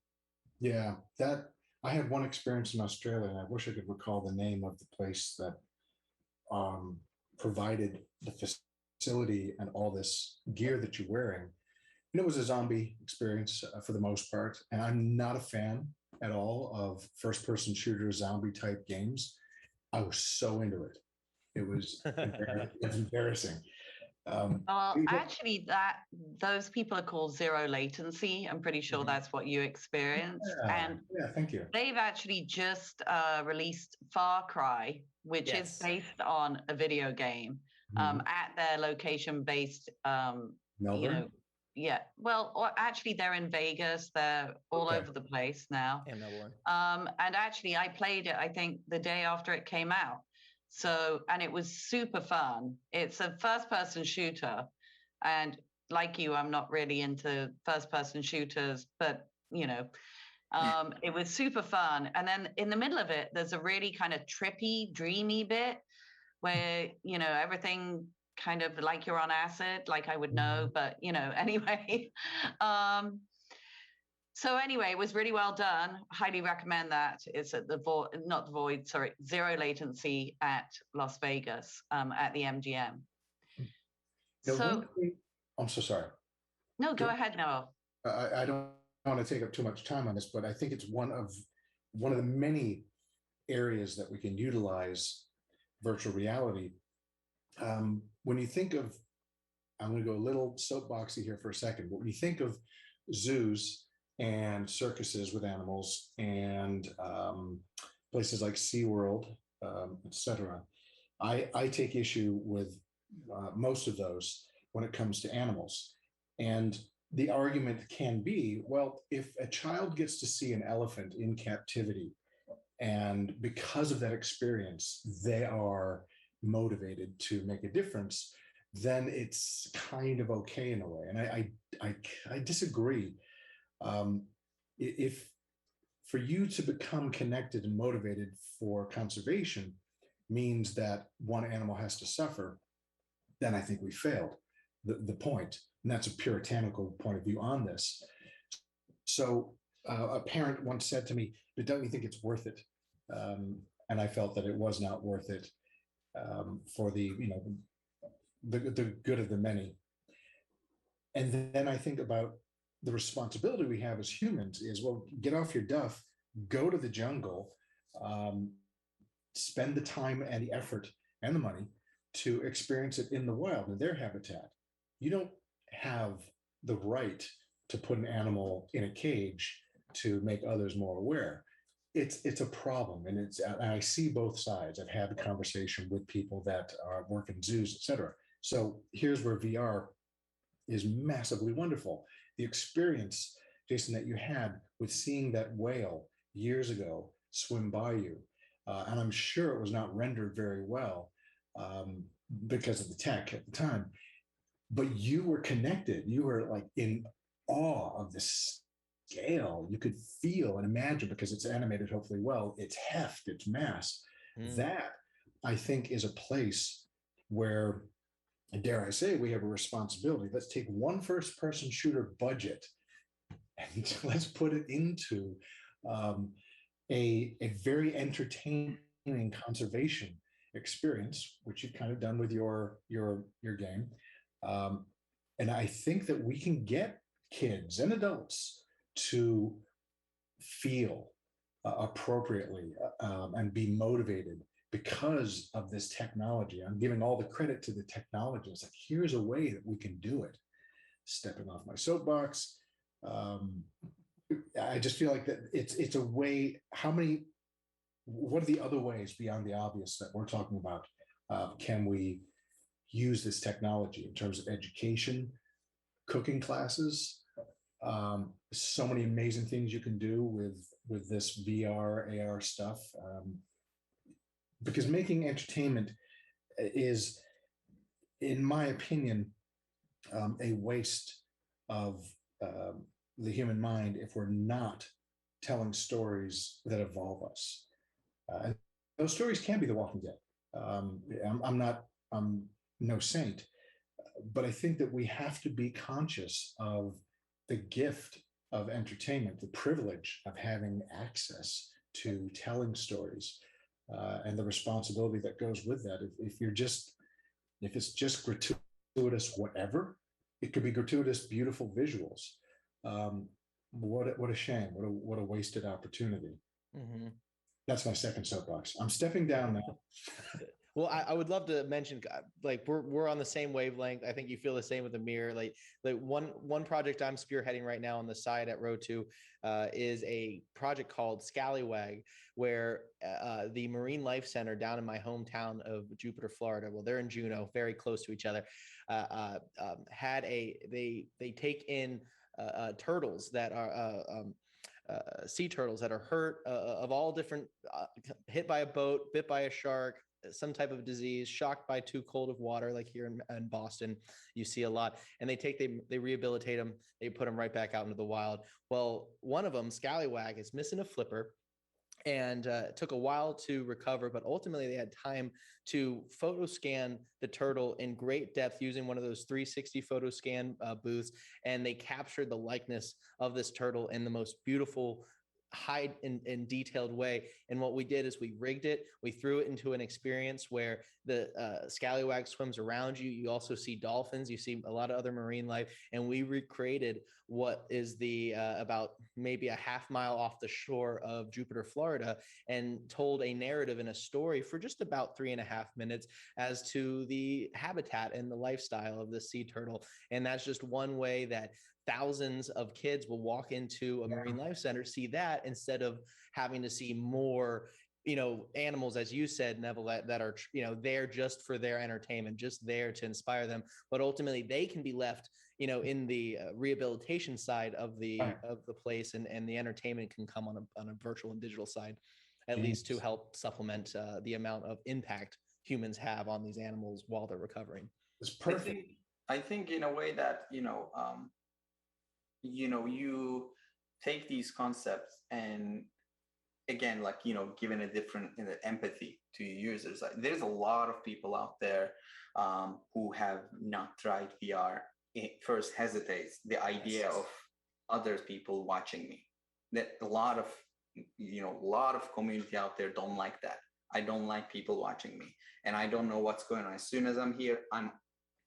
Yeah, that I had one experience in Australia, and I wish I could recall the name of the place that provided the facility and all this gear that you're wearing. And it was a zombie experience for the most part, and I'm not a fan at all of first-person shooter zombie type games. I was so into it. It was embarrassing. Actually, those people are called zero latency. I'm pretty sure that's what you experienced. And yeah, thank you. they've actually just released Far Cry, which is based on a video game at their location-based, Melbourne? Yeah. Well, or actually, they're in Vegas. They're all over the place now. In Melbourne. And actually, I played it, I think, the day after it came out. So, and it was super fun. It's a first-person shooter. And like you, I'm not really into first-person shooters, but, you know, it was super fun. And then in the middle of it, there's a really kind of trippy, dreamy bit where, you know, everything kind of like you're on acid, like I would know, but, you know, anyway. So anyway, it was really well done. Highly recommend that. It's at the Zero Latency at Las Vegas at the MGM. So I'm so sorry. No, go ahead, Noel. I don't want to take up too much time on this, but I think it's one of the many areas that we can utilize virtual reality. When you think of, I'm going to go a little soapboxy here for a second, but when you think of zoos and circuses with animals and places like SeaWorld, etc., I take issue with most of those when it comes to animals. And the argument can be, well, if a child gets to see an elephant in captivity, and because of that experience, they are motivated to make a difference, then it's kind of okay in a way. And I disagree. If for you to become connected and motivated for conservation means that one animal has to suffer, then I think we failed the point. And that's a puritanical point of view on this. So a parent once said to me, but don't you think it's worth it? And I felt that it was not worth it for the, you know, the good of the many. And then I think about the responsibility we have as humans is, well, get off your duff, go to the jungle, spend the time and the effort and the money to experience it in the wild, in their habitat. You don't have the right to put an animal in a cage to make others more aware. It's a problem, and I see both sides. I've had the conversation with people that work in zoos, etc. So here's where VR is massively wonderful. The experience, Jason, that you had with seeing that whale years ago swim by you, and I'm sure it was not rendered very well because of the tech at the time, but you were connected. You were like in awe of this scale. You could feel and imagine, because it's animated hopefully well, its heft, its mass. That, I think, is a place where, dare I say, we have a responsibility. Let's take one first-person shooter budget and let's put it into a very entertaining conservation experience, which you've kind of done with your game. And I think that we can get kids and adults to feel appropriately and be motivated because of this technology. I'm giving all the credit to the technology. It's like, here's a way that we can do it. Stepping off my soapbox. I just feel like that it's a way. What are the other ways beyond the obvious that we're talking about Can we use this technology in terms of education, cooking classes? So many amazing things you can do with this VR, AR stuff. Because making entertainment is, in my opinion, a waste of the human mind if we're not telling stories that evolve us. And those stories can be The Walking Dead. I'm no saint, but I think that we have to be conscious of the gift of entertainment, the privilege of having access to telling stories, and the responsibility that goes with that. If it's just gratuitous, whatever, it could be gratuitous, beautiful visuals. What a shame! What a wasted opportunity. Mm-hmm. That's my second soapbox. I'm stepping down now. Well, I would love to mention, like, we're on the same wavelength. I think you feel the same with Amir. Like one project I'm spearheading right now on the side at Row 2 is a project called Scallywag, where the Marine Life Center down in my hometown of Jupiter, Florida, well, they're in Juneau, very close to each other, they take in turtles that are sea turtles that are hurt of all different, hit by a boat, bit by a shark, some type of disease, shocked by too cold of water, like here in Boston, you see a lot. And they rehabilitate them, they put them right back out into the wild. Well, one of them, Scallywag, is missing a flipper, and it took a while to recover, but ultimately they had time to photo scan the turtle in great depth using one of those 360 photo scan booths, and they captured the likeness of this turtle in the most beautiful, high in detailed way. And what we did is we rigged it, we threw it into an experience where the scallywag swims around you. You also see dolphins, you see a lot of other marine life, and we recreated what is the about maybe a half mile off the shore of Jupiter, Florida, and told a narrative and a story for just about 3.5 minutes as to the habitat and the lifestyle of the sea turtle. And that's just one way that thousands of kids will walk into a marine life center, see that, instead of having to see more, animals, as you said, Neville, that are, there just for their entertainment, just there to inspire them. But ultimately they can be left, in the rehabilitation side of the place, and the entertainment can come on a virtual and digital side, at least to help supplement the amount of impact humans have on these animals while they're recovering. It's perfect. I think in a way that, you take these concepts and, again, like, given a different empathy to users. Like, there's a lot of people out there who have not tried VR. It first hesitates the idea of other people watching me. That a lot of community out there don't like that. I don't like people watching me, and I don't know what's going on. As soon as I'm here, I'm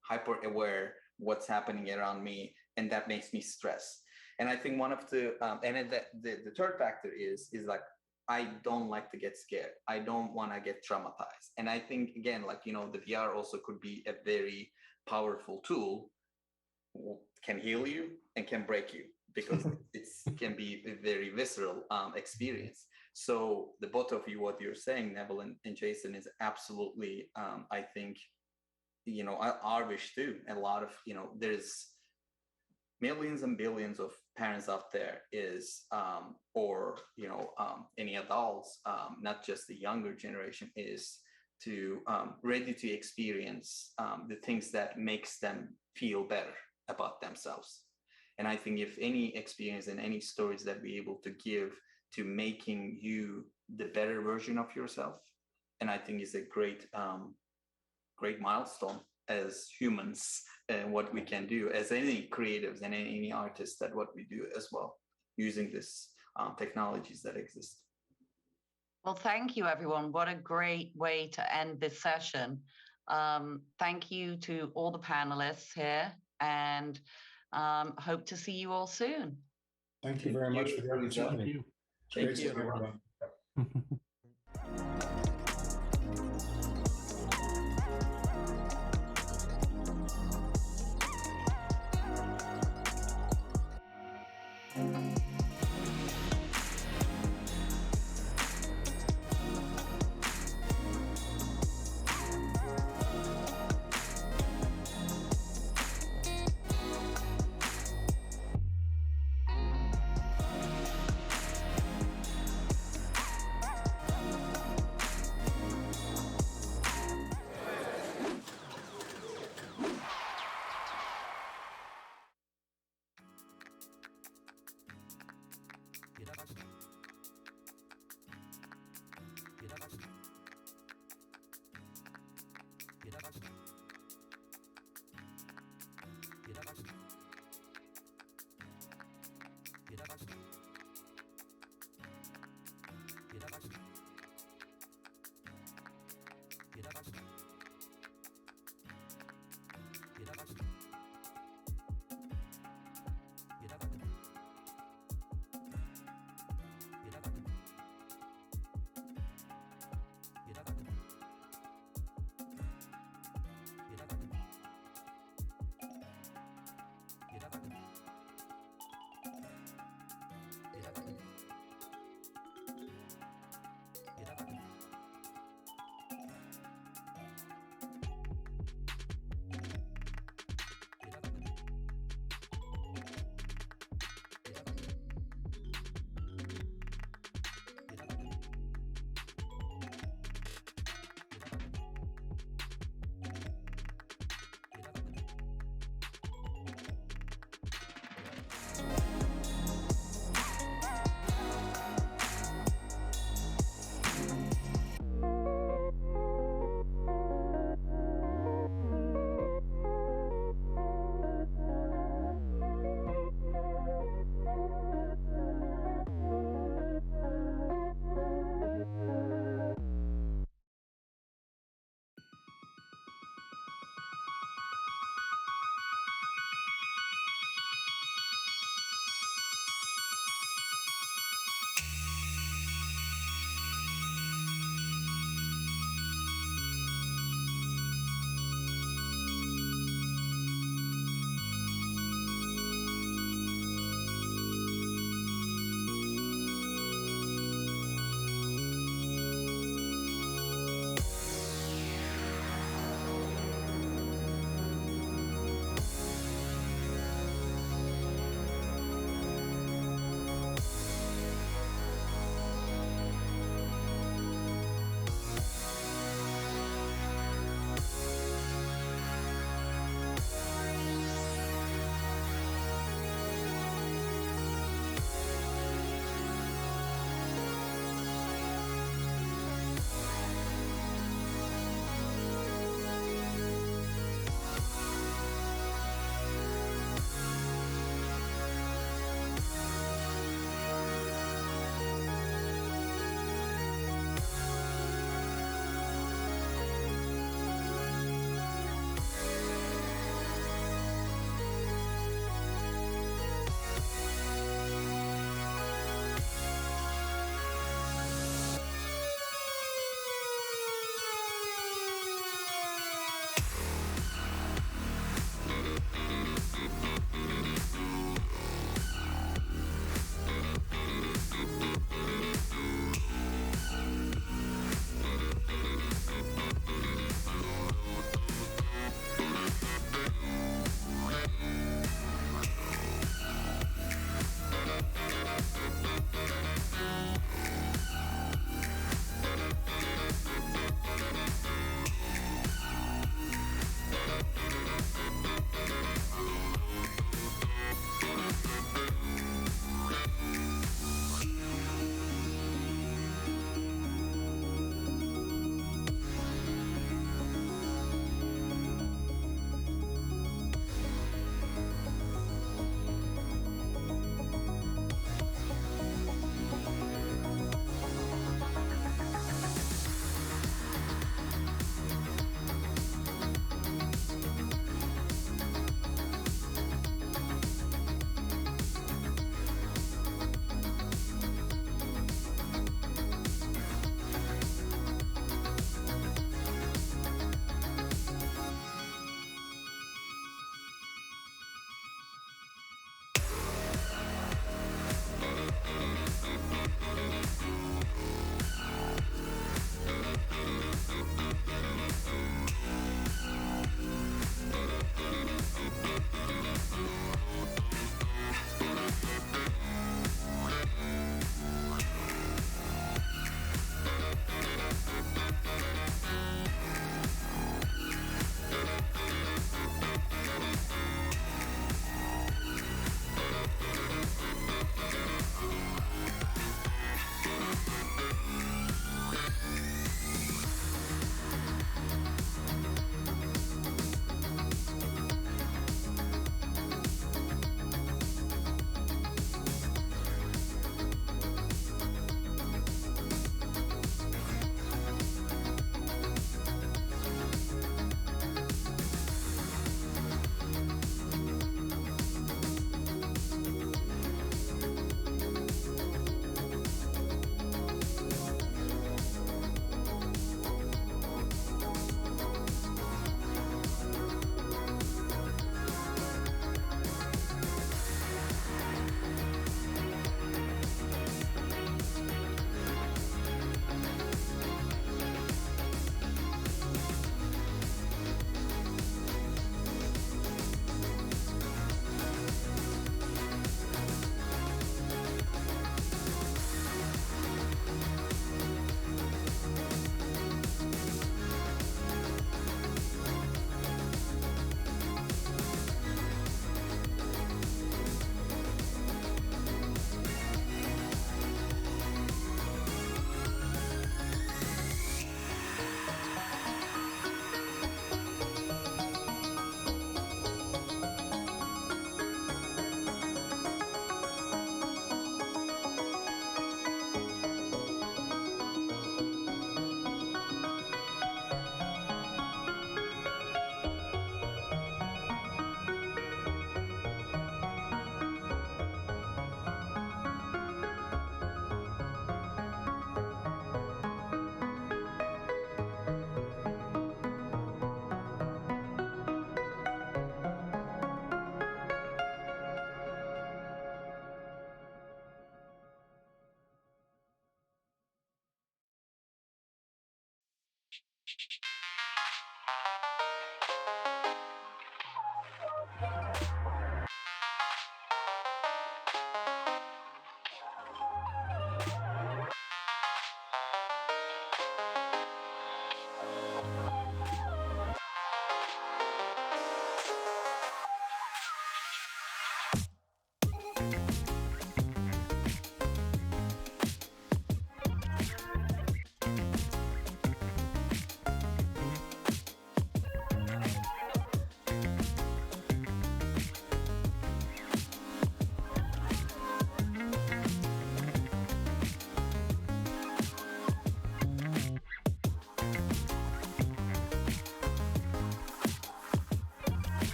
hyper aware what's happening around me, and that makes me stress. And I think one of the the third factor is like, I don't like to get scared. I don't want to get traumatized. And I think, again, like, the VR also could be a very powerful tool, can heal you and can break you, because it can be a very visceral experience. So the both of you, what you're saying, Neville and Jason, is absolutely, I think, our wish too. And a lot of, there's millions and billions of parents out there or any adults, not just the younger generation, is to ready to experience the things that makes them feel better about themselves. And I think if any experience and any stories that we're able to give to making you the better version of yourself, and I think is a great milestone as humans, and what we can do as any creatives and any artists, that what we do as well, using this technologies that exist. Well, thank you, everyone. What a great way to end this session. Thank you to all the panelists here, and hope to see you all soon. Thank you very much for the opportunity. Thank you, everyone.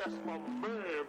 That's my man.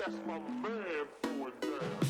That's my man throwing down.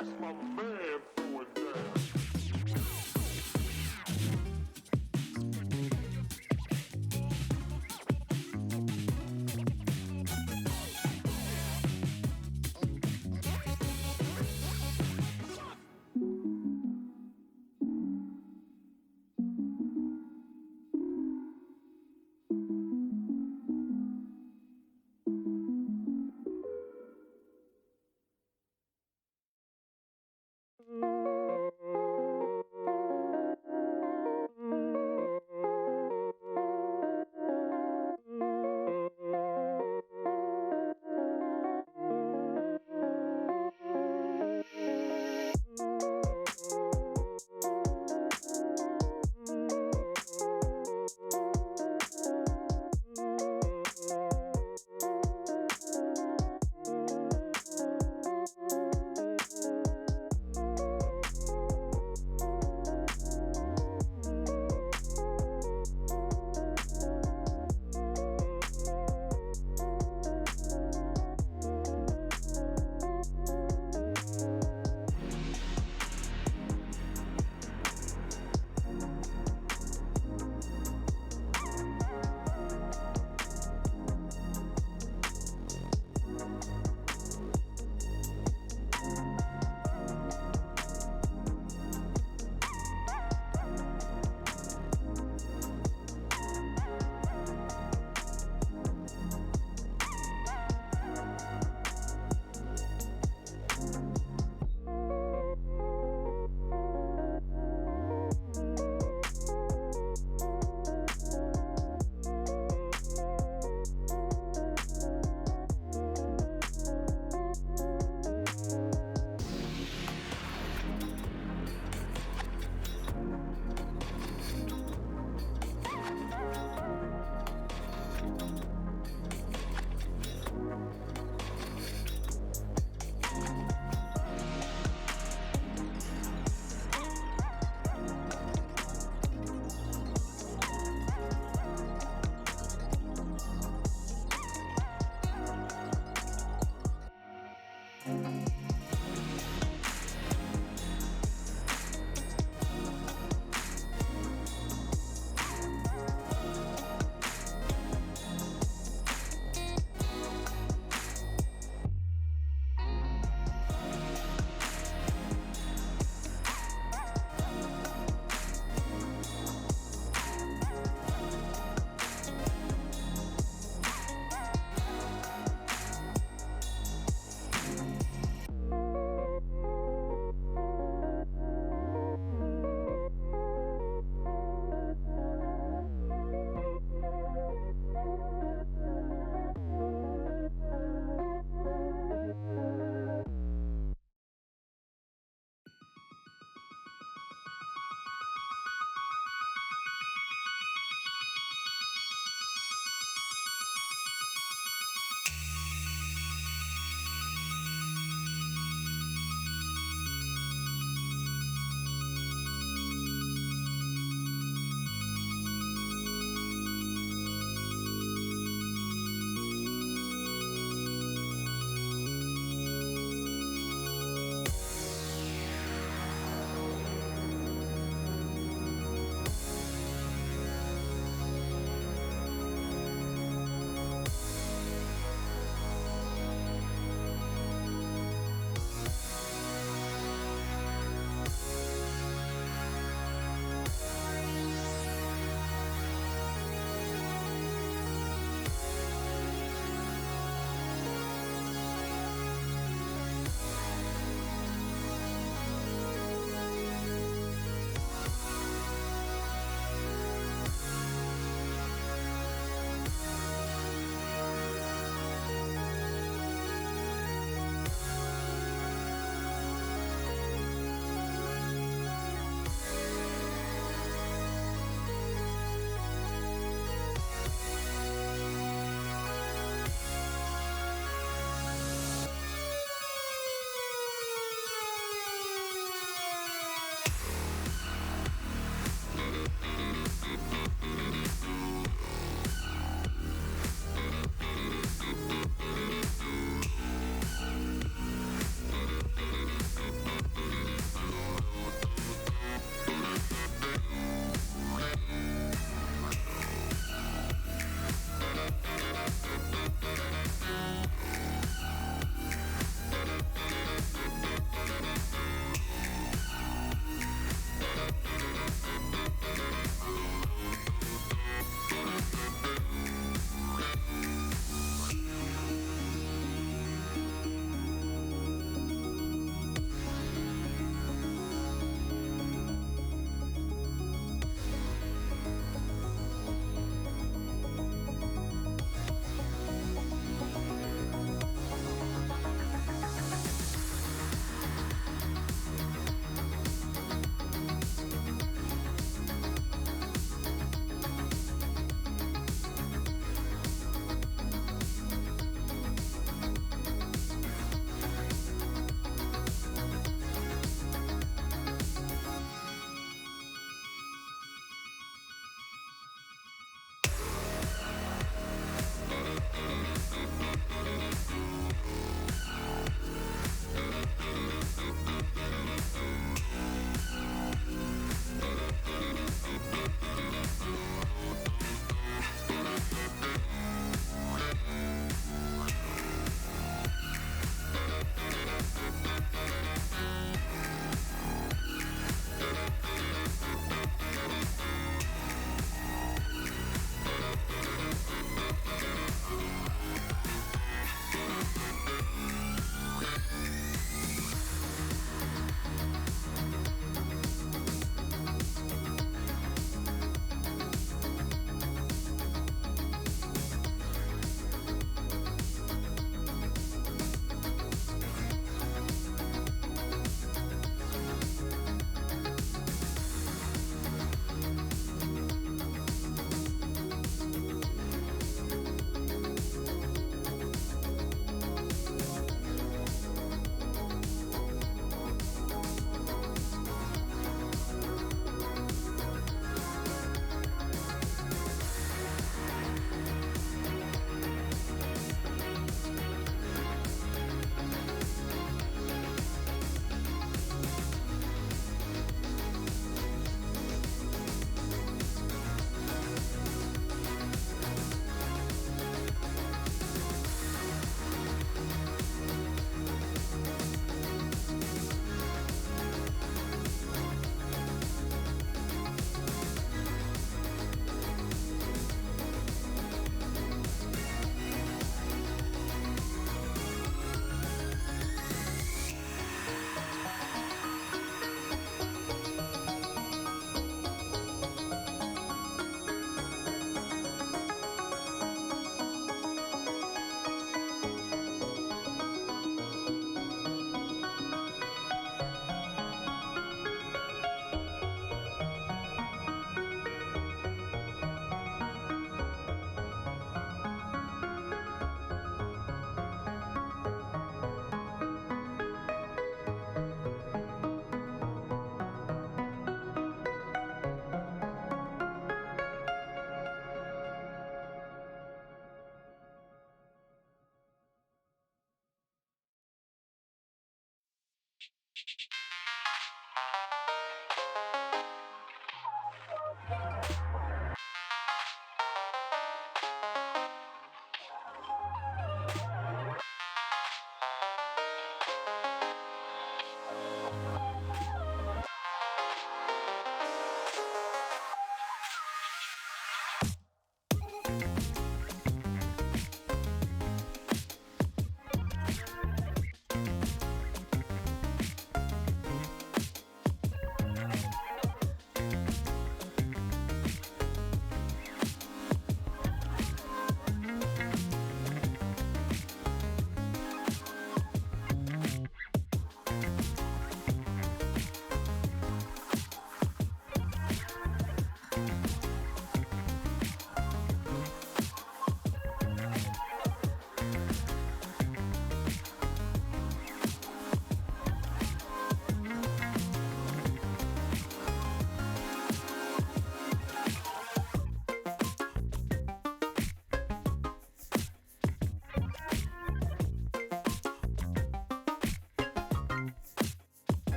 That's my man throwing down.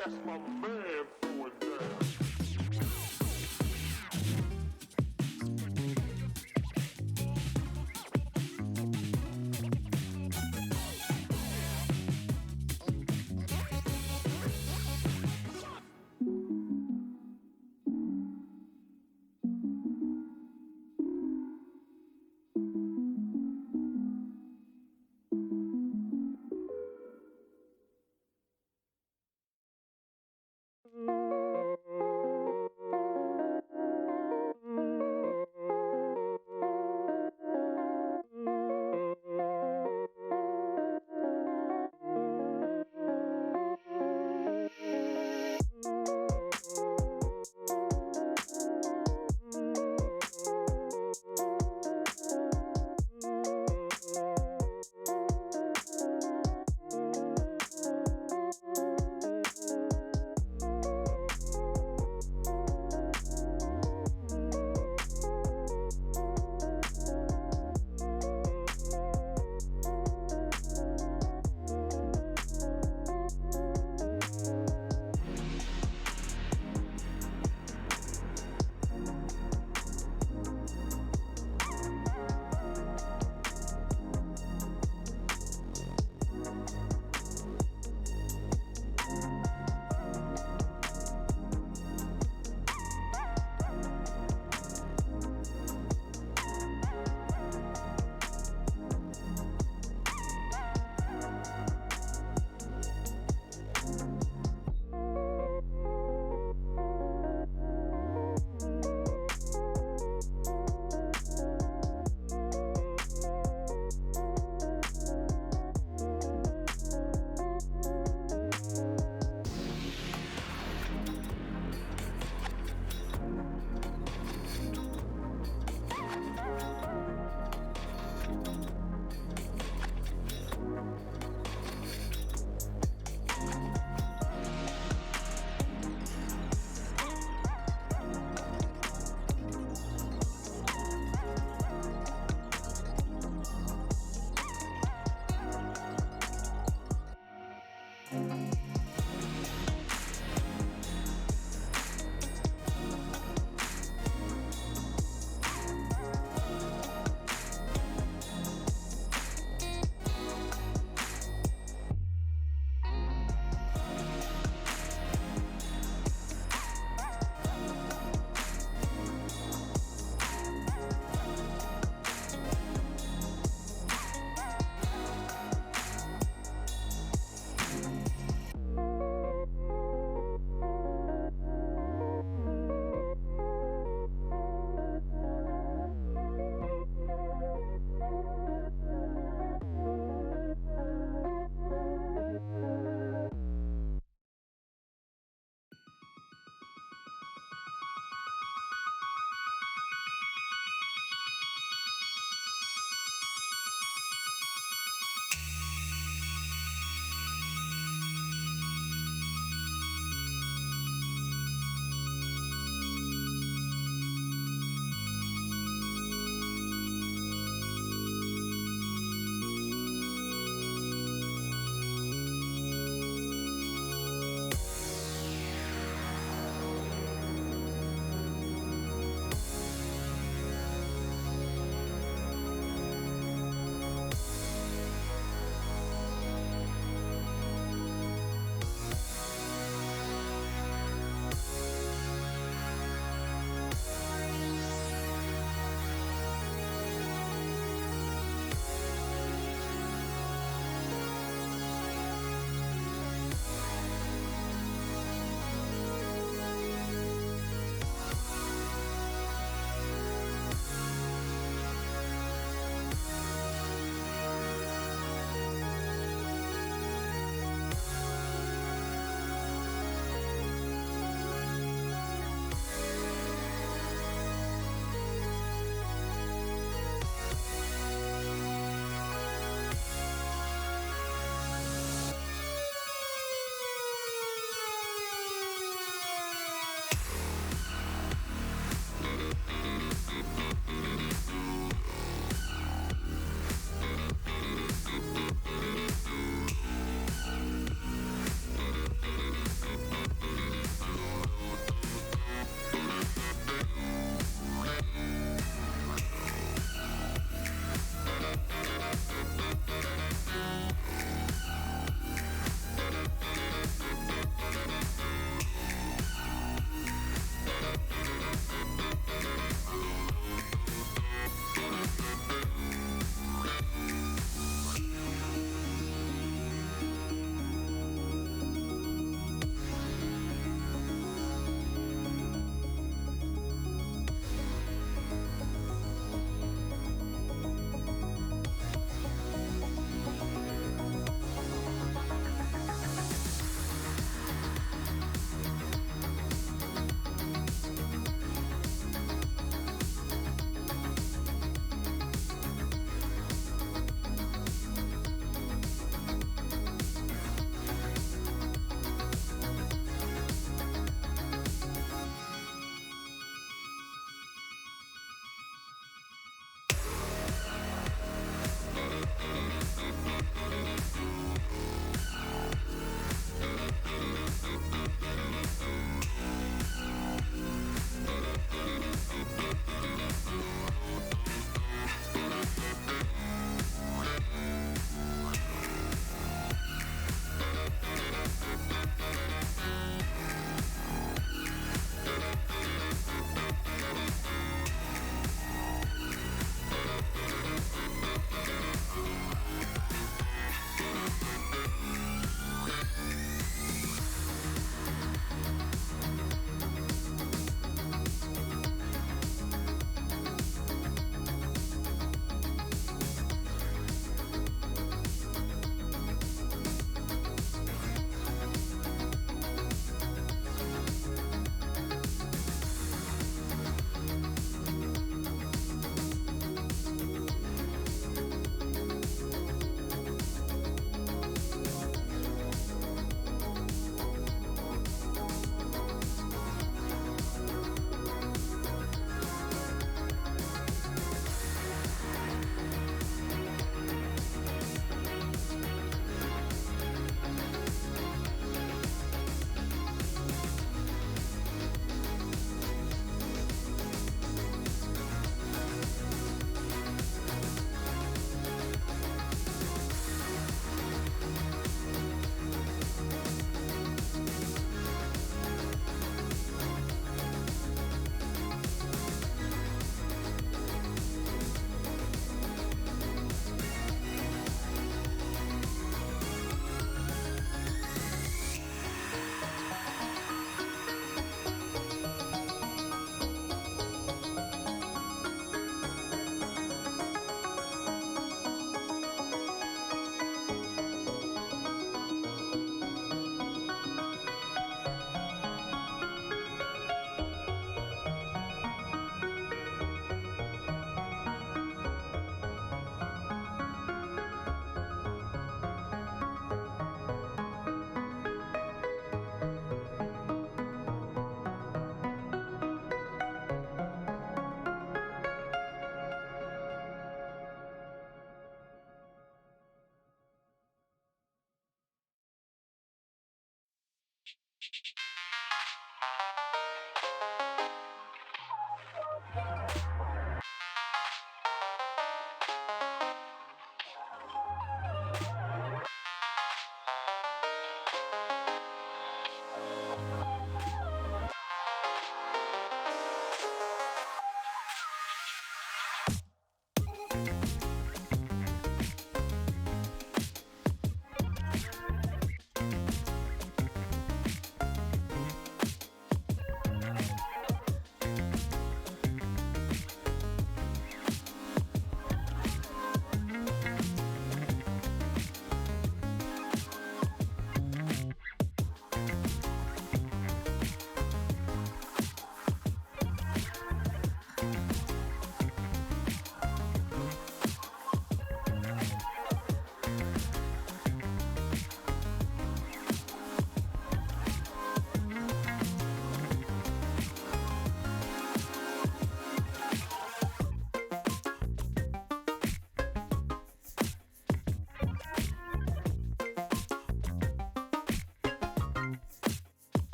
That's my man.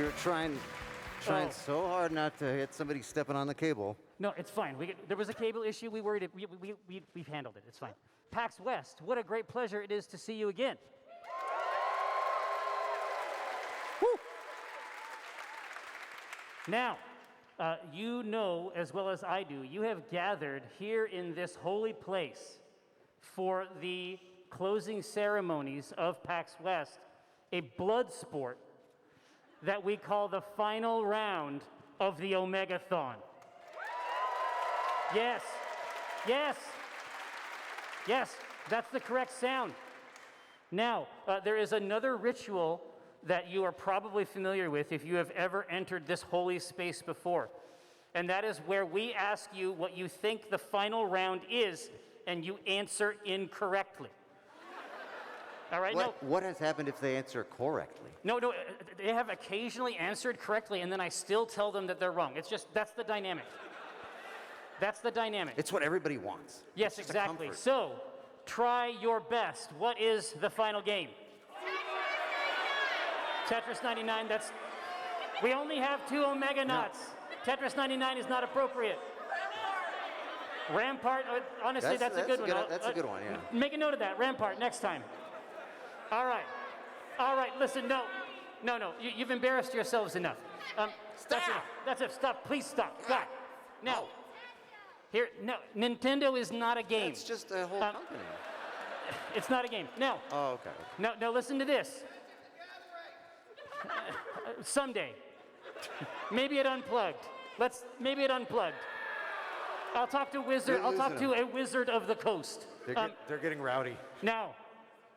We were trying Oh. so hard not to hit somebody stepping on the cable. No, it's fine. There was a cable issue. We worried it. We've handled it. It's fine. PAX West, what a great pleasure it is to see you again. Woo! Now, you know as well as I do, you have gathered here in this holy place for the closing ceremonies of PAX West, a blood sport that we call the final round of the Omegathon. Yes, yes, yes, that's the correct sound. Now, there is another ritual that you are probably familiar with if you have ever entered this holy space before. And that is where we ask you what you think the final round is, and you answer incorrectly. All right, What has happened if they answer correctly? No, they have occasionally answered correctly, and then I still tell them that they're wrong. It's just, that's the dynamic. That's the dynamic. It's what everybody wants. Yes, It's just a exactly. comfort. So, try your best. What is the final game? Tetris 99, we only have 2 Omega Knots. Tetris 99 is not appropriate. Rampart, honestly, that's a good one. That's a good one, yeah. Make a note of that, Rampart, next time. All right, listen, no, you've embarrassed yourselves enough. That's it, stop, please stop. Now, here, no, Nintendo is not a game. It's just a whole company. It's not a game. Now, Oh, okay. now listen to this. Someday, maybe at Unplugged. Maybe at Unplugged. I'll talk to a wizard of the coast. They're getting rowdy. Now,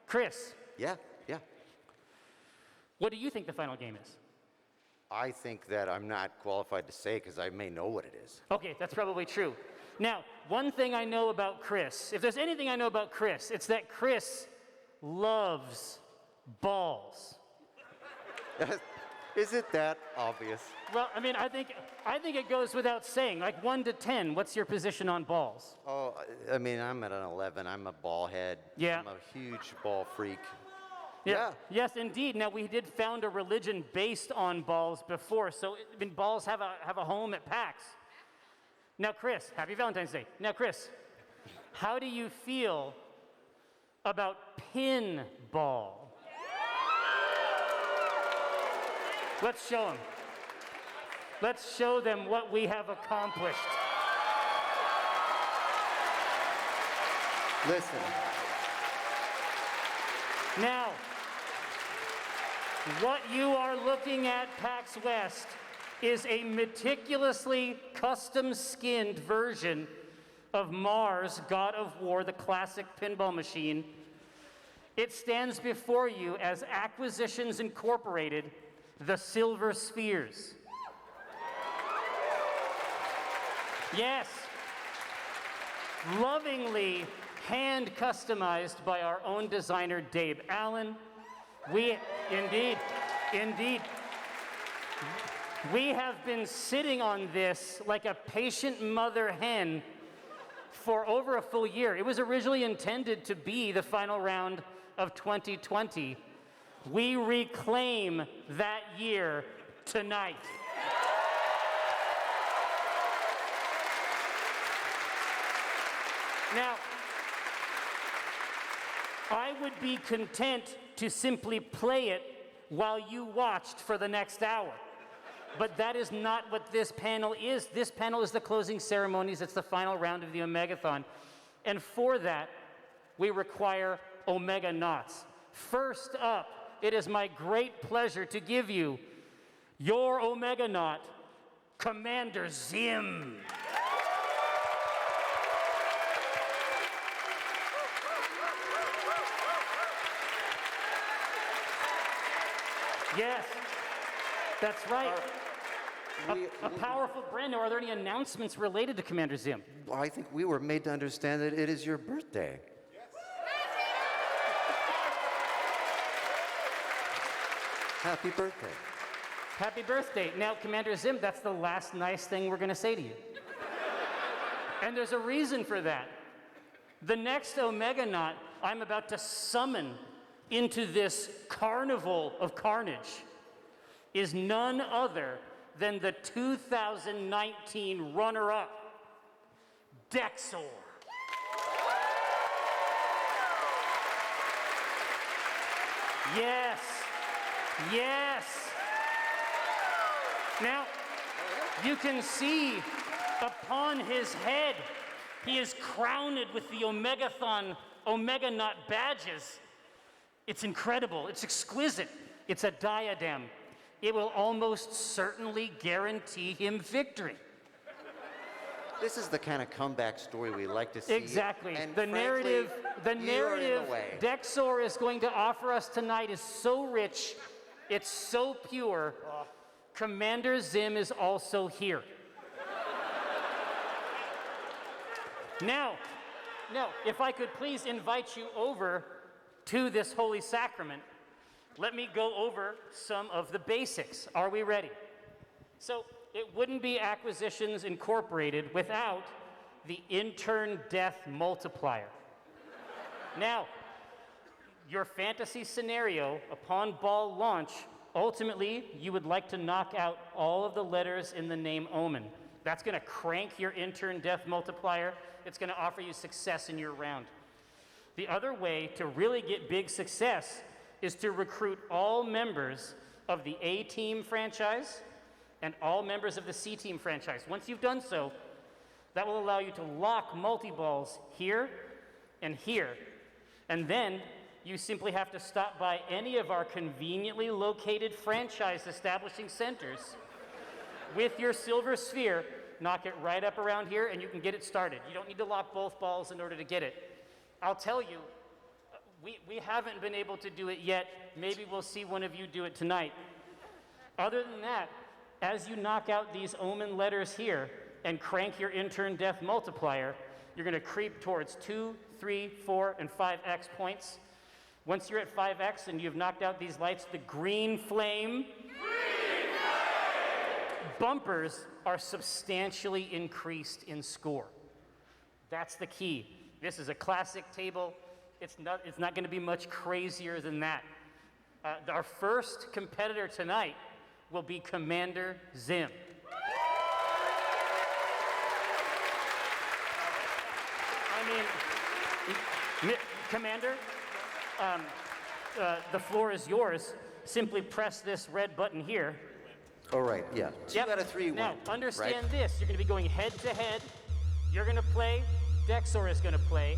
Chris, Yeah. what do you think the final game is? I think that I'm not qualified to say because I may know what it is. Okay, that's probably true. Now, one thing I know about Chris, if there's anything I know about Chris, it's that Chris loves balls. Is it that obvious? Well, I mean, I think it goes without saying. Like 1 to 10, what's your position on balls? Oh, I mean, I'm at an 11. I'm a ball head. Yeah. I'm a huge ball freak. Yeah. Yes, indeed. Now, we did found a religion based on balls before, so I mean, balls have a home at PAX. Now, Chris, happy Valentine's Day. Now, Chris, how do you feel about pinball? Let's show them. Let's show them what we have accomplished. Listen. Now, what you are looking at, PAX West, is a meticulously custom-skinned version of Mars, God of War, the classic pinball machine. It stands before you as Acquisitions Incorporated, the Silver Spheres. Yes, lovingly hand customized by our own designer, Dave Allen. Indeed. We have been sitting on this like a patient mother hen for over a full year. It was originally intended to be the final round of 2020. We reclaim that year tonight. Now, I would be content to simply play it while you watched for the next hour. But that is not what this panel is. This panel is the closing ceremonies. It's the final round of the Omegathon. And for that, we require Omega Knots. First up, it is my great pleasure to give you your Omega Knot, Commander Zim. Yes, that's right. A powerful brand. Now, are there any announcements related to Commander Zim? Well, I think we were made to understand that it is your birthday. Happy birthday. Happy birthday. Now, Commander Zim, that's the last nice thing we're going to say to you. And there's a reason for that. The next Omega Knot I'm about to summon into this carnival of carnage is none other than the 2019 runner-up, Dexor. Yes, yes. Now, you can see upon his head, he is crowned with the Omega Nut badges. It's incredible, it's exquisite. It's a diadem. It will almost certainly guarantee him victory. This is the kind of comeback story we like to see. Exactly. And The frankly, narrative way. Dexor is going to offer us tonight is so rich, it's so pure. Commander Zim is also here. Now, if I could please invite you over to this holy sacrament, let me go over some of the basics. Are we ready? So, it wouldn't be Acquisitions Incorporated without the intern death multiplier. Now, your fantasy scenario upon ball launch, ultimately, you would like to knock out all of the letters in the name Omen. That's going to crank your intern death multiplier. It's going to offer you success in your round. The other way to really get big success is to recruit all members of the A-Team franchise and all members of the C-Team franchise. Once you've done so, that will allow you to lock multi-balls here and here. And then you simply have to stop by any of our conveniently located franchise establishing centers with your silver sphere, knock it right up around here, and you can get it started. You don't need to lock both balls in order to get it. I'll tell you, we haven't been able to do it yet. Maybe we'll see one of you do it tonight. Other than that, as you knock out these Omen letters here and crank your intern death multiplier, you're going to creep towards 2, 3, 4, and 5x points. Once you're at 5x and you've knocked out these lights, the green flame bumpers are substantially increased in score. That's the key. This is a classic table. It's not going to be much crazier than that. Our first competitor tonight will be Commander Zim. Commander, the floor is yours. Simply press this red button here. All right, yeah. Two out of 3 Now, win, understand right? this. You're going to be going head to head. You're going to play. Dexor is going to play.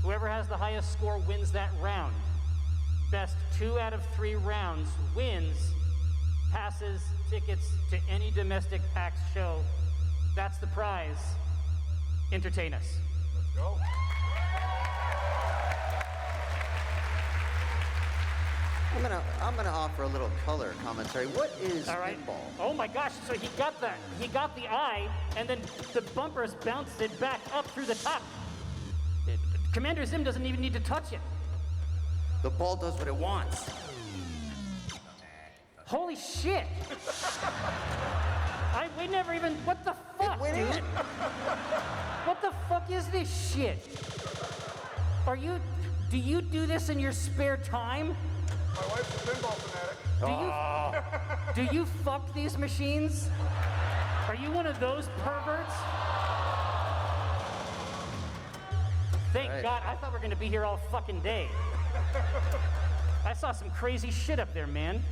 Whoever has the highest score wins that round. Best 2 out of 3 rounds wins passes tickets to any domestic PAX show. That's the prize. Entertain us. Let's go. I'm gonna offer a little color commentary. What is pinball? Oh my gosh! So he got the eye, and then the bumpers bounced it back up through the top. Commander Zim doesn't even need to touch it. The ball does what it wants. Holy shit! We never even. What the fuck, dude? What the fuck is this shit? Do you do this in your spare time? My wife's a pinball fanatic. Do you fuck these machines? Are you one of those perverts? Thank God, I thought we were gonna be here all fucking day. I saw some crazy shit up there, man.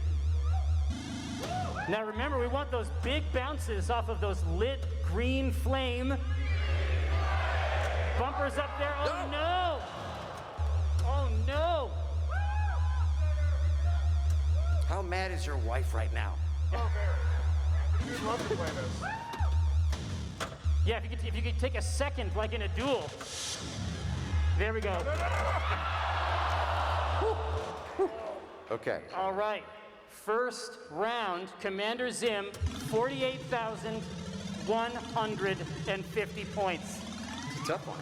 Now remember, we want those big bounces off of those lit green flame bumpers up there. Oh no! Oh no! How mad is your wife right now? Oh, very. You'd love to play this. Yeah, if you could take a second, like in a duel. There we go. Okay. All right. First round, Commander Zim, 48,150 points. It's a tough one.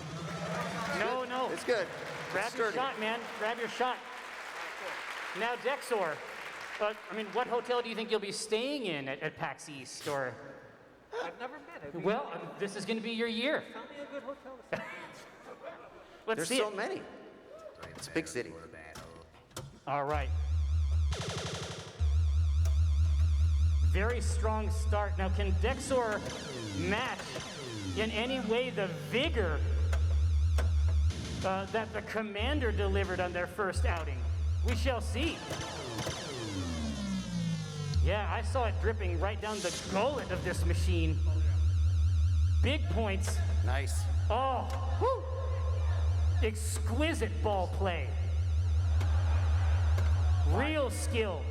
No. It's good. Grab your shot, man. Grab your shot. Now, Dexor, what hotel do you think you'll be staying in at PAX East? Or I've never been. Well, this is going to be your year. Tell me a good hotel to stay in. Let's see There's so it. many. It's a big city. All right. Very strong start. Now, can Dexor match in any way the vigor that the Commander delivered on their first outing? We shall see. Yeah, I saw it dripping right down the gullet of this machine. Big points. Nice. Oh, whew. Exquisite ball play. Real skill.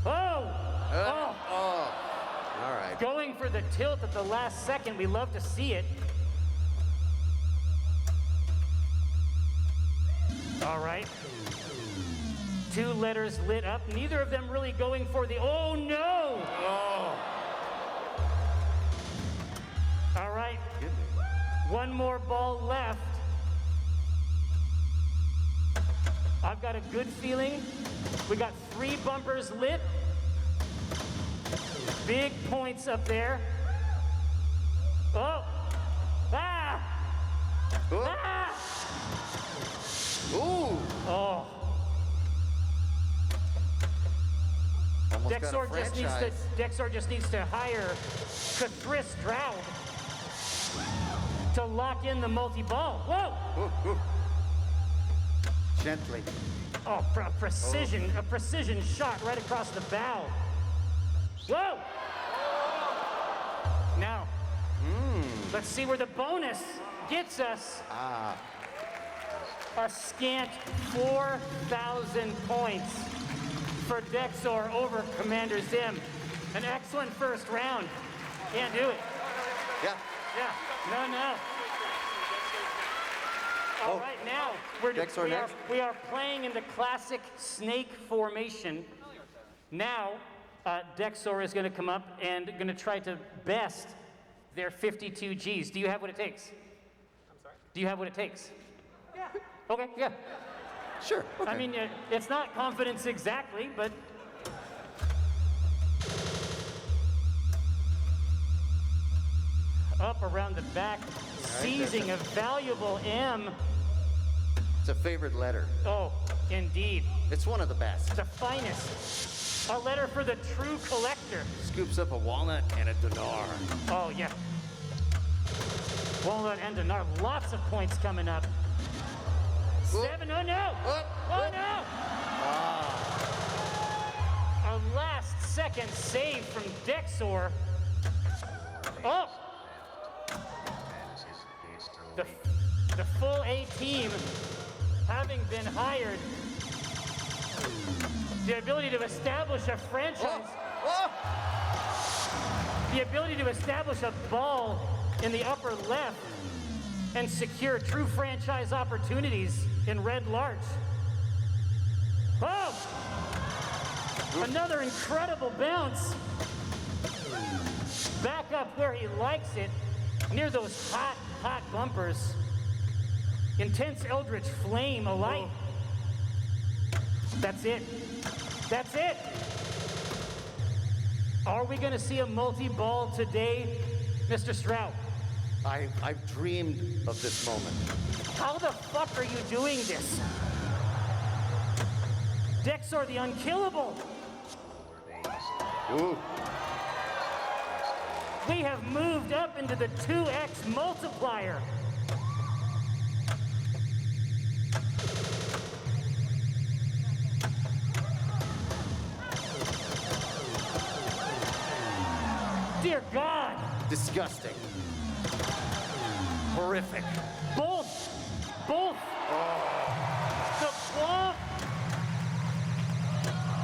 Oh! All right. Going for the tilt at the last second. We love to see it. All right. 2 letters lit up. Neither of them really going for the... Oh, no! Oh. All right. One more ball left. I've got a good feeling. We got 3 bumpers lit. Big points up there. Oh! Ah! Oh. Ah! Ooh. Oh. Almost got a franchise. Dexor just needs to hire Cathris Stroud to lock in the multi-ball. Whoa! Ooh, ooh. Gently. Oh, a precision shot right across the bow. Whoa! Now, let's see where the bonus gets us. Ah. A scant 4,000 points for Dexor over Commander Zim. An excellent first round. Can't do it. Yeah. Yeah. No. All right, now Dexor next. we are playing in the classic snake formation. Now, Dexor is going to come up and going to try to best their 52 Gs. Do you have what it takes? I'm sorry? Do you have what it takes? Yeah. Okay, yeah. Sure. Okay. I mean, it's not confidence exactly, but... Up around the back, seizing a valuable M. It's a favorite letter. Oh, indeed. It's one of the best. The finest. A letter for the true collector. Scoops up a walnut and a dinar. Oh, yeah. Walnut and dinar. Lots of points coming up. 7, oh no! Oh no! A last second save from Dexor. Oh! The full A team having been hired. The ability to establish a franchise. The ability to establish a ball in the upper left and secure true franchise opportunities in red large. Oh! Another incredible bounce. Back up where he likes it, near those hot bumpers. Intense eldritch flame alight. That's it. That's it. Are we going to see a multi-ball today, Mr. Stroud? I've dreamed of this moment. How the fuck are you doing this? Dexor the unkillable. Ooh. We have moved up into the 2x multiplier. Dear God. Disgusting. Horrific. Both. Oh.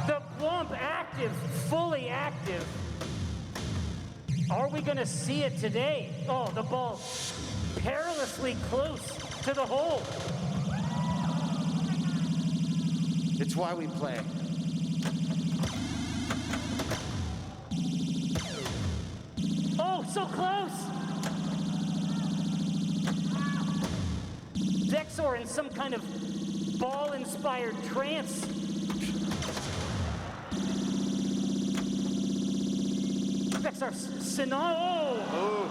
The Blump active, fully active. Are we going to see it today? Oh, the ball perilously close to the hole. It's why we play. Oh, so close! Dexor in some kind of ball-inspired trance. Dexor Sinal. Oh,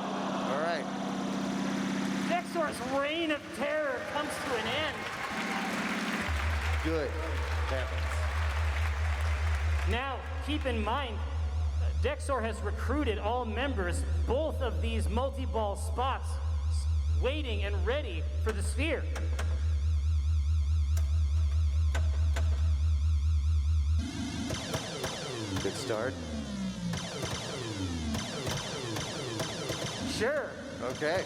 all right. Dexor's reign of terror comes to an end. Good heavens. Now, keep in mind, Dexor has recruited all members, both of these multi-ball spots, waiting and ready for the sphere. Good start. Sure. Okay.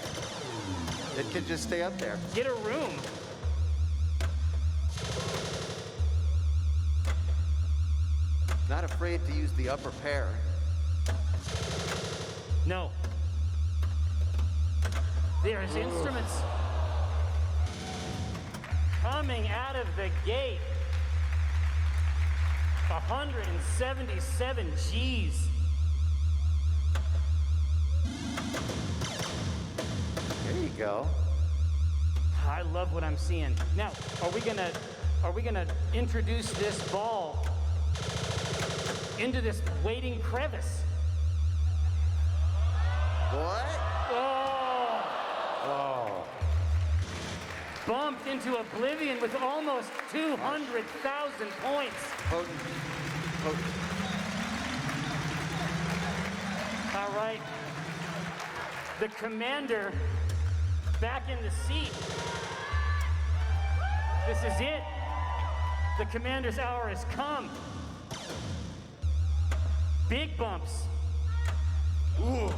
It could just stay up there. Get a room. Not afraid to use the upper pair. No. There's instruments coming out of the gate. 177 G's. There you go. I love what I'm seeing. Now, are we gonna introduce this ball into this waiting crevice? What? Oh! Oh. Bumped into oblivion with almost 200,000 points. Potent. Potent. All right. The commander back in the seat. This is it. The commander's hour has come. Big bumps. Ooh.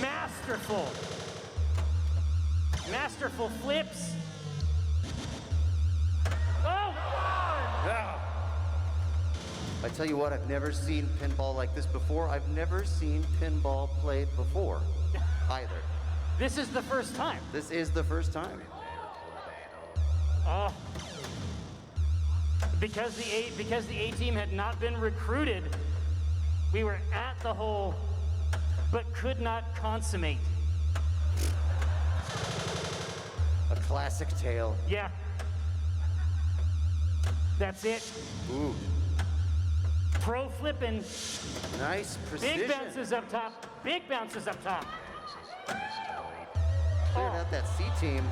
Masterful. Masterful flips. Oh! Yeah. I tell you what, I've never seen pinball like this before. I've never seen pinball played before, either. This is the first time. This is the first time. Oh. Because the A team had not been recruited, we were at the hole, but could not consummate. A classic tale. Yeah. That's it. Ooh. Pro flipping. Nice precision. Big bounces up top. Big bounces up top. Cleared out that C team.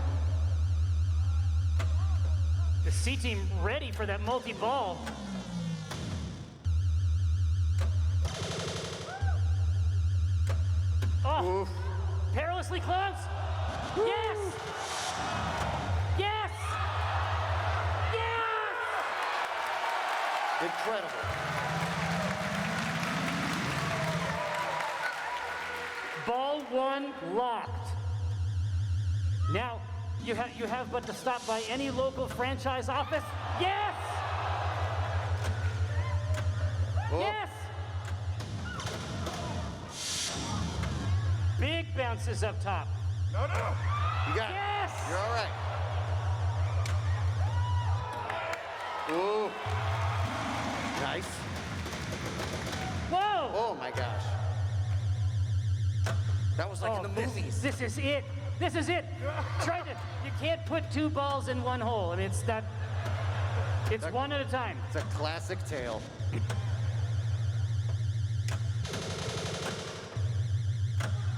The C team ready for that multi-ball. Oh, Oof. perilously close. Yes. Yes. Yes. Incredible. Ball one locked. Now, you have but to stop by any local franchise office. Yes! Oh. Yes! Big bounces up top. No. You got Yes! it. You're all right. Ooh. Nice. Whoa! Oh my gosh. That was like in the movies. This is it. This is it. You can't put two balls in one hole. I mean, it's one at a time. It's a classic tale.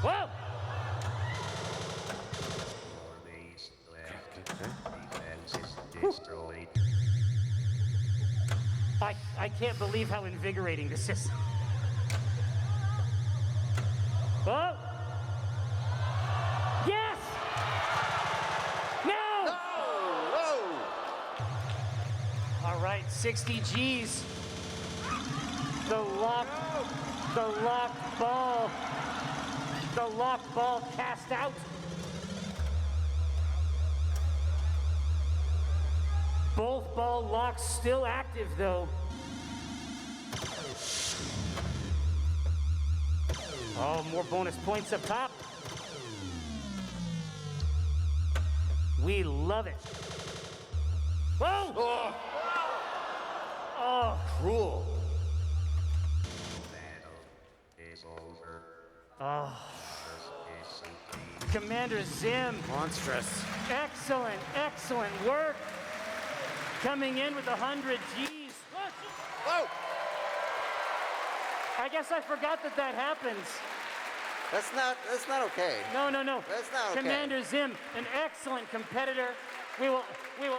Whoa! I can't believe how invigorating this is. Oh! Yes! No! No! Whoa! All right, 60 G's. The locked ball cast out. Both ball locks still active though. Oh, more bonus points up top. We love it. Whoa! Oh, Oh, cruel. oh. Commander Zim, Monstrous. excellent, excellent work. Coming in with 100 G's. Whoa! I guess I forgot that happens. That's not okay. No. That's not okay. Commander Zim, an excellent competitor. We will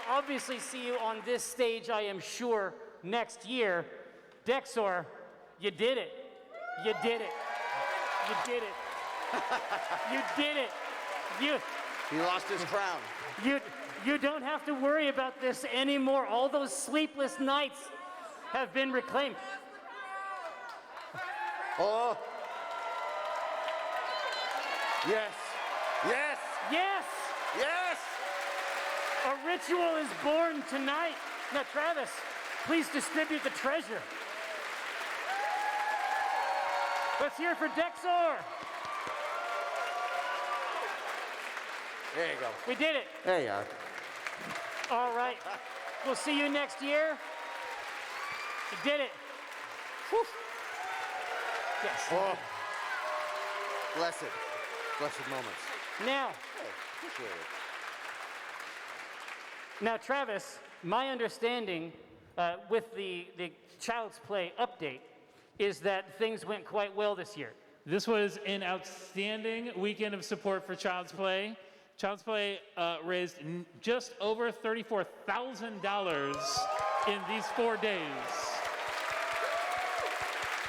obviously see you on this stage, I am sure, next year. Dexor, you did it. You did it. You did it. You did it. He lost his crown. You don't have to worry about this anymore. All those sleepless nights have been reclaimed. Oh. Yes. Yes. Yes. Yes. A ritual is born tonight. Now, Travis, please distribute the treasure. Let's hear it for Dexor. There you go. We did it. There you are. All right. We'll see you next year. You did it. Whew. Yes. Oh. Blessed moments. Now, Appreciate it. Now, Travis, my understanding with the Child's Play update is that things went quite well this year. This was an outstanding weekend of support for Child's Play. Child's Play raised just over $34,000 in these 4 days.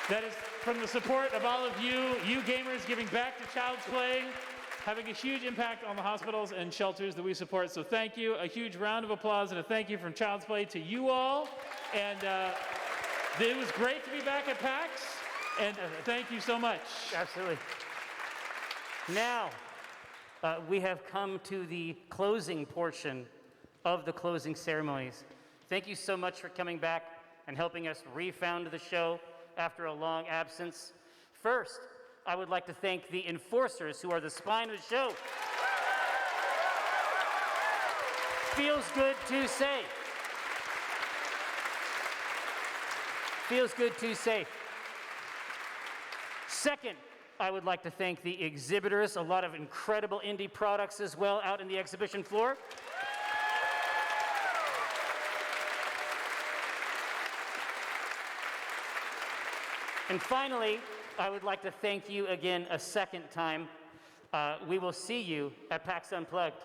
That is from the support of all of you gamers giving back to Child's Play, having a huge impact on the hospitals and shelters that we support. So thank you. A huge round of applause and a thank you from Child's Play to you all. And it was great to be back at PAX. And thank you so much. Absolutely. Now, we have come to the closing portion of the closing ceremonies. Thank you so much for coming back and helping us refound the show after a long absence. First, I would like to thank the enforcers who are the spine of the show. Feels good to say. Feels good to say. Second, I would like to thank the exhibitors, a lot of incredible indie products as well out in the exhibition floor. And finally, I would like to thank you again a second time. We will see you at PAX Unplugged.